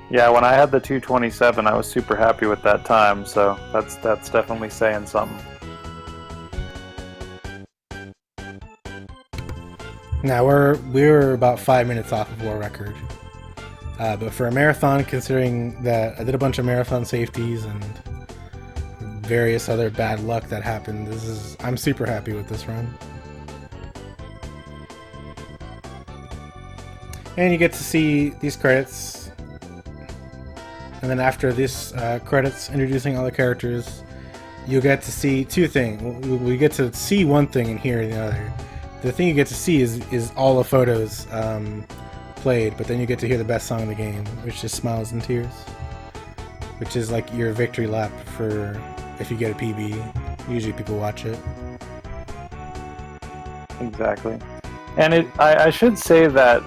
Yeah, when I had the 227, I was super happy with that time, so that's definitely saying something. Now we're about 5 minutes off of world record. But for a marathon, considering that I did a bunch of marathon safeties and various other bad luck that happened, I'm super happy with this run. And you get to see these credits. And then after this credits introducing all the characters, you get to see two things. We get to see one thing and hear the other. The thing you get to see is all the photos played, but then you get to hear the best song in the game, which is Smiles and Tears, which is like your victory lap for if you get a PB. Usually people watch it. Exactly. And I should say that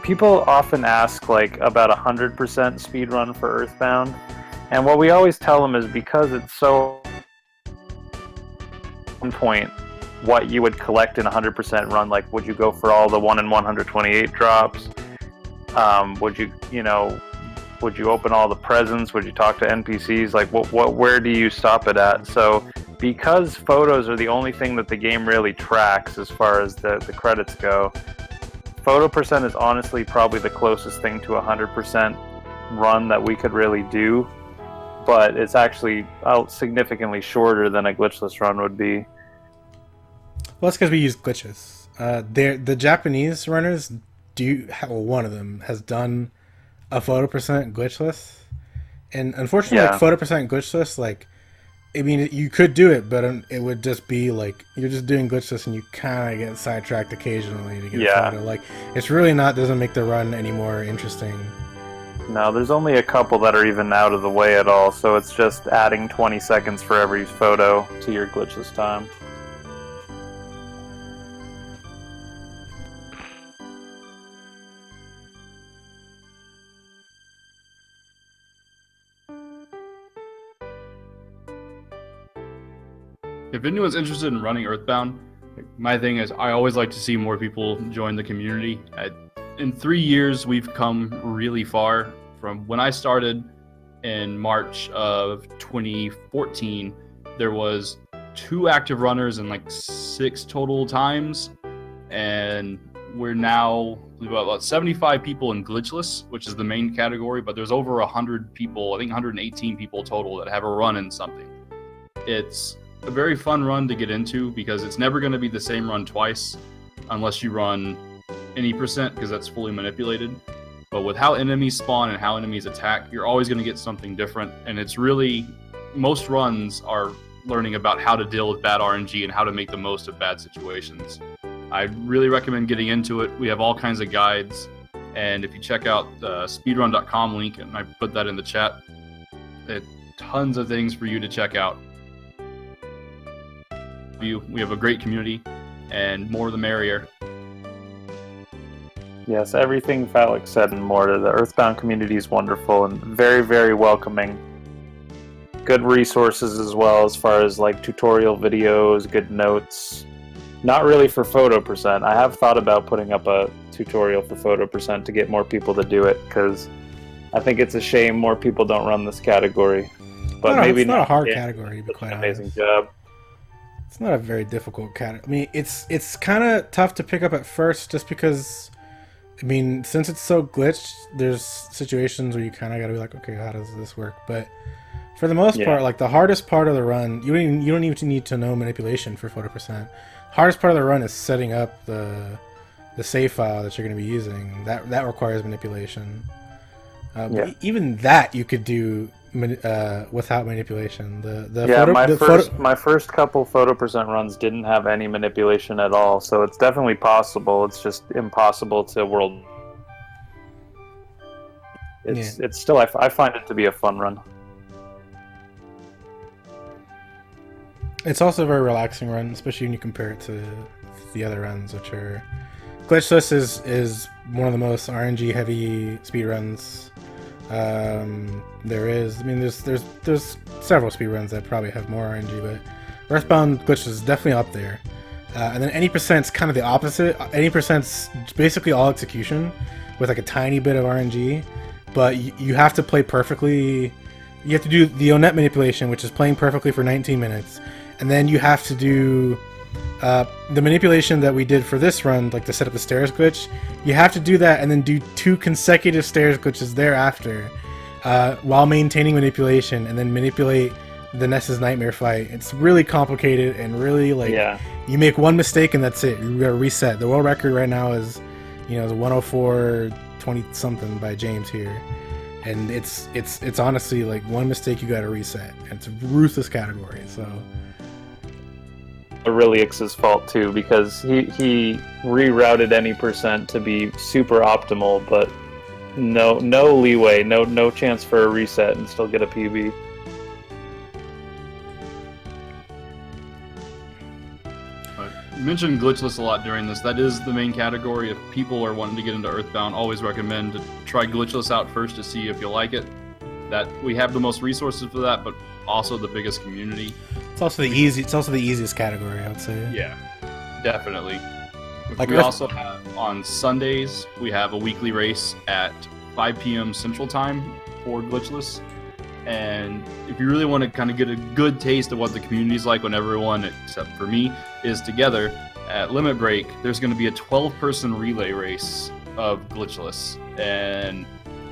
people often ask like about 100% speedrun for Earthbound, and what we always tell them is because it's so point what you would collect in a 100% run. Like, would you go for all the 1 in 128 drops? Would you open all the presents? Would you talk to NPCs? Like, where do you stop it at? So because photos are the only thing that the game really tracks as far as the credits go, photo percent is honestly probably the closest thing to a 100% run that we could really do, but it's actually significantly shorter than a glitchless run would be. Well, that's because we use glitches. The Japanese runners one of them has done a photo percent glitchless, and unfortunately, like photo percent glitchless, like, I mean, you could do it, but it would just be like you're just doing glitchless, and you kind of get sidetracked occasionally to get a photo. Like, it's really doesn't make the run any more interesting. No, there's only a couple that are even out of the way at all, so it's just adding 20 seconds for every photo to your glitchless time. If anyone's interested in running Earthbound, my thing is I always like to see more people join the community. In 3 years, we've come really far. From when I started in March of 2014, there was 2 active runners and like 6 total times, and we're now about 75 people in glitchless, which is the main category, but there's over 100 people, I think 118 people total, that have a run in something. It's a very fun run to get into because it's never going to be the same run twice unless you run any percent, because that's fully manipulated. But with how enemies spawn and how enemies attack, you're always going to get something different. And it's really, most runs are learning about how to deal with bad RNG and how to make the most of bad situations. I really recommend getting into it. We have all kinds of guides, and if you check out the speedrun.com link, and I put that in the chat, tons of things for you to check out. We have a great community, and more the merrier. Yes, everything Phallic said and more. The Earthbound community is wonderful and very, very welcoming. Good resources as well, as far as like tutorial videos, good notes. Not really for photo percent. I have thought about putting up a tutorial for photo percent to get more people to do it, because I think it's a shame more people don't run this category. But maybe it's not a hard category, to be quite honest. Amazing job. It's not a very difficult category. I mean, it's kind of tough to pick up at first, just because, I mean, since it's so glitched, there's situations where you kind of got to be like, okay, how does this work? But for the most part, like the hardest part of the run, you don't even need to know manipulation for photo percent. Hardest part of the run is setting up the save file that you're going to be using. That requires manipulation. Even that you could do without manipulation. My first couple photo percent runs didn't have any manipulation at all, so it's definitely possible. It's just impossible to world. It's still, I find it to be a fun run. It's also a very relaxing run, especially when you compare it to the other runs, which are glitchless is one of the most RNG heavy speed runs there is. I mean, there's several speed runs that probably have more RNG, but Earthbound glitchless is definitely up there. And then any percent's kind of the opposite. Any percent's basically all execution with like a tiny bit of RNG, but you have to play perfectly. You have to do the O-net manipulation, which is playing perfectly for 19 minutes. And then you have to do the manipulation that we did for this run, like to set up the stairs glitch, you have to do that and then do 2 consecutive stairs glitches thereafter, while maintaining manipulation, and then manipulate the Ness's Nightmare fight. It's really complicated and really you make one mistake and that's it. You gotta reset. The world record right now is, the 104.20 something by James here, and it's honestly like one mistake you gotta reset. And it's a ruthless category. So really Ix's fault too, because he rerouted any percent to be super optimal, but no leeway, no chance for a reset and still get a PB. You mentioned glitchless a lot during this. That is the main category. If people are wanting to get into Earthbound, always recommend to try glitchless out first to see if you like it. That we have the most resources for that, but also the biggest community. It's also the easiest category, I would say. Yeah, definitely. Like we also have on Sundays, we have a weekly race at 5 p.m. Central Time for glitchless. And if you really want to kind of get a good taste of what the community's like when everyone, except for me, is together, at Limit Break, there's going to be a 12-person relay race of glitchless. And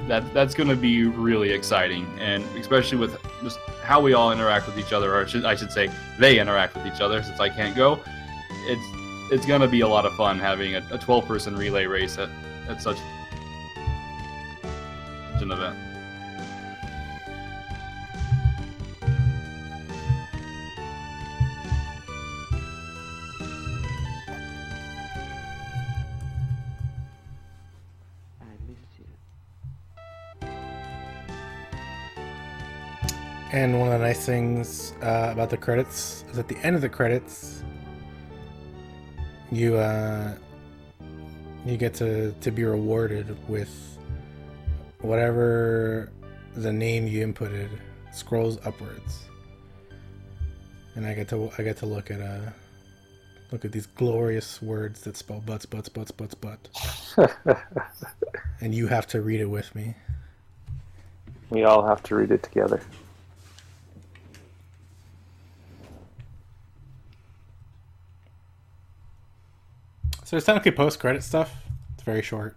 that's going to be really exciting. And especially with just how we all interact with each other, or I should say they interact with each other since I can't go. It's going to be a lot of fun having a 12-person relay race at such an event. And one of the nice things about the credits is at the end of the credits, you get to be rewarded with whatever the name you inputted scrolls upwards, and I get to look at these glorious words that spell butts, and you have to read it with me. We all have to read it together. So it's technically post-credit stuff. It's very short.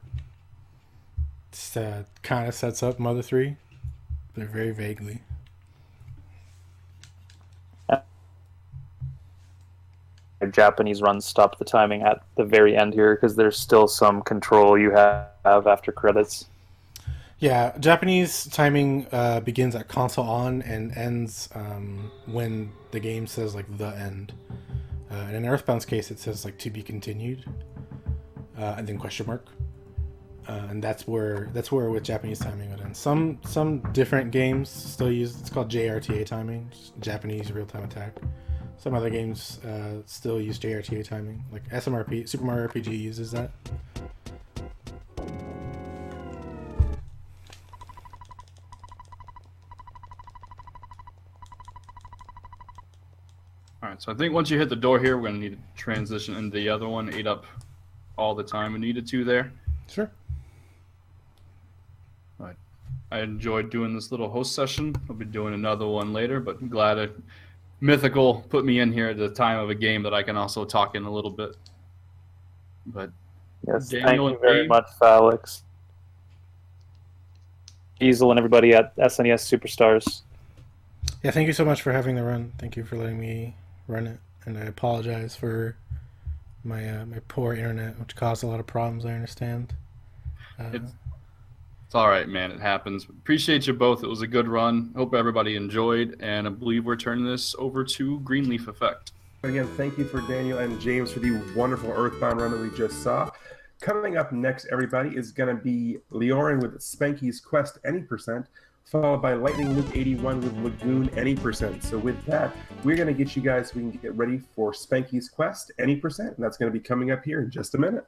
Just kind of sets up Mother 3, but very vaguely. Japanese runs stop the timing at the very end here because there's still some control you have after credits. Yeah, Japanese timing begins at console on and ends when the game says like the end. And in Earthbound's case, it says like to be continued, and then question mark. And that's where with Japanese timing would end. Some different games still use, it's called JRTA timing, Japanese real time attack. Some other games still use JRTA timing, like SMRP, Super Mario RPG uses that. Alright, so I think once you hit the door here, we're going to need to transition into the other one. Ate up all the time we needed to there. Sure. But I enjoyed doing this little host session. I'll be doing another one later, but I'm glad Mythical put me in here at the time of a game that I can also talk in a little bit. But yes, Daniel, thank you very much, Alex. Easel and everybody at SNES Superstars. Yeah, thank you so much for having the run. Thank you for letting me run it, and I apologize for my my poor internet, which caused a lot of problems. I understand. It's all right, man. It happens. Appreciate you both. It was a good run. Hope everybody enjoyed, and I believe we're turning this over to Greenleaf Effect. Again, thank you for Daniel and James for the wonderful Earthbound run that we just saw. Coming up next, everybody, is going to be Leorin with Spanky's Quest Any Percent, followed by Lightning Luke 81 with Lagoon Any Percent. So with that, we're going to get you guys so we can get ready for Spanky's Quest Any Percent, and that's going to be coming up here in just a minute.